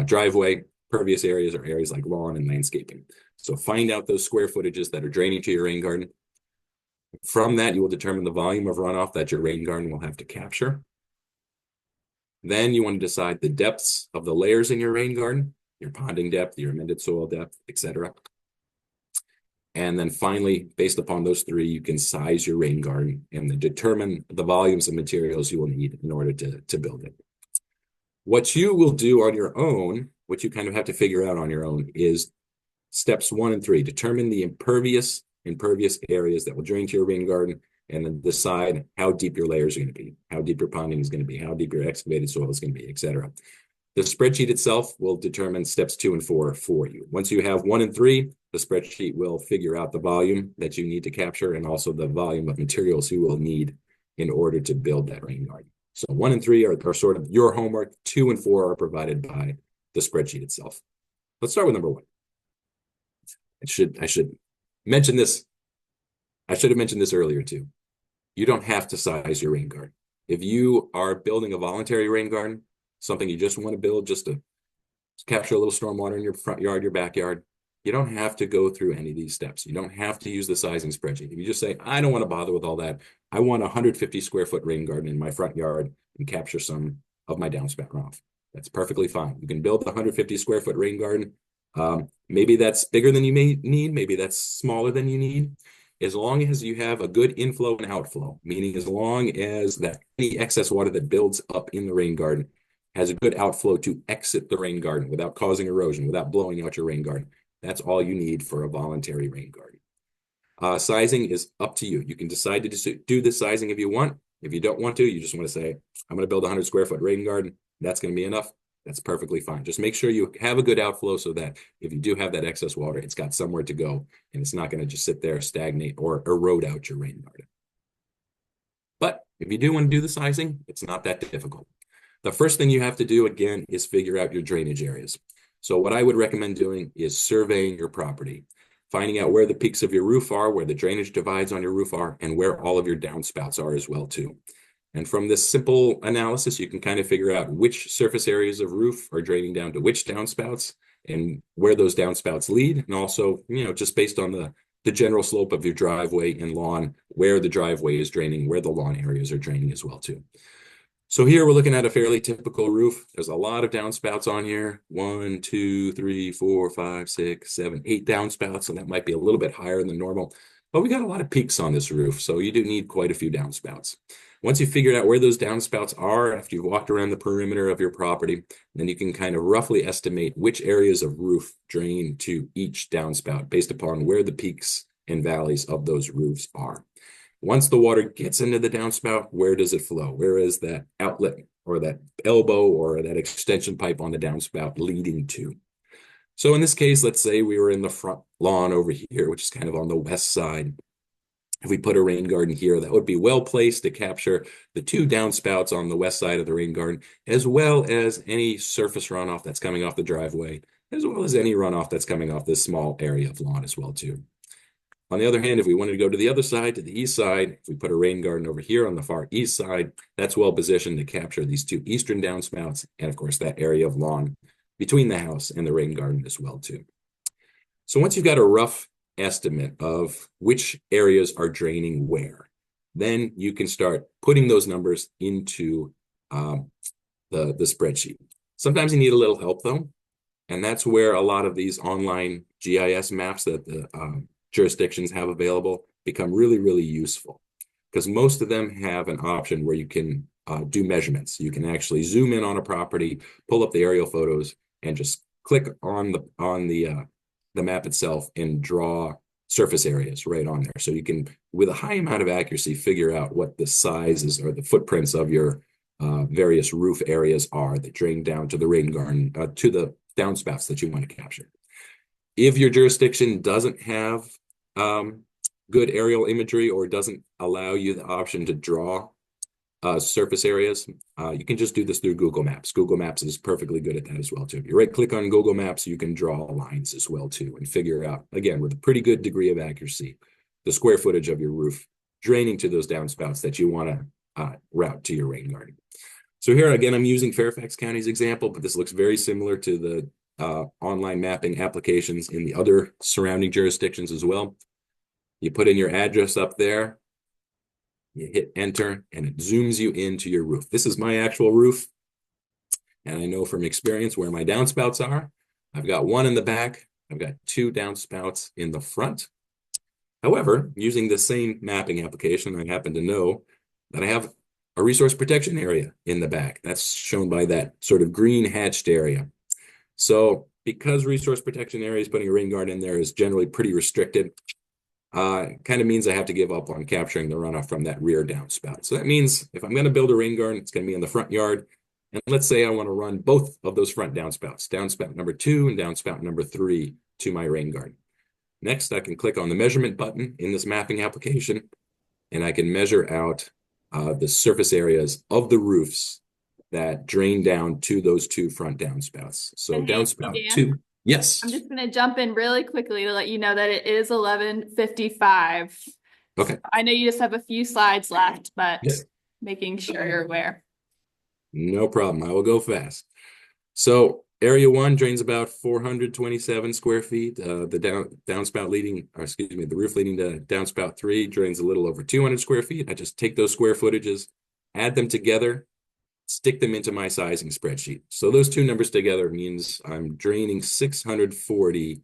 driveway. Pervious areas are areas like lawn and landscaping. So find out those square footages that are draining to your rain garden. From that, you will determine the volume of runoff that your rain garden will have to capture. Then you want to decide the depths of the layers in your rain garden, your ponding depth, your amended soil depth, etc. And then finally, based upon those three, you can size your rain garden and then determine the volumes of materials you will need in order to build it. What you will do on your own, what you kind of have to figure out on your own, is steps 1 and 3. Determine the impervious areas that will drain to your rain garden, and then decide how deep your layers are going to be, how deep your ponding is going to be, how deep your excavated soil is going to be, etc. The spreadsheet itself will determine steps 2 and 4 for you. Once you have 1 and 3, the spreadsheet will figure out the volume that you need to capture and also the volume of materials you will need in order to build that rain garden. So 1 and 3 are sort of your homework. 2 and 4 are provided by the spreadsheet itself. Let's start with number 1. I should mention this. I should have mentioned this earlier too. You don't have to size your rain garden. If you are building a voluntary rain garden, something you just want to build just to capture a little stormwater in your front yard, your backyard, you don't have to go through any of these steps. You don't have to use the sizing spreadsheet. If you just say, I don't want to bother with all that, I want a 150 square foot rain garden in my front yard and capture some of my downspout runoff, that's perfectly fine. You can build a 150 square foot rain garden. Maybe that's bigger than you may need. Maybe that's smaller than you need. As long as you have a good inflow and outflow, meaning as long as that any excess water that builds up in the rain garden has a good outflow to exit the rain garden without causing erosion, without blowing out your rain garden. That's all you need for a voluntary rain garden. Sizing is up to you. You can decide to do this sizing if you want. If you don't want to, you just want to say, I'm going to build a 100 square foot rain garden. That's going to be enough. That's perfectly fine. Just make sure you have a good outflow so that if you do have that excess water, it's got somewhere to go and it's not going to just sit there, stagnate, or erode out your rain garden. But if you do want to do the sizing, it's not that difficult. The first thing you have to do, again, is figure out your drainage areas. So what I would recommend doing is surveying your property, finding out where the peaks of your roof are, where the drainage divides on your roof are, and where all of your downspouts are as well, too. And from this simple analysis, you can kind of figure out which surface areas of roof are draining down to which downspouts and where those downspouts lead. And also, just based on the general slope of your driveway and lawn, where the driveway is draining, where the lawn areas are draining as well, too. So here we're looking at a fairly typical roof. There's a lot of downspouts on here. 1, 2, 3, 4, 5, 6, 7, 8 downspouts. So that might be a little bit higher than normal. But we got a lot of peaks on this roof. So you do need quite a few downspouts. Once you've figured out where those downspouts are, after you've walked around the perimeter of your property, then you can kind of roughly estimate which areas of roof drain to each downspout based upon where the peaks and valleys of those roofs are. Once the water gets into the downspout, where does it flow? Where is that outlet or that elbow or that extension pipe on the downspout leading to? So in this case, let's say we were in the front lawn over here, which is kind of on the west side. If we put a rain garden here, that would be well placed to capture the 2 downspouts on the west side of the rain garden, as well as any surface runoff that's coming off the driveway, as well as any runoff that's coming off this small area of lawn as well, too. On the other hand, if we wanted to go to the other side, to the east side, if we put a rain garden over here on the far east side, that's well positioned to capture these 2 eastern downspouts, and of course that area of lawn between the house and the rain garden as well, too. So once you've got a rough estimate of which areas are draining where, then you can start putting those numbers into the spreadsheet. Sometimes you need a little help though, and that's where a lot of these online GIS maps that the jurisdictions have available become really, really useful, because most of them have an option where you can do measurements. You can actually zoom in on a property, pull up the aerial photos, and just click on the map itself and draw surface areas right on there. So you can, with a high amount of accuracy, figure out what the sizes or the footprints of your various roof areas are that drain down to the rain garden, to the downspouts that you want to capture. If your jurisdiction doesn't have good aerial imagery or doesn't allow you the option to draw surface areas, you can just do this through Google Maps. Google Maps is perfectly good at that as well too. If you right click on Google Maps, you can draw lines as well too and figure out, again, with a pretty good degree of accuracy, the square footage of your roof draining to those downspouts that you want to route to your rain garden. So here again, I'm using Fairfax County's example, but this looks very similar to the online mapping applications in the other surrounding jurisdictions as well. You put in your address up there, you hit enter, and it zooms you into your roof. This is my actual roof, and I know from experience where my downspouts are. I've got one in the back, I've got two downspouts in the front. However, using the same mapping application, I happen to know that I have a resource protection area in the back. That's shown by that sort of green hatched area. So because resource protection areas, putting a rain garden in there is generally pretty restricted, kind of means I have to give up on capturing the runoff from that rear downspout. So that means if I'm going to build a rain garden, it's going to be in the front yard. And let's say I want to run both of those front downspouts, downspout number 2 and downspout number 3 to my rain garden. Next, I can click on the measurement button in this mapping application, and I can measure out the surface areas of the roofs that drain down to those 2 front downspouts. So And hey, downspout Dan, 2. Yes. I'm just gonna jump in really quickly to let you know that it is 11:55. Okay. I know you just have a few slides left, but Yes. making sure you're aware. No problem. I will go fast. So area 1 drains about 427 square feet. The downspout leading, or excuse me, the roof leading to downspout 3 drains a little over 200 square feet. I just take those square footages, add them together, stick them into my sizing spreadsheet. So those two numbers together means I'm draining 640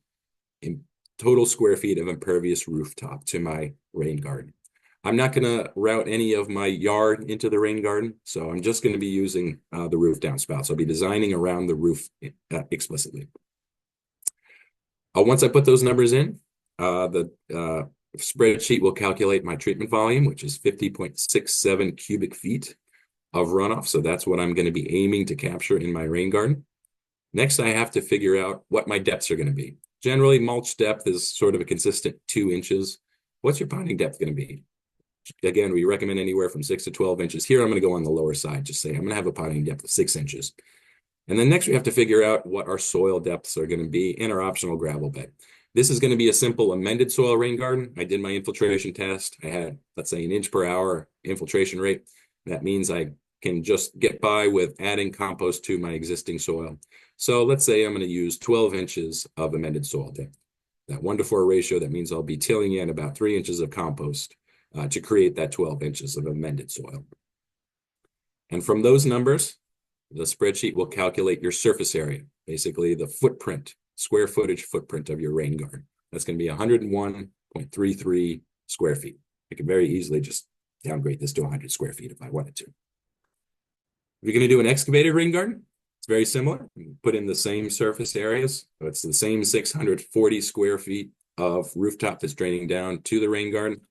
in total square feet of impervious rooftop to my rain garden. I'm not going to route any of my yard into the rain garden, so I'm just going to be using the roof downspouts. I'll be designing around the roof explicitly. Once I put those numbers in, the spreadsheet will calculate my treatment volume, which is 50.67 cubic feet of runoff. So that's what I'm going to be aiming to capture in my rain garden. Next, I have to figure out what my depths are going to be. Generally, mulch depth is sort of a consistent 2 inches. What's your ponding depth going to be? Again, we recommend anywhere from 6 to 12 inches. Here, I'm going to go on the lower side, just say I'm going to have a ponding depth of 6 inches. And then next, we have to figure out what our soil depths are going to be in our optional gravel bed. This is going to be a simple amended soil rain garden. I did my infiltration test. I had, let's say, 1 inch per hour infiltration rate. That means I can just get by with adding compost to my existing soil. So let's say I'm going to use 12 inches of amended soil depth. That 1:4 ratio, that means I'll be tilling in about 3 inches of compost to create that 12 inches of amended soil. And from those numbers, the spreadsheet will calculate your surface area, basically the footprint, square footage footprint of your rain garden. That's going to be 101.33 square feet. I could very easily just downgrade this to 100 square feet if I wanted to. If you're going to do an excavated rain garden, it's very similar. You put in the same surface areas. So it's the same 640 square feet of rooftop that's draining down to the rain garden.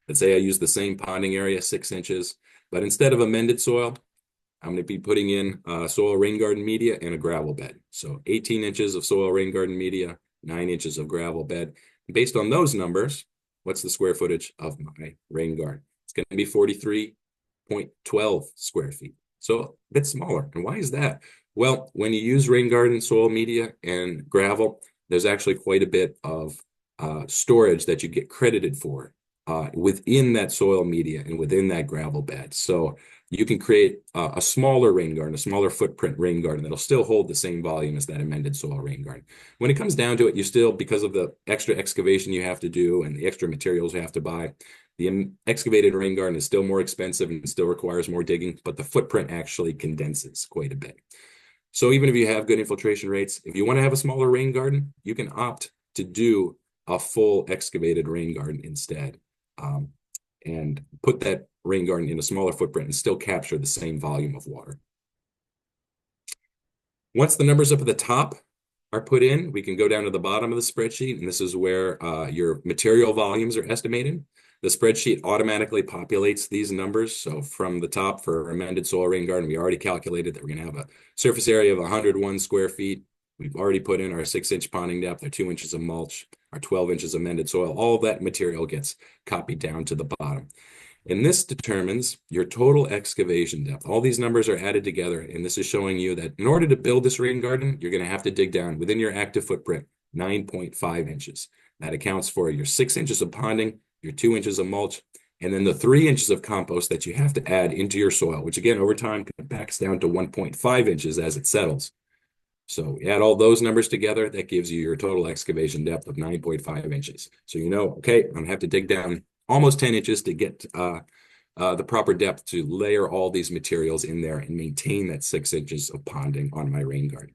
Let's say I use the same ponding area, 6 inches, but instead of amended soil, I'm going to be putting in soil rain garden media and a gravel bed. So 18 inches of soil rain garden media, 9 inches of gravel bed. Based on those numbers, what's the square footage of my rain garden? It's going to be 43.12 square feet. So a bit smaller. And why is that? Well, when you use rain garden soil media and gravel, there's actually quite a bit of storage that you get credited for within that soil media and within that gravel bed. So you can create a smaller rain garden, a smaller footprint rain garden that'll still hold the same volume as that amended soil rain garden. When it comes down to it, you still, because of the extra excavation you have to do and the extra materials you have to buy, the excavated rain garden is still more expensive and still requires more digging, but the footprint actually condenses quite a bit. So even if you have good infiltration rates, if you want to have a smaller rain garden, you can opt to do a full excavated rain garden instead, and put that rain garden in a smaller footprint and still capture the same volume of water. Once the numbers up at the top are put in, we can go down to the bottom of the spreadsheet, and this is where your material volumes are estimated. The spreadsheet automatically populates these numbers. So from the top for amended soil rain garden, we already calculated that we're going to have a surface area of 101 square feet. We've already put in our 6-inch ponding depth, our 2 inches of mulch, our 12 inches of amended soil. All of that material gets copied down to the bottom. And this determines your total excavation depth. All these numbers are added together, and this is showing you that in order to build this rain garden, you're going to have to dig down within your active footprint 9.5 inches. That accounts for your 6 inches of ponding, your 2 inches of mulch, and then the 3 inches of compost that you have to add into your soil, which again, over time, backs down to 1.5 inches as it settles. So add all those numbers together, that gives you your total excavation depth of 9.5 inches. So you know, okay, I'm gonna have to dig down almost 10 inches to get the proper depth to layer all these materials in there and maintain that 6 inches of ponding on my rain garden.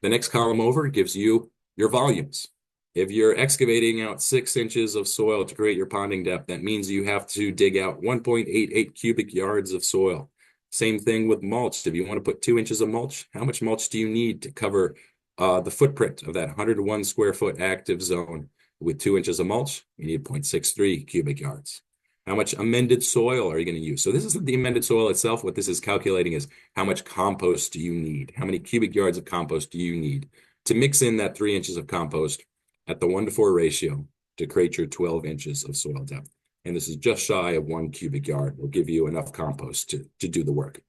The next column over gives you your volumes. If you're excavating out 6 inches of soil to create your ponding depth, that means you have to dig out 1.88 cubic yards of soil. Same thing with mulch. If you want to put 2 inches of mulch, how much mulch do you need to cover the footprint of that 101 square foot active zone? With 2 inches of mulch, you need 0.63 cubic yards. How much amended soil are you going to use? So this isn't the amended soil itself. What this is calculating is how much compost do you need? How many cubic yards of compost do you need to mix in that 3 inches of compost at the 1:4 ratio to create your 12 inches of soil depth? And this is just shy of 1 cubic yard. Will give you enough compost to do the work.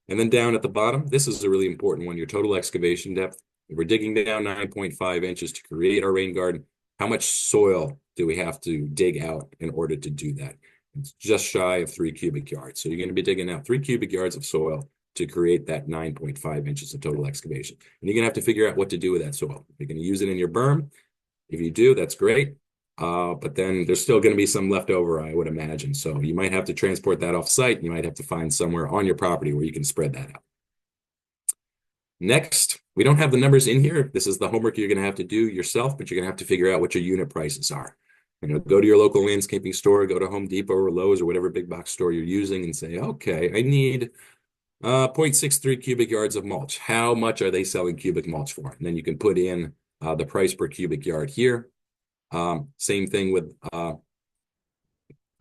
And then down at the bottom, this is a really important one, your total excavation depth. If we're digging down 9.5 inches to create our rain garden, how much soil do we have to dig out in order to do that? It's just shy of 3 cubic yards. So you're going to be digging out 3 cubic yards of soil to create that 9.5 inches of total excavation. And you're going to have to figure out what to do with that soil. You're going to use it in your berm. If you do, that's great. But then there's still going to be some left over, I would imagine. So you might have to transport that off site. You might have to find somewhere on your property where you can spread that out. Next, we don't have the numbers in here. This is the homework you're going to have to do yourself, but you're going to have to figure out what your unit prices are. You know, go to your local landscaping store, go to Home Depot or Lowe's or whatever big box store you're using and say, okay, I need 0.63 cubic yards of mulch. How much are they selling cubic mulch for? And then you can put in the price per cubic yard here. Same thing with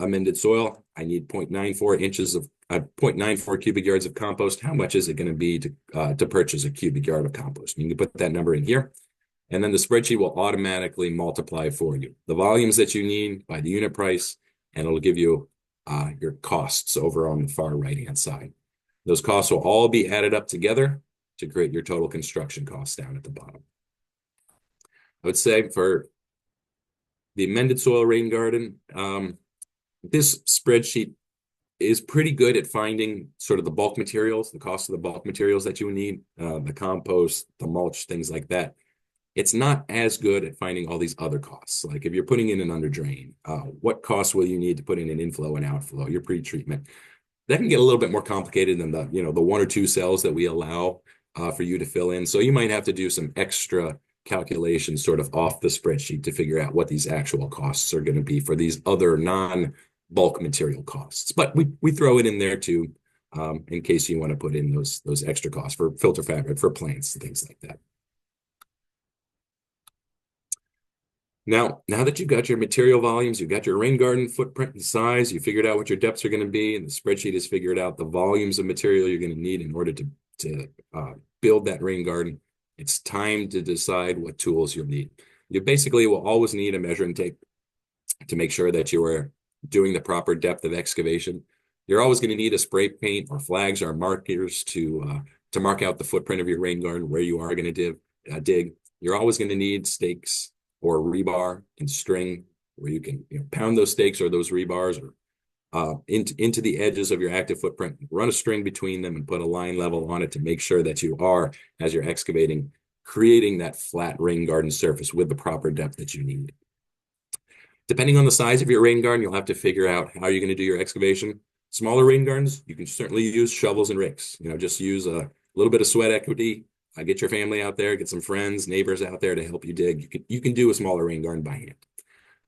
amended soil. I need 0.94 inches of 0.94 cubic yards of compost. How much is it going to be to purchase a cubic yard of compost? You can put that number in here, and then the spreadsheet will automatically multiply for you the volumes that you need by the unit price, and it'll give you your costs over on the far right-hand side. Those costs will all be added up together to create your total construction costs down at the bottom. I would say for the amended soil rain garden, this spreadsheet is pretty good at finding sort of the bulk materials, the cost of the bulk materials that you need, the compost, the mulch, things like that. It's not as good at finding all these other costs. Like if you're putting in an under drain, what costs will you need to put in an inflow and outflow, your pre-treatment? That can get a little bit more complicated than the 1 or 2 cells that we allow for you to fill in. So you might have to do some extra calculations sort of off the spreadsheet to figure out what these actual costs are going to be for these other non-bulk material costs. But we throw it in there too, in case you want to put in those extra costs for filter fabric, for plants, and things like that. Now that you've got your material volumes, you've got your rain garden footprint and size, you figured out what your depths are going to be, and the spreadsheet has figured out the volumes of material you're going to need in order to build that rain garden, it's time to decide what tools you'll need. You basically will always need a measuring tape to make sure that you are doing the proper depth of excavation. You're always going to need a spray paint or flags or markers to mark out the footprint of your rain garden, where you are going to dig. You're always going to need stakes or rebar and string where you can pound those stakes or those rebars or into the edges of your active footprint, run a string between them and put a line level on it to make sure that you are, as you're excavating, creating that flat rain garden surface with the proper depth that you need. Depending on the size of your rain garden, you'll have to figure out how you're going to do your excavation. Smaller rain gardens, you can certainly use shovels and rakes. Just use a little bit of sweat equity. Get your family out there, get some friends, neighbors out there to help you dig. You can do a smaller rain garden by hand.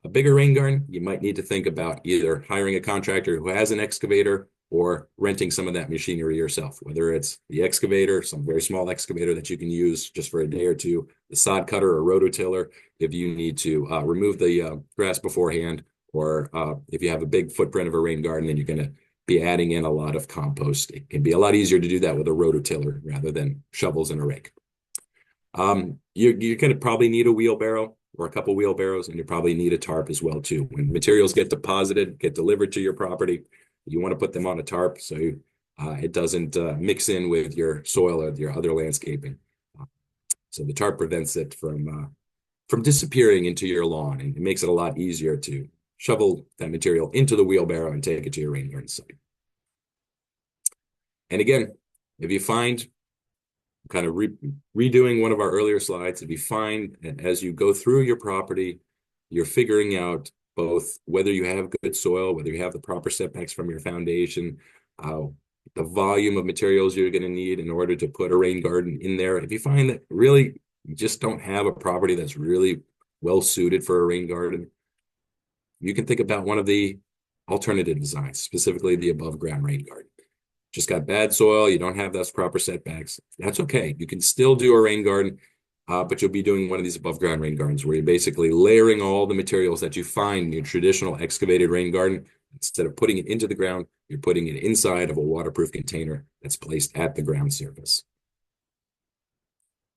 A bigger rain garden, you might need to think about either hiring a contractor who has an excavator or renting some of that machinery yourself, whether it's the excavator, some very small excavator that you can use just for a day or two, the sod cutter or rototiller if you need to remove the grass beforehand, or if you have a big footprint of a rain garden and you're going to be adding in a lot of compost. It can be a lot easier to do that with a rototiller rather than shovels and a rake. You're going to probably need a wheelbarrow or a couple wheelbarrows, and you probably need a tarp as well too. When materials get deposited, get delivered to your property, you want to put them on a tarp so it doesn't mix in with your soil or your other landscaping. So the tarp prevents it from disappearing into your lawn, and it makes it a lot easier to shovel that material into the wheelbarrow and take it to your rain garden site. And again, if you find, kind of redoing one of our earlier slides, if you find that as you go through your property, you're figuring out both whether you have good soil, whether you have the proper setbacks from your foundation, the volume of materials you're going to need in order to put a rain garden in there. If you find that really you just don't have a property that's really well suited for a rain garden, you can think about one of the alternative designs, specifically the above ground rain garden. Just got bad soil, you don't have those proper setbacks, that's okay. You can still do a rain garden, but you'll be doing one of these above ground rain gardens where you're basically layering all the materials that you find in your traditional excavated rain garden. Instead of putting it into the ground, you're putting it inside of a waterproof container that's placed at the ground surface.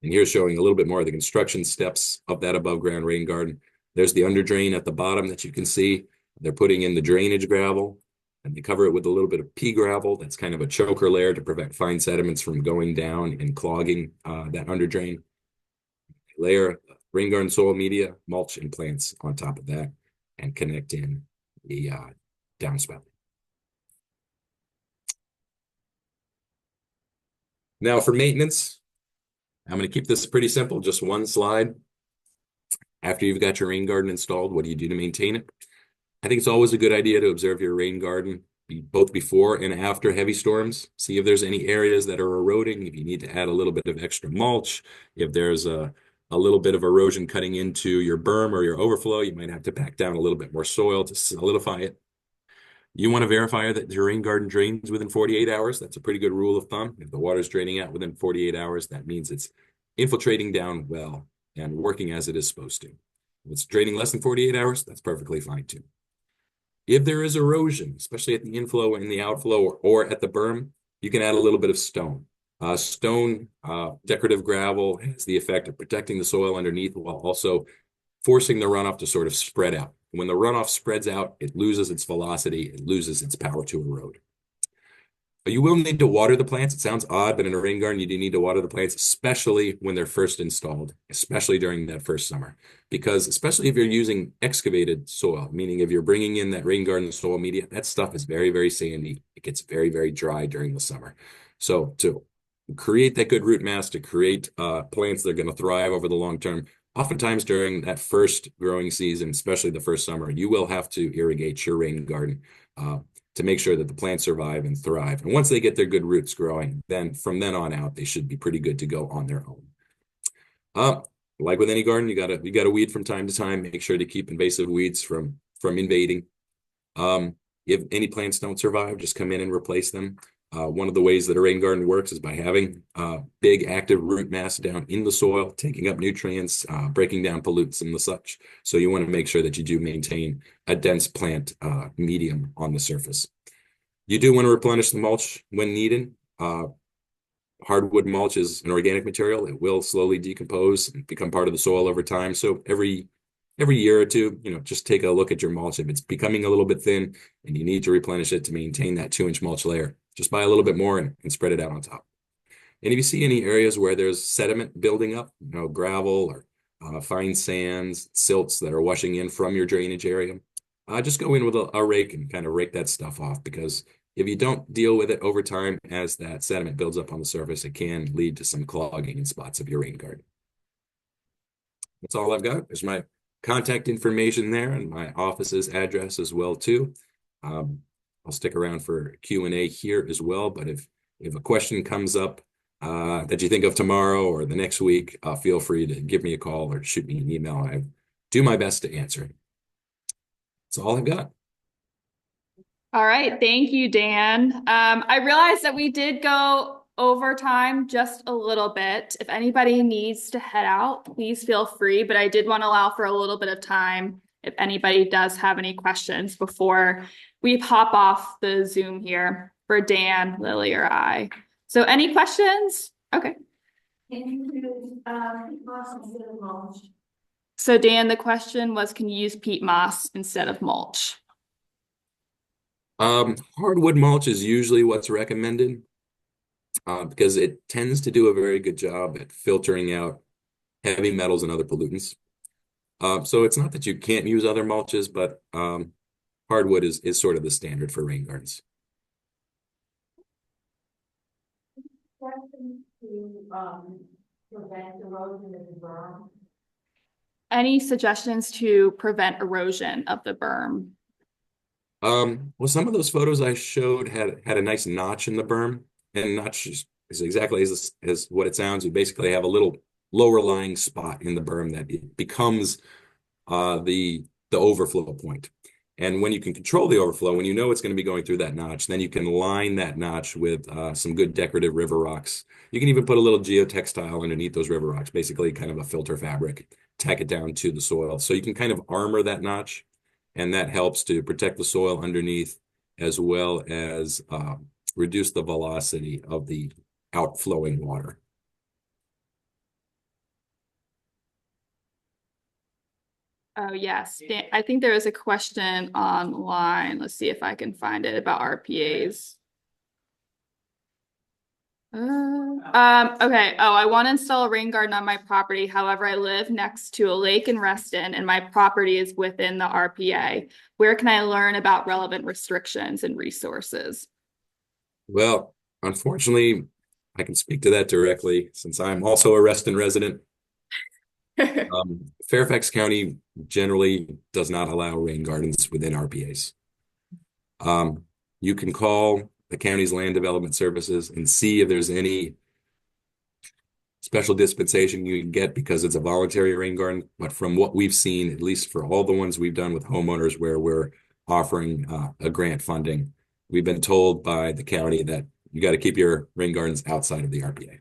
And here's showing a little bit more of the construction steps of that above ground rain garden. There's the under drain at the bottom that you can see. They're putting in the drainage gravel, and they cover it with a little bit of pea gravel. That's kind of a choker layer to prevent fine sediments from going down and clogging that under drain. Layer rain garden soil media, mulch, and plants on top of that, and connect in the downspout. Now for maintenance, I'm going to keep this pretty simple, just one slide. After you've got your rain garden installed, what do you do to maintain it? I think it's always a good idea to observe your rain garden both before and after heavy storms. See if there's any areas that are eroding, if you need to add a little bit of extra mulch, if there's a little bit of erosion cutting into your berm or your overflow, you might have to pack down a little bit more soil to solidify it. You want to verify that your rain garden drains within 48 hours. That's a pretty good rule of thumb. If the water's draining out within 48 hours, that means it's infiltrating down well and working as it is supposed to. If it's draining less than 48 hours, that's perfectly fine too. If there is erosion, especially at the inflow and the outflow or at the berm, you can add a little bit of stone. Decorative gravel has the effect of protecting the soil underneath while also forcing the runoff to sort of spread out. When the runoff spreads out, it loses its velocity, it loses its power to erode. But you will need to water the plants. It sounds odd, but in a rain garden, you do need to water the plants, especially when they're first installed, especially during that first summer. Because especially if you're using excavated soil, meaning if you're bringing in that rain garden soil media, that stuff is very, very sandy. It gets very, very dry during the summer. So to create that good root mass, to create plants that are going to thrive over the long term, oftentimes during that first growing season, especially the first summer, you will have to irrigate your rain garden to make sure that the plants survive and thrive. And once they get their good roots growing, then from then on out, they should be pretty good to go on their own. Like with any garden, you gotta weed from time to time. Make sure to keep invasive weeds from invading. If any plants don't survive, just come in and replace them. One of the ways that a rain garden works is by having big active root mass down in the soil, taking up nutrients, breaking down pollutants and the such. So you want to make sure that you do maintain a dense plant medium on the surface. You do want to replenish the mulch when needed. Hardwood mulch is an organic material. It will slowly decompose and become part of the soil over time. So every year or two, just take a look at your mulch. If it's becoming a little bit thin and you need to replenish it to maintain that 2-inch mulch layer, just buy a little bit more and spread it out on top. And if you see any areas where there's sediment building up, gravel or fine sands, silts that are washing in from your drainage area, Just go in with a rake and kind of rake that stuff off, because if you don't deal with it over time, as that sediment builds up on the surface, it can lead to some clogging in spots of your rain garden. That's all I've got. There's my contact information there and my office's address as well too. I'll stick around for Q&A here as well, but if a question comes up that you think of tomorrow or the next week, feel free to give me a call or shoot me an email. I do my best to answer it. That's all I've got. All right, thank you, Dan. I realized that we did go over time just a little bit. If anybody needs to head out, please feel free, but I did want to allow for a little bit of time if anybody does have any questions before we pop off the Zoom here for Dan, Lily, or I. So any questions? Okay. So Dan, the question was, can you use peat moss instead of mulch? Hardwood mulch is usually what's recommended because it tends to do a very good job at filtering out heavy metals and other pollutants. So it's not that you can't use other mulches, but hardwood is sort of the standard for rain gardens. Any suggestions to prevent erosion of the berm? Well, some of those photos I showed had a nice notch in the berm, and notch is exactly as what it sounds. You basically have a little lower lying spot in the berm that it becomes the overflow point. And when you can control the overflow, when you know it's going to be going through that notch, then you can line that notch with some good decorative river rocks. You can even put a little geotextile underneath those river rocks, basically kind of a filter fabric, tack it down to the soil. So you can kind of armor that notch, and that helps to protect the soil underneath as well as reduce the velocity of the outflowing water. Oh, yes. I think there was a question online. Let's see if I can find it about RPAs. Okay. Oh, I want to install a rain garden on my property. However, I live next to a lake in Reston and my property is within the RPA. Where can I learn about relevant restrictions and resources? Well, unfortunately, I can speak to that directly since I'm also a Reston resident. Fairfax County generally does not allow rain gardens within RPAs. You can call the county's land development services and see if there's any special dispensation you can get because it's a voluntary rain garden. But from what we've seen, at least for all the ones we've done with homeowners where we're offering a grant funding, we've been told by the county that you got to keep your rain gardens outside of the RPA.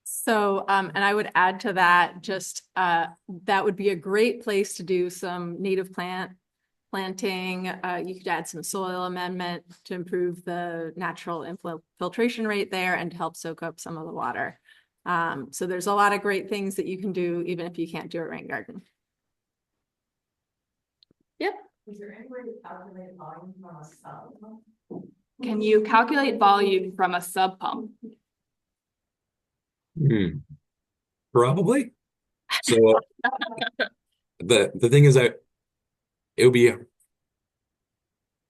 So, and I would add to that, just that would be a great place to do some native planting. You could add some soil amendment to improve the natural infiltration rate there and to help soak up some of the water. So there's a lot of great things that you can do even if you can't do a rain garden. Yep. Is there any way to calculate volume from a sub? Can you calculate volume from a sub pump? Probably. So the thing is that it would be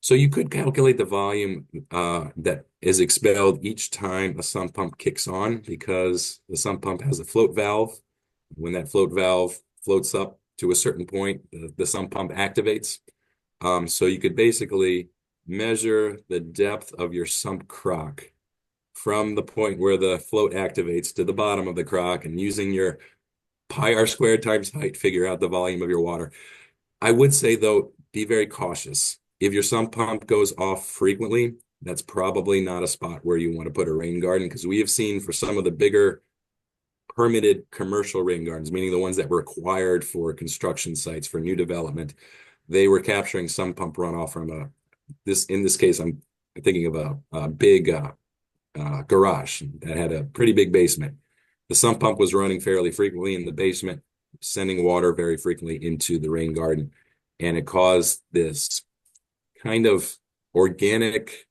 so you could calculate the volume that is expelled each time a sump pump kicks on, because the sump pump has a float valve. When that float valve floats up to a certain point, the sump pump activates. So you could basically measure the depth of your sump crock from the point where the float activates to the bottom of the crock, and using your pi r squared times height, figure out the volume of your water. I would say, though, be very cautious. If your sump pump goes off frequently, that's probably not a spot where you want to put a rain garden, because we have seen for some of the bigger permitted commercial rain gardens, meaning the ones that were acquired for construction sites for new development, they were capturing sump pump runoff from in this case, I'm thinking of a big garage that had a pretty big basement. The sump pump was running fairly frequently in the basement, sending water very frequently into the rain garden, and it caused this kind of organic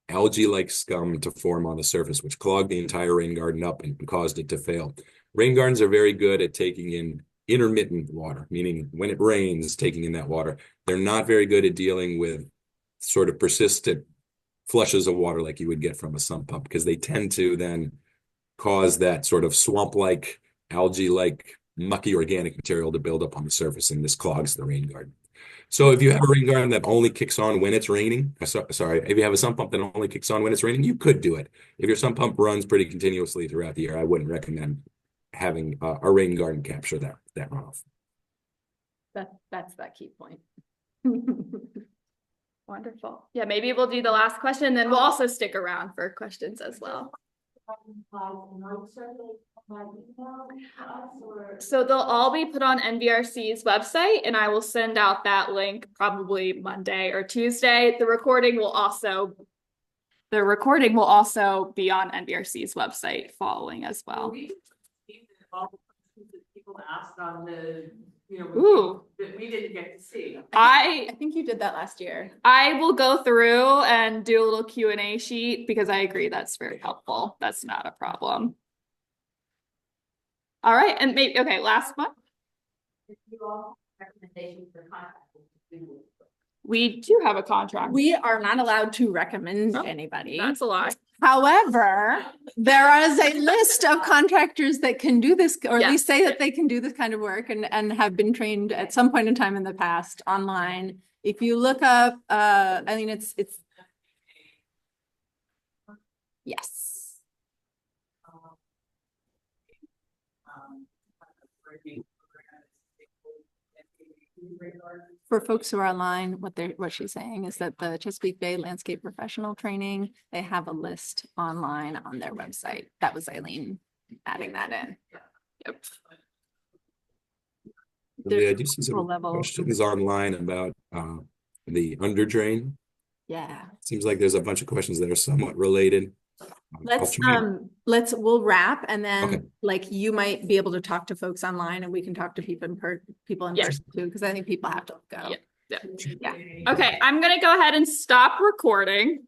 algae-like scum to form on the surface, which clogged the entire rain garden up and caused it to fail. Rain gardens are very good at taking in intermittent water, meaning when it rains, taking in that water. They're not very good at dealing with sort of persistent flushes of water like you would get from a sump pump, because they tend to then cause that sort of swamp-like, algae-like, mucky organic material to build up on the surface, and this clogs the rain garden. So if you have a rain garden that only kicks on when it's raining, sorry, if you have a sump pump that only kicks on when it's raining, you could do it. If your sump pump runs pretty continuously throughout the year, I wouldn't recommend having a rain garden capture that runoff. That's that key point. Wonderful. Yeah, maybe we'll do the last question, then we'll also stick around for questions as well. So they'll all be put on NVRC's website, and I will send out that link probably Monday or Tuesday. The recording will also be on NVRC's website following as well. All the questions that people asked on the, Ooh. that we didn't get to see. I think you did that last year. I will go through and do a little Q&A sheet because I agree that's very helpful. That's not a problem. All right, and maybe, okay, last one. Recommendations for contractors to do. We do have a contract. We are not allowed to recommend anybody. That's a lie. However, there is a list of contractors that can do this, or at Yes. least say that they can do this kind of work and have been trained at some point in time in the past online. If you look up, I mean, it's yes. For folks who are online, what she's saying is that the Chesapeake Bay Landscape Professional Training, they have a list online on their website. That was Eileen adding that in. Yep. I do see some level. questions online about the under drain. Yeah. Seems like there's a bunch of questions that are somewhat related. We'll wrap, and then Okay. like you might be able to talk to folks online, and we can talk to people in Yes. person too, because I think people have to go. Yeah. Okay, I'm gonna go ahead and stop recording.